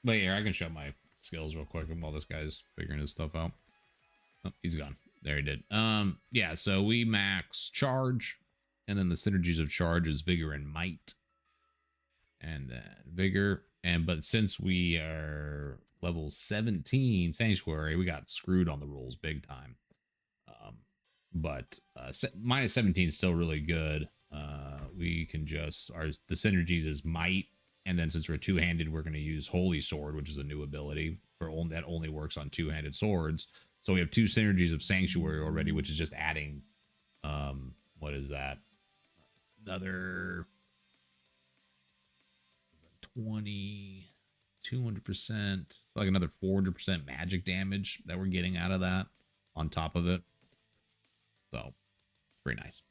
But yeah, I can show my skills real quick while this guy's figuring his stuff out. Oh, he's gone. There he did. Yeah, so we max charge, and then the synergies of charge is vigor and might. And then vigor. But since we are level 17 sanctuary, we got screwed on the rules big time. But minus 17 is still really good. We can just the synergies is might, and then since we're two-handed, we're going to use Holy Sword, which is a new ability that only works on two-handed swords. So we have 2 synergies of Sanctuary already, which is just adding what is that? Another 20, 200%. It's like another 400% magic damage that we're getting out of that on top of it. So pretty nice.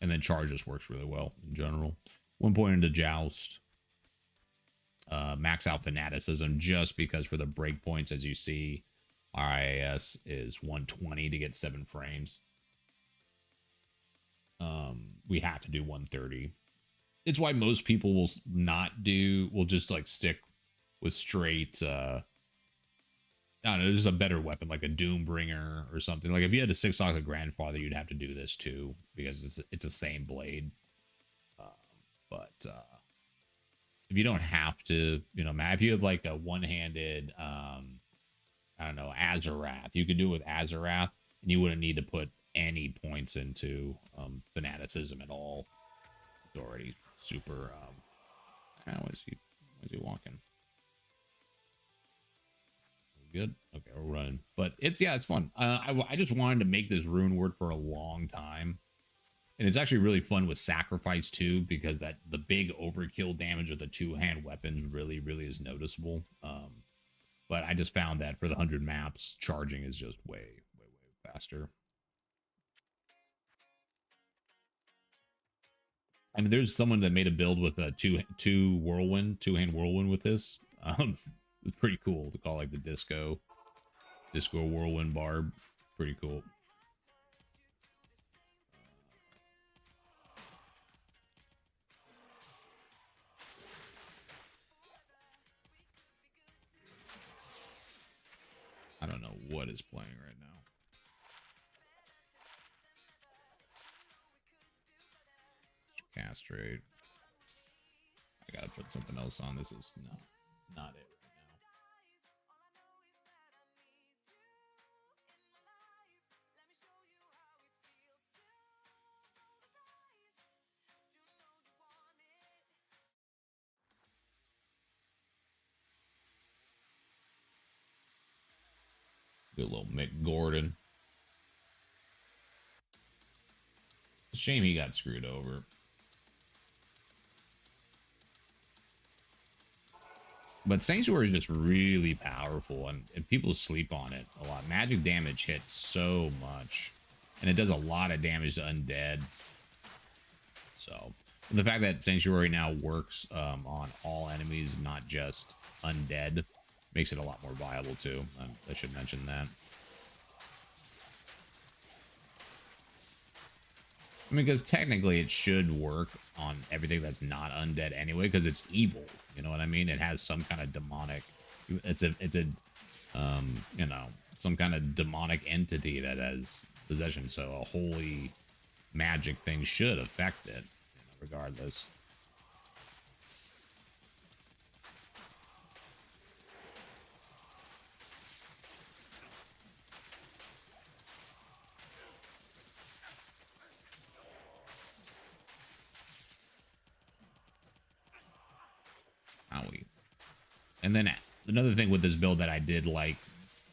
And then charge just works really well in general. 1 point into joust. Max out fanaticism just because for the breakpoints, as you see, RIS is 120 to get 7 frames. We have to do 130. It's why most people will just like stick with straight I don't know, there's a better weapon like a Doombringer or something. Like if you had a 6 O'clock Grandfather, you'd have to do this too because it's the same blade. But if you don't have to, if you have like a one-handed, I don't know, Azarath, you could do it with Azarath, and you wouldn't need to put any points into fanaticism at all. It's already super. How is he walking? Good. Okay, we're running, but it's fun. I just wanted to make this rune word for a long time, and it's actually really fun with sacrifice too, because the big overkill damage of the 2-hand weapon really is noticeable. But I just found that for the 100 maps, charging is just way faster. I mean, there's someone that made a build with a two-hand whirlwind with this. It's pretty cool to call like the disco whirlwind barb. Pretty cool. I don't know what is playing right now. Castrate. I gotta put something else on. This is not it right now. Do a little Mick Gordon. It's a shame he got screwed over. But Sanctuary is just really powerful, and people sleep on it a lot. Magic damage hits so much, and it does a lot of damage to undead. So, and the fact that Sanctuary now works on all enemies, not just undead, makes it a lot more viable too. I should mention that. I mean, because technically it should work on everything that's not undead anyway, because it's evil. You know what I mean? It has some kind of demonic. It's a some kind of demonic entity that has possession. So a holy magic thing should affect it, regardless. And then another thing with this build that I did like,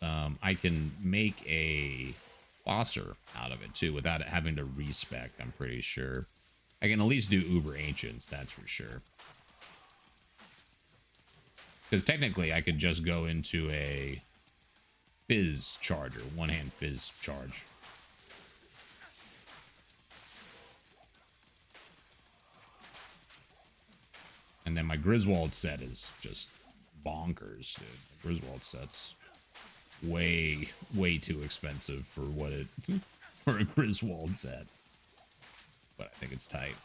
I can make a Fosser out of it too without having to respec. I'm pretty sure I can at least do Uber Ancients, that's for sure. Because technically I could just go into a Fizz charger, one-hand Fizz charge. And then my Griswold set is just bonkers, dude. The Griswold set's way too expensive for what it for a Griswold set. But I think it's tight.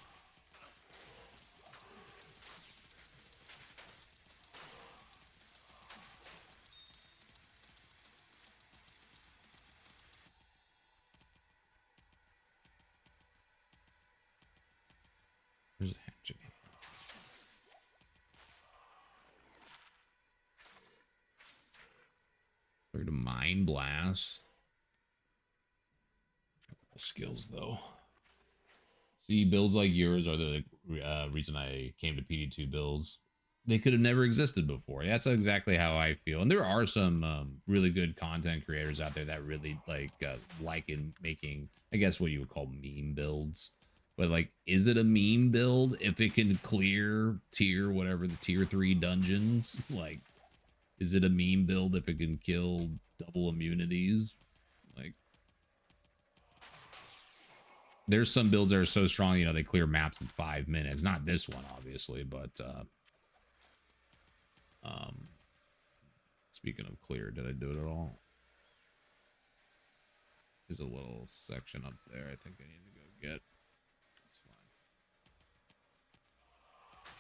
Mind Blast. Skills though. See, builds like yours are the reason I came to PD2 builds. They could have never existed before. That's exactly how I feel. And there are some really good content creators out there that really like in making, I guess, what you would call meme builds. But like, is it a meme build if it can clear whatever the tier 3 dungeons? Like, is it a meme build if it can kill double immunities? Like, there's some builds that are so strong, you know, they clear maps in 5 minutes. Not this one, obviously, but speaking of clear, did I do it at all? There's a little section up there I think I need to go get. That's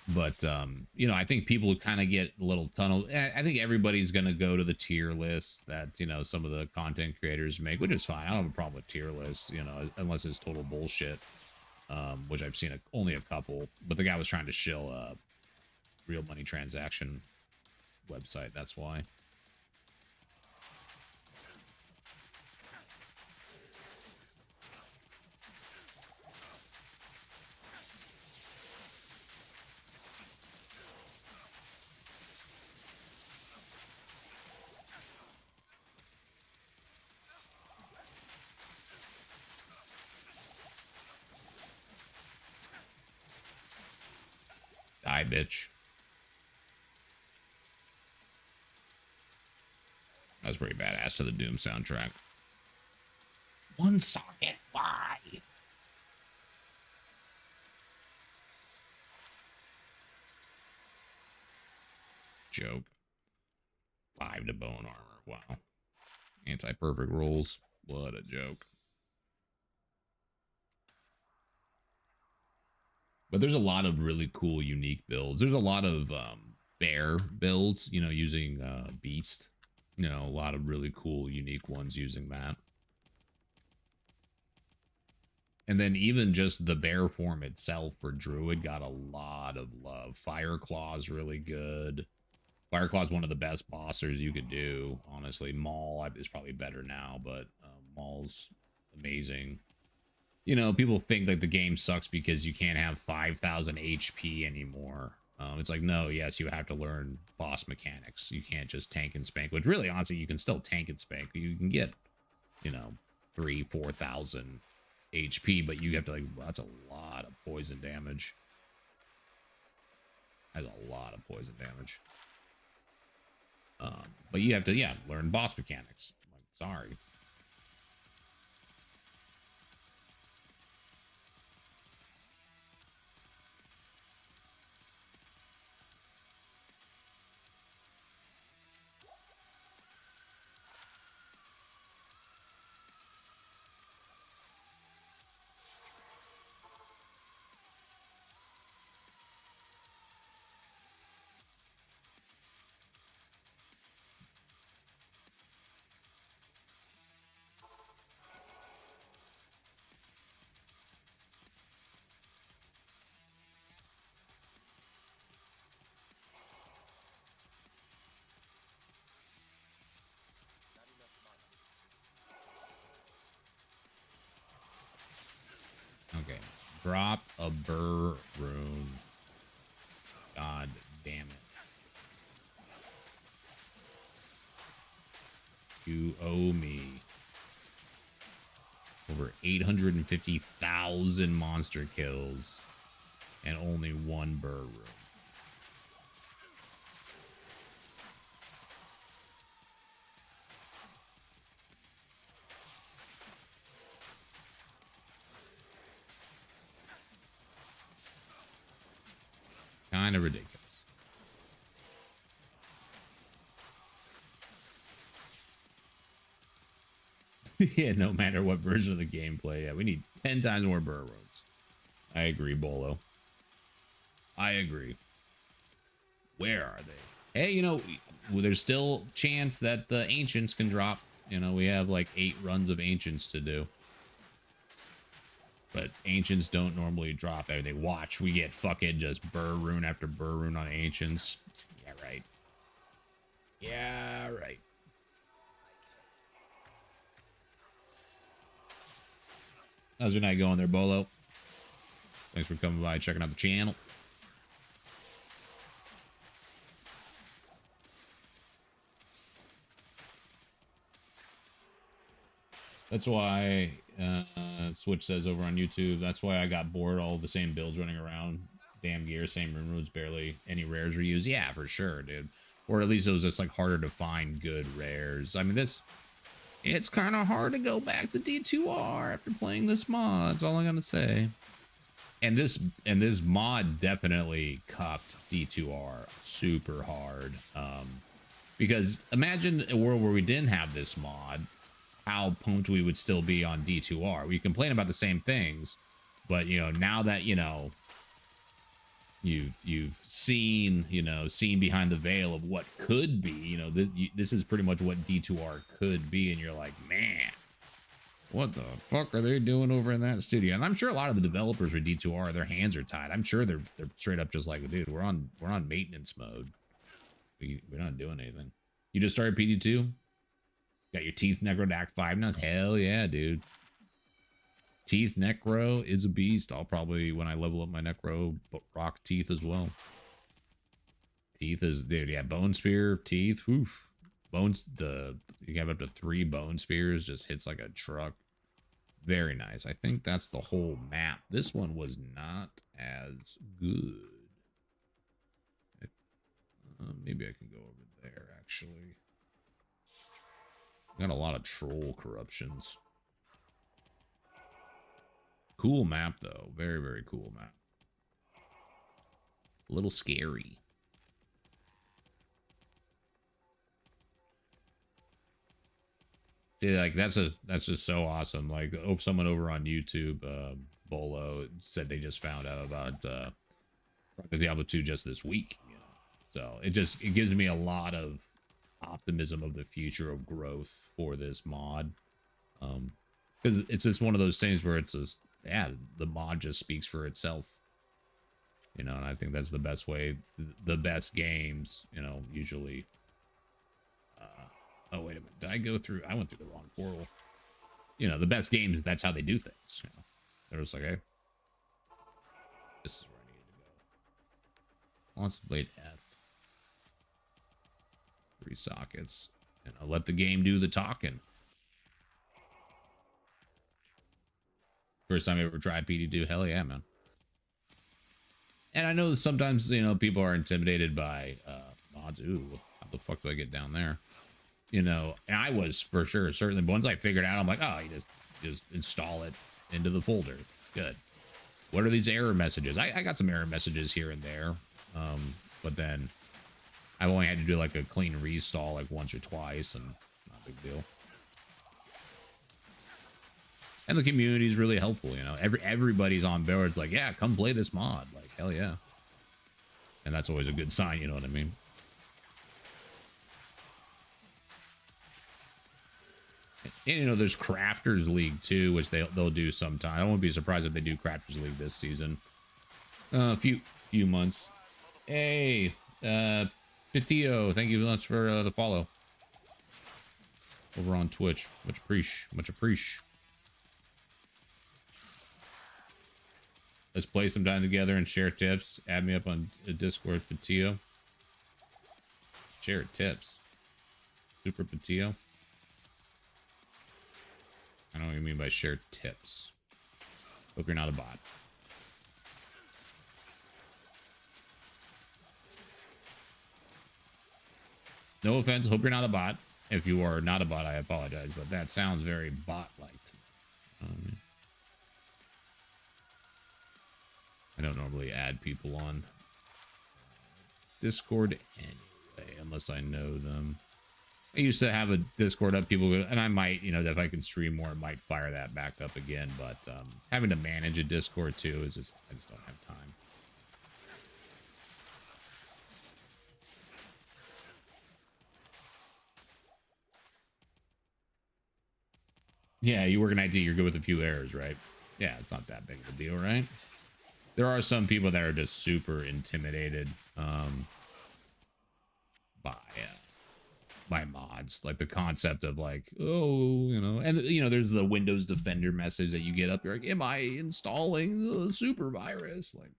fine. But you know, I think people kind of get a little tunnel. I think everybody's gonna go to the tier list that, you know, some of the content creators make, which is fine. I don't have a problem with tier lists, you know, unless it's total bullshit. Which I've seen only a couple. But the guy was trying to shill a real money transaction website. That's why. Die, bitch. That was pretty badass to the Doom soundtrack. One socket, why? Joke. 5 to bone armor. Wow. Anti-perfect rolls. What a joke. But there's a lot of really cool, unique builds. There's a lot of bear builds, you know, using beast. You know, a lot of really cool, unique ones using that. And then even just the bear form itself for Druid got a lot of love. Fire Claw's really good. Fire Claw's one of the best bossers you could do, honestly. Maul is probably better now, but Maul's amazing. You know, people think like the game sucks because you can't have 5,000 HP anymore. It's like, no, yes, you have to learn boss mechanics. You can't just tank and spank, which really, honestly, you can still tank and spank. You can get, you know, 3,000-4,000 HP, but you have to, like, well, that's a lot of poison damage. That's a lot of poison damage. But you have to, yeah, learn boss mechanics. Like, sorry. Okay. Drop a burr rune. God damn it. You owe me over 850,000 monster kills and only one burr rune. Kind of ridiculous. Yeah, no matter what version of the gameplay, yeah, we need 10 times more burr roads. I agree, Bolo. I agree. Where are they? Hey, you know, there's still chance that the Ancients can drop. You know, we have like 8 runs of Ancients to do. But Ancients don't normally drop. They watch. We get fucking just burr rune after burr rune on Ancients. Yeah, right. Yeah, right. How's your night going there, Bolo? Thanks for coming by, checking out the channel. That's why Switch says over on YouTube, that's why I got bored all the same builds running around. Damn gear, same rune roots, barely any rares were used. Yeah, for sure, dude. Or at least it was just like harder to find good rares. I mean, it's kind of hard to go back to D2R after playing this mod. That's all I'm gonna say. And this mod definitely cucked D2R super hard. Because imagine a world where we didn't have this mod, how pumped we would still be on D2R. We complain about the same things, but you know, now that you know you've seen behind the veil of what could be, you know, this is pretty much what D2R could be, and you're like, man, what the fuck are they doing over in that studio? And I'm sure a lot of the developers for D2R, their hands are tied. I'm sure they're straight up just like, dude, we're on maintenance mode. We're not doing anything. You just started PD2? Got your Teeth Necro to Act 5 now? Hell yeah, dude. Teeth Necro is a beast. I'll probably, when I level up my Necro, rock Teeth as well. Teeth is, dude, yeah, Bone Spear, Teeth, oof. Bones, you have up to 3 Bone Spears, just hits like a truck. Very nice. I think that's the whole map. This one was not as good. Maybe I can go over there, actually. Got a lot of troll corruptions. Cool map, though. Very, very cool map. A little scary. See, like, that's just so awesome. Like, someone over on YouTube, Bolo, said they just found out about Diablo 2 just this week. You know? So it gives me a lot of optimism of the future of growth for this mod, because it's just one of those things where it's just, yeah, the mod just speaks for itself, you know. And I think that's the best way. The best games, you know, usually oh wait a minute, did I go through? I went through the wrong portal. You know, the best games, that's how they do things, you know. They're just like, hey, this is where I need to go. Let's blade F. 3 sockets, and I'll let the game do the talking. First time I ever tried PD2, hell yeah, man. And I know that sometimes, you know, people are intimidated by mods. Ooh, how the fuck do I get down there? You know, and I was for sure, certainly. But once I figured out, I'm like, oh, you just install it into the folder. Good. What are these error messages? I got some error messages here and there, but then I've only had to do like a clean restall like once or twice, and not a big deal. And the community is really helpful, you know. Everybody's on board. It's like, yeah, come play this mod. Like, hell yeah. And that's always a good sign, you know what I mean? And, you know, there's Crafters League too, which they'll do sometime. I won't be surprised if they do Crafters League this season. A few months. Hey, Pitio, thank you so much for the follow over on Twitch. Much appreciate. Let's play some time together and share tips. Add me up on Discord, Pitio. Share tips. Super Pitio. I don't know what you mean by share tips. Hope you're not a bot. No offense, hope you're not a bot. If you are not a bot, I apologize, but that sounds very bot-like. I don't normally add people on Discord anyway, unless I know them. I used to have a Discord up, people, and I might, you know, if I can stream more, I might fire that back up again, but having to manage a Discord too is just, I just don't have time. Yeah, you work in IT, you're good with a few errors, right? Yeah, it's not that big of a deal, right? There are some people that are just super intimidated by my mods. Like the concept of like, oh, and there's the Windows Defender message that you get up. You're like, am I installing the super virus? Like,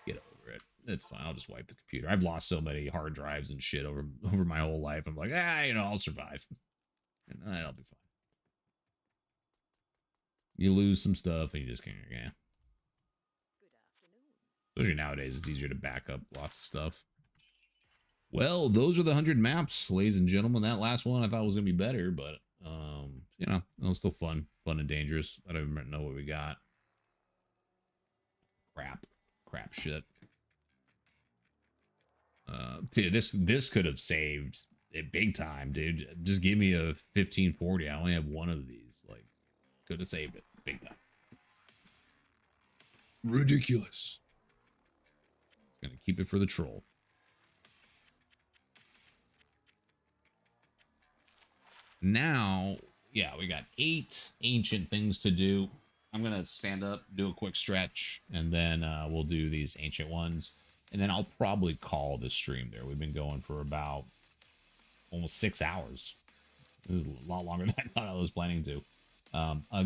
get over it. It's fine. I'll just wipe the computer. I've lost so many hard drives and shit over my whole life. I'm like, I'll survive, and that'll be fine. You lose some stuff, and you just can't. Yeah. Especially nowadays, it's easier to back up lots of stuff. Well, those are the 100 maps, ladies and gentlemen. That last one I thought was gonna be better, but it was still fun and dangerous. I don't even know what we got. Crap shit. Dude, this could have saved it big time, dude. Just give me a 1540. I only have one of these. Like, could have saved it big time. Ridiculous. Gonna keep it for the troll. Now, yeah, we got 8 ancient things to do. I'm gonna stand up, do a quick stretch, and then we'll do these ancient ones. And then I'll probably call this stream there. We've been going for about almost 6 hours. This is a lot longer than I thought I was planning to.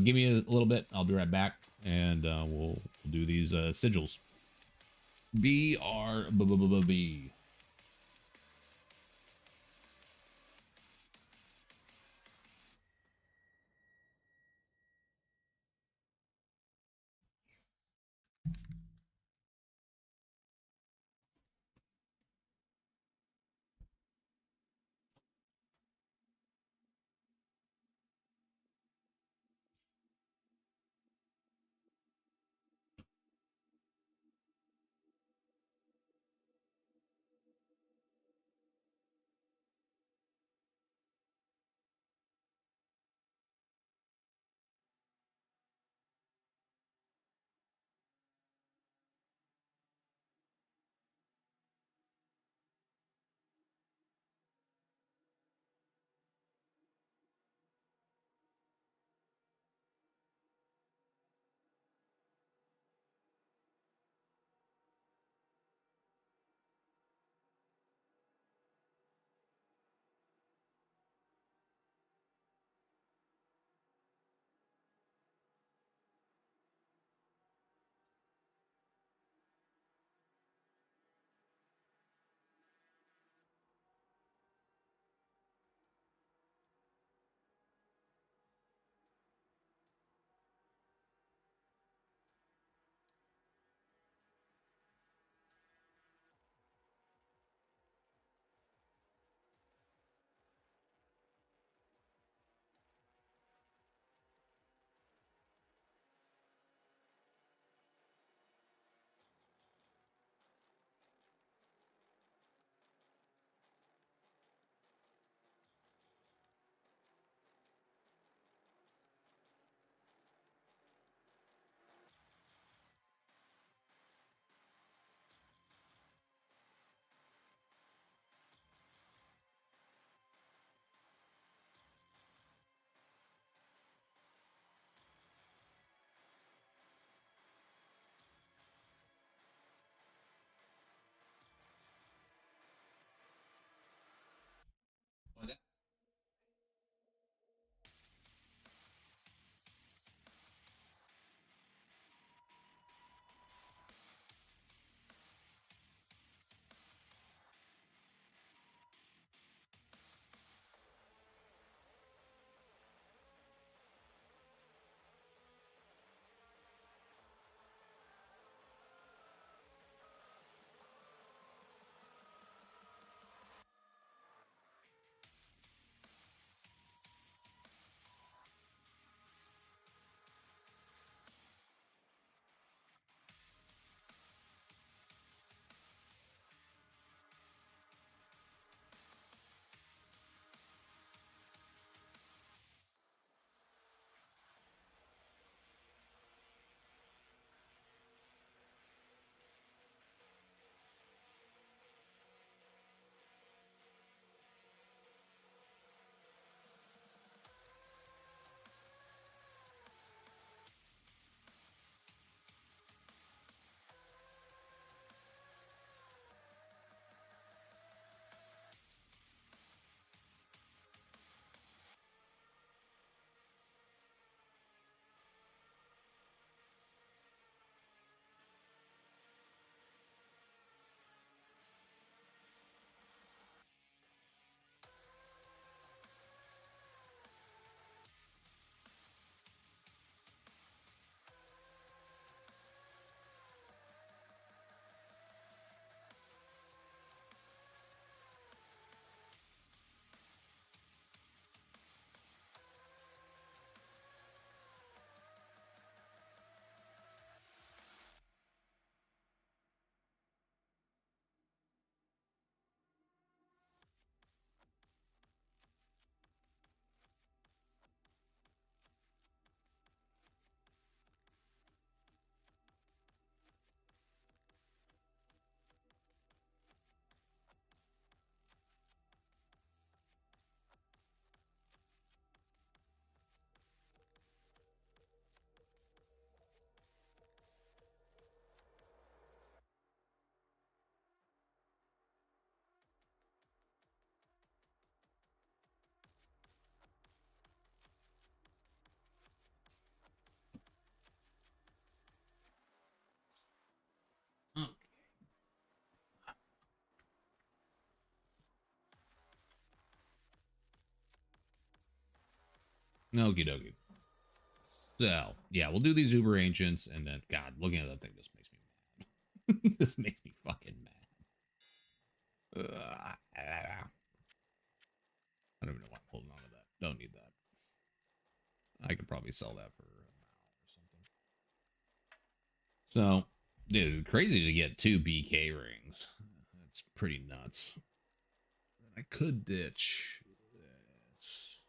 Give me a little bit. I'll be right back, and we'll do these sigils. BRB. Okie dokie. So, yeah, we'll do these Uber Ancients, and then, God, looking at that thing just makes me mad. This makes me fucking mad. I don't even know why I'm holding on to that. Don't need that. I could probably sell that for a mile or something. So, dude, crazy to get 2 BK rings. That's pretty nuts. I could ditch this.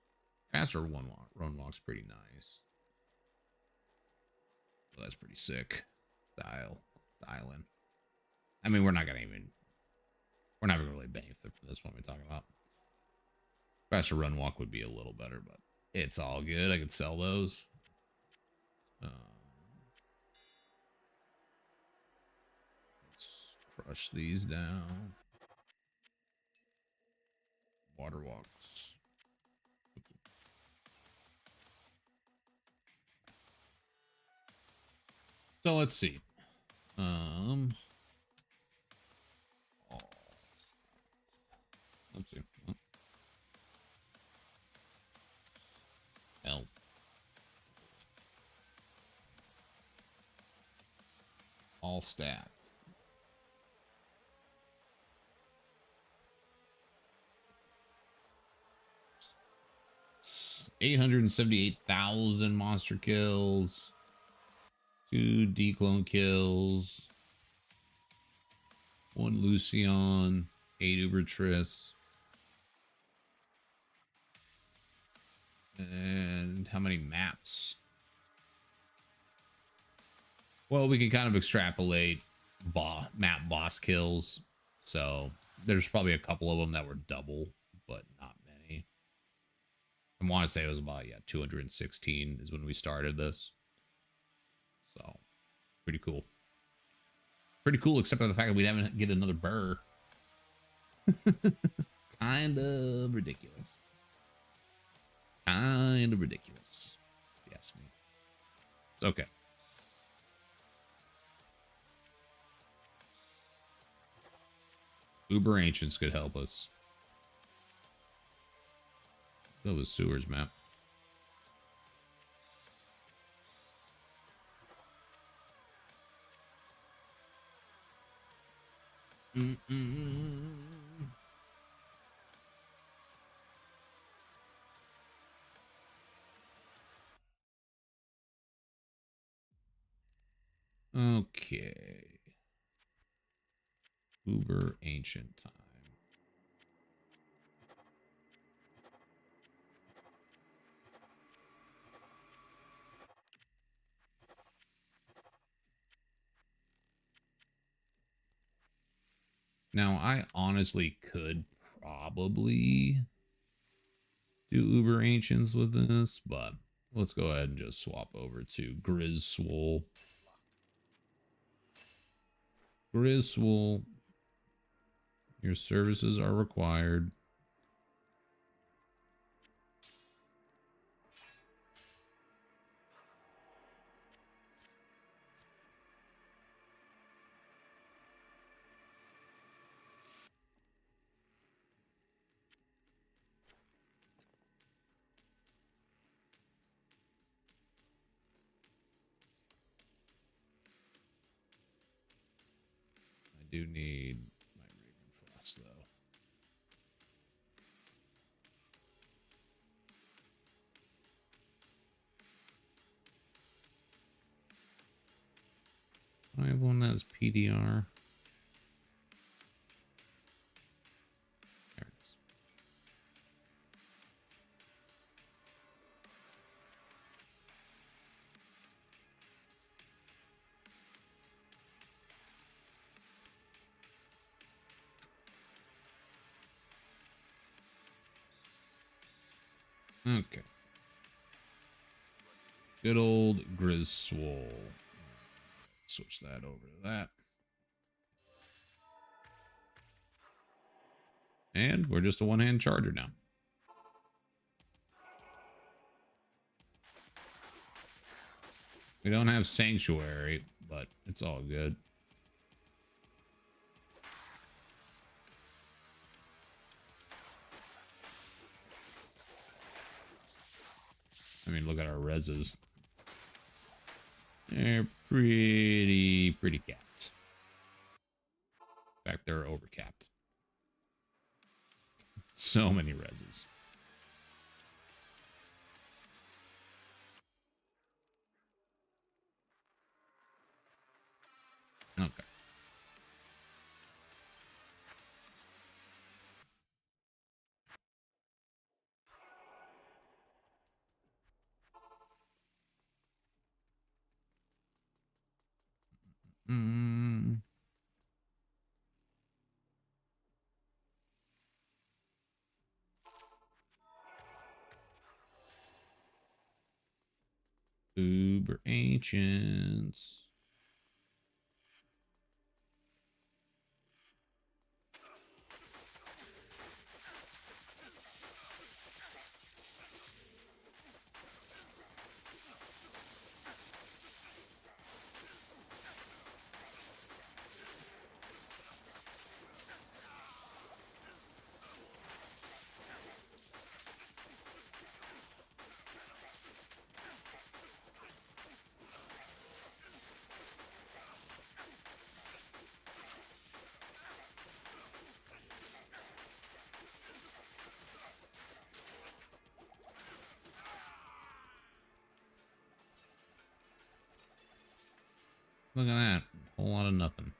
Faster run walk's pretty nice. Well, that's pretty sick. Styling. I mean, we're not gonna really benefit from this one we're talking about. Faster run walk would be a little better, but it's all good. I could sell those. Let's crush these down. Water walks. So let's see. Oh. Let's see. Oh. Hell. All stat. It's 878,000 monster kills. 2 declone kills. 1 Lucian. 8 Ubertris. And how many maps? Well, we can kind of extrapolate map boss kills. So there's probably a couple of them that were double, but not many. I want to say it was about, 216 is when we started this. So pretty cool. Pretty cool, except for the fact that we haven't get another burr. Kind of ridiculous. Kind of ridiculous, if you ask me. It's okay. Uber Ancients could help us. Go with sewers map. Okay. Uber Ancient time. Now, I honestly could probably do Uber Ancients with this, but let's go ahead and just swap over to Grizzswool. Grizzswool, your services are required. I do need my Raven Frost, though. I have one that's PDR. There it is. Okay. Good old Grizzswool. Switch that over to that. And we're just a one-hand charger now. We don't have Sanctuary, but it's all good. I mean, look at our reses. They're pretty capped. In fact, they're overcapped. So many reses. Okay. Mm. Uber Ancients. Look at that. A whole lot of nothing.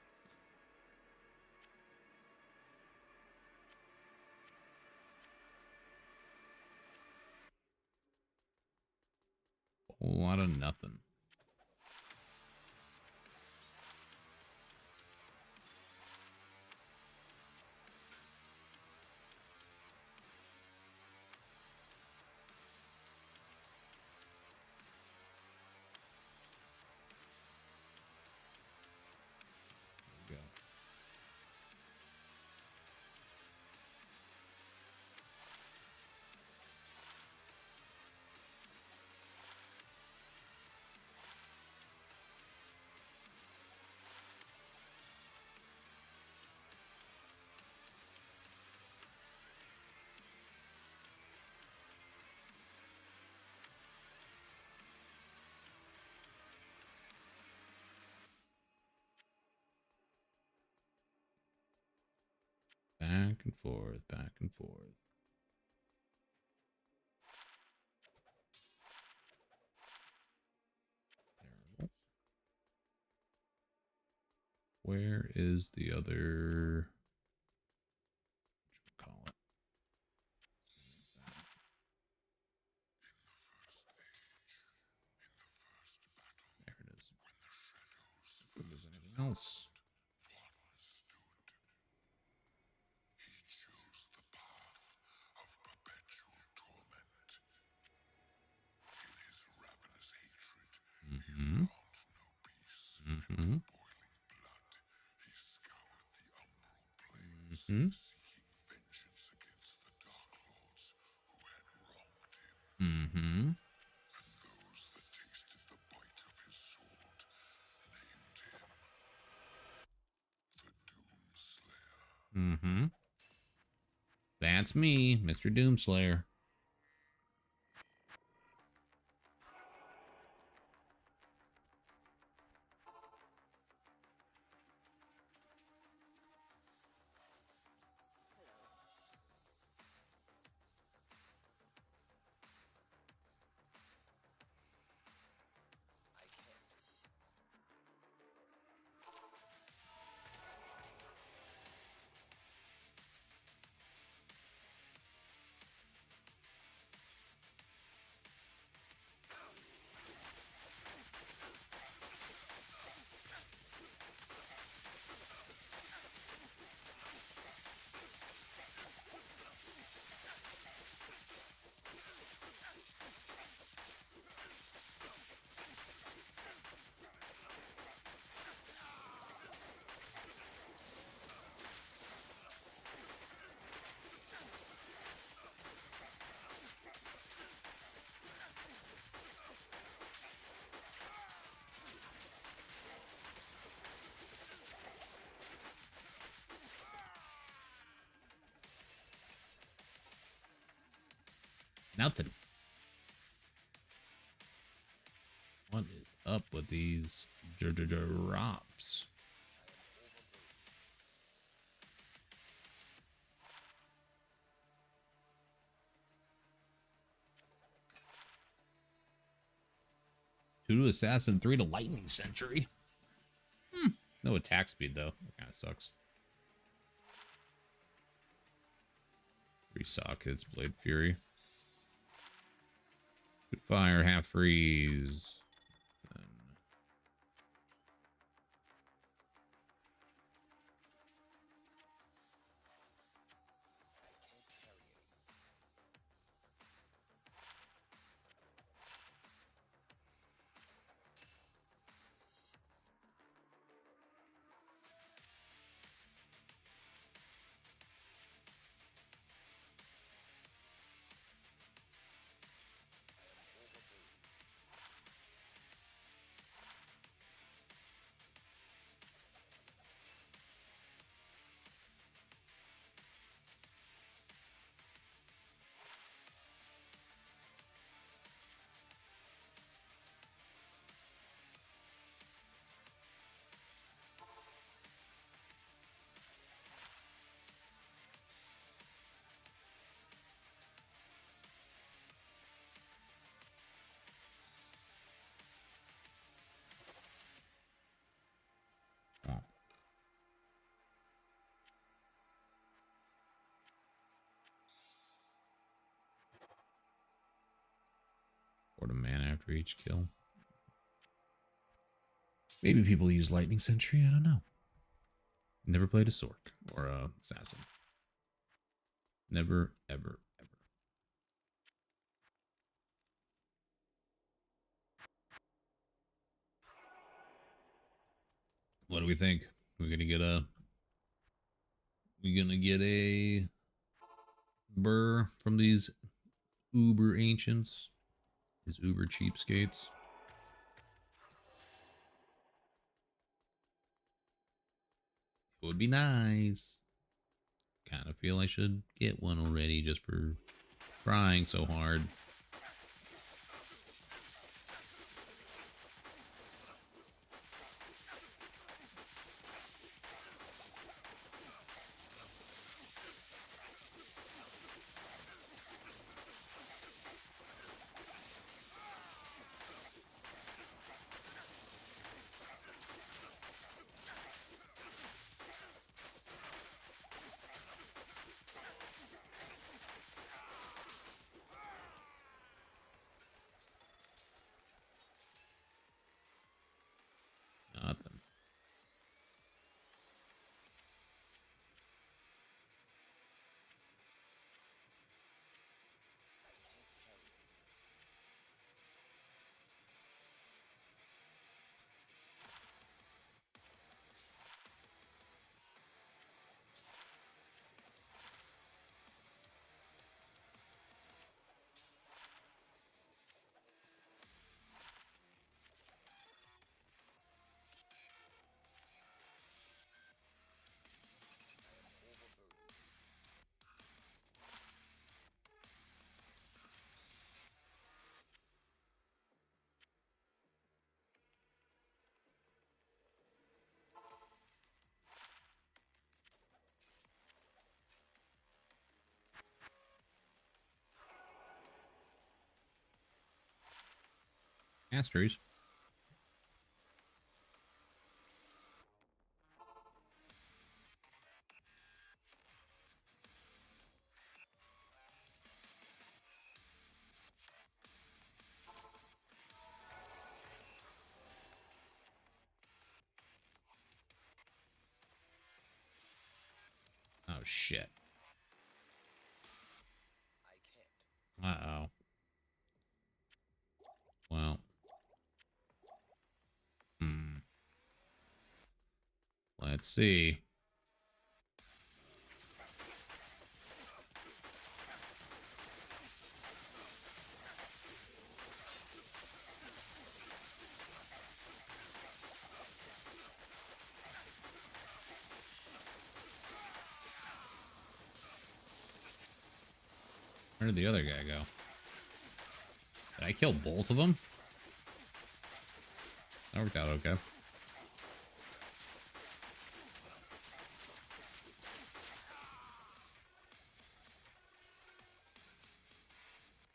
A whole lot of nothing. There we go. Back and forth, back and forth. Terrible. Where is the other... what call it? There it is. If there's anything else. Mm-hmm. Mm-hmm. Mm-hmm. Mm-hmm. Mm-hmm. That's me, Mr. Doomslayer. Nothing. up with these drops. Two to assassin, 3 to lightning sentry. No attack speed though. That kind of sucks. 3 sockets, blade fury. Good fire, half freeze. Or a mana after each kill. Maybe people use lightning sentry. I don't know. Never played a Sork or a assassin. Never, ever, ever. What do we think? We're gonna get a. We're gonna get a burr from these uber ancients. These uber cheapskates. It would be nice. Kind of feel I should get one already just for trying so hard. Nothing. Masters. Oh shit. I can't. Uh-oh. Well. Let's see. Where did the other guy go? Did I kill both of them? That worked out okay.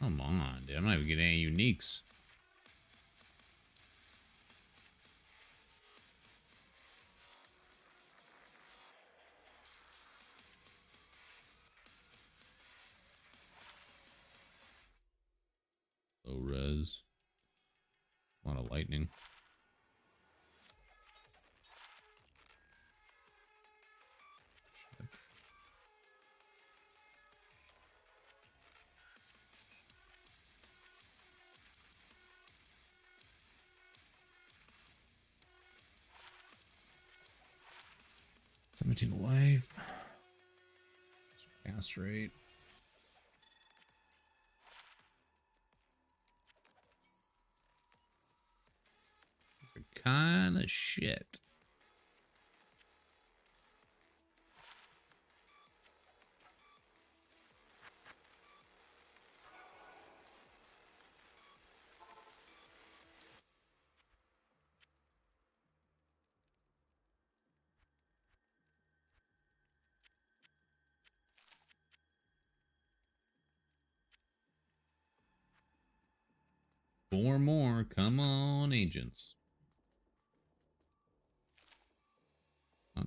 Come on, dude. I'm not even getting any uniques. Low res. A lot of lightning. Shit. $17 life. Cast rate. Kind of shit. Four more. Come on, agents. Huh.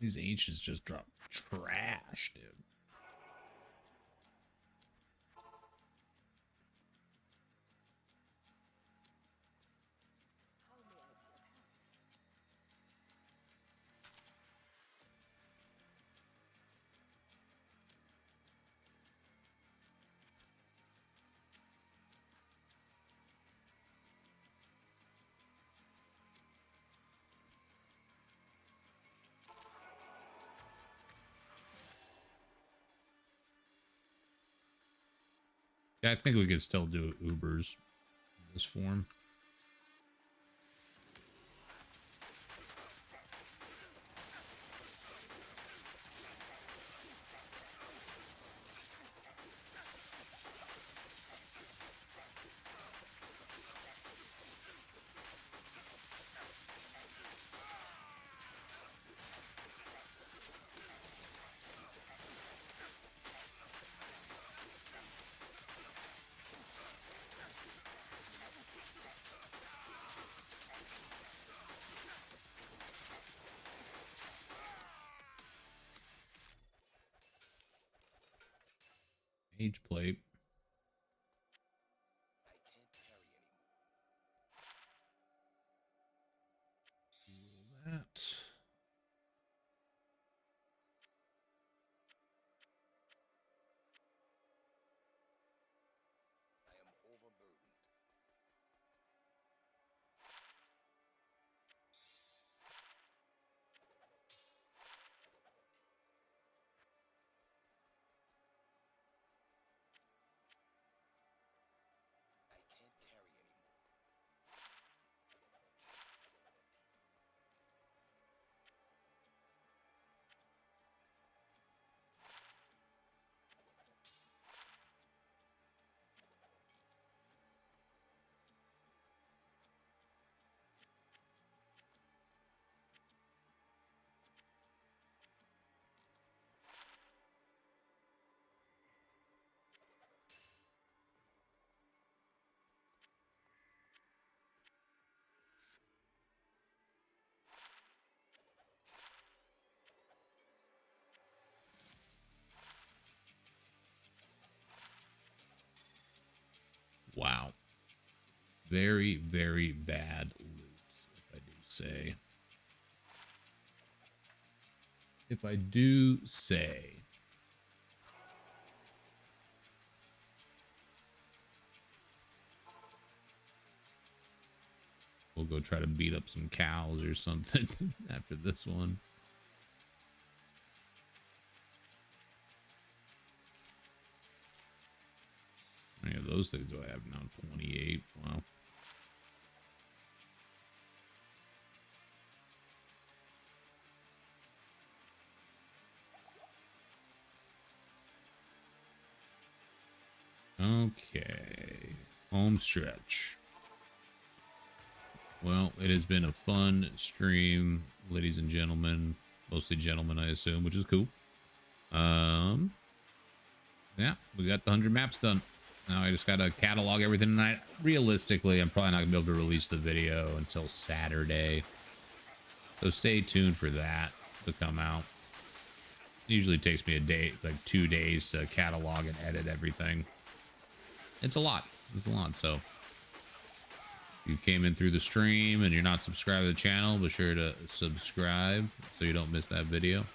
These ancients just drop trash, dude. Yeah, I think we could still do Ubers in this form. Age plate. I can't carry anymore. That. I am overburdened. I can't carry anymore. Wow. Very, very bad loot, if I do say. If I do say. We'll go try to beat up some cows or something after this one. How many of those things do I have now? 28. Wow. Okay. Home stretch. Well, it has been a fun stream, ladies and gentlemen. Mostly gentlemen, I assume, which is cool. Yeah, we got the 100 maps done. Now I just got to catalog everything tonight. Realistically, I'm probably not going to be able to release the video until Saturday. So stay tuned for that to come out. It usually takes me a day, like 2 days to catalog and edit everything. It's a lot. It's a lot, so... you came in through the stream and you're not subscribed to the channel, be sure to subscribe so you don't miss that video.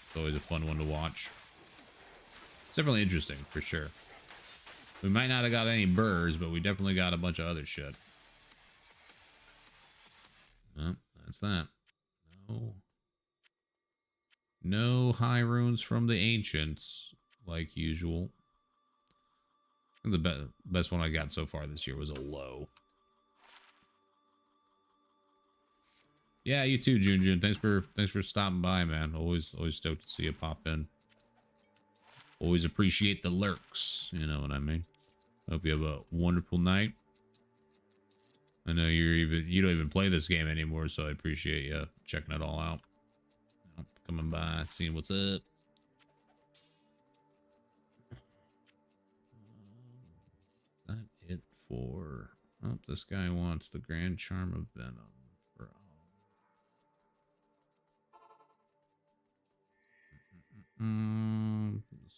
It's always a fun one to watch. It's definitely interesting, for sure. We might not have got any burrs, but we definitely got a bunch of other shit. Well, that's that. No. No high runes from the ancients, like usual. The best one I got so far this year was a low. Yeah, you too, Jun. Thanks for stopping by, man. Always stoked to see you pop in. Always appreciate the lurks. You know what I mean. Hope you have a wonderful night. I know you don't even play this game anymore, so I appreciate you checking it all out. You know, coming by, seeing what's up. Is that it for? Oh, this guy wants the Grand Charm of Venom.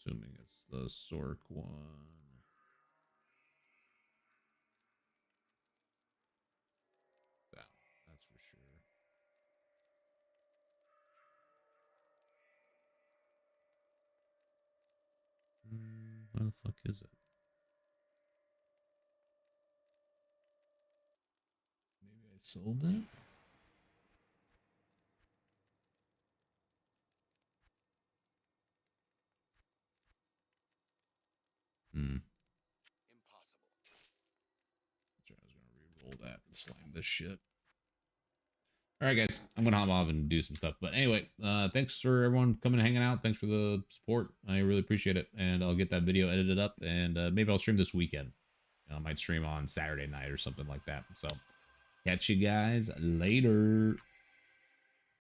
Assuming it's the Sork one. That's for sure. Where the fuck is it? Maybe I sold it? Impossible. I was gonna re-roll that and slam this shit. All right, guys, I'm gonna hop off and do some stuff. But anyway, thanks for everyone coming and hanging out. Thanks for the support. I really appreciate it. And I'll get that video edited up, and maybe I'll stream this weekend. I might stream on Saturday night or something like that. So, catch you guys later.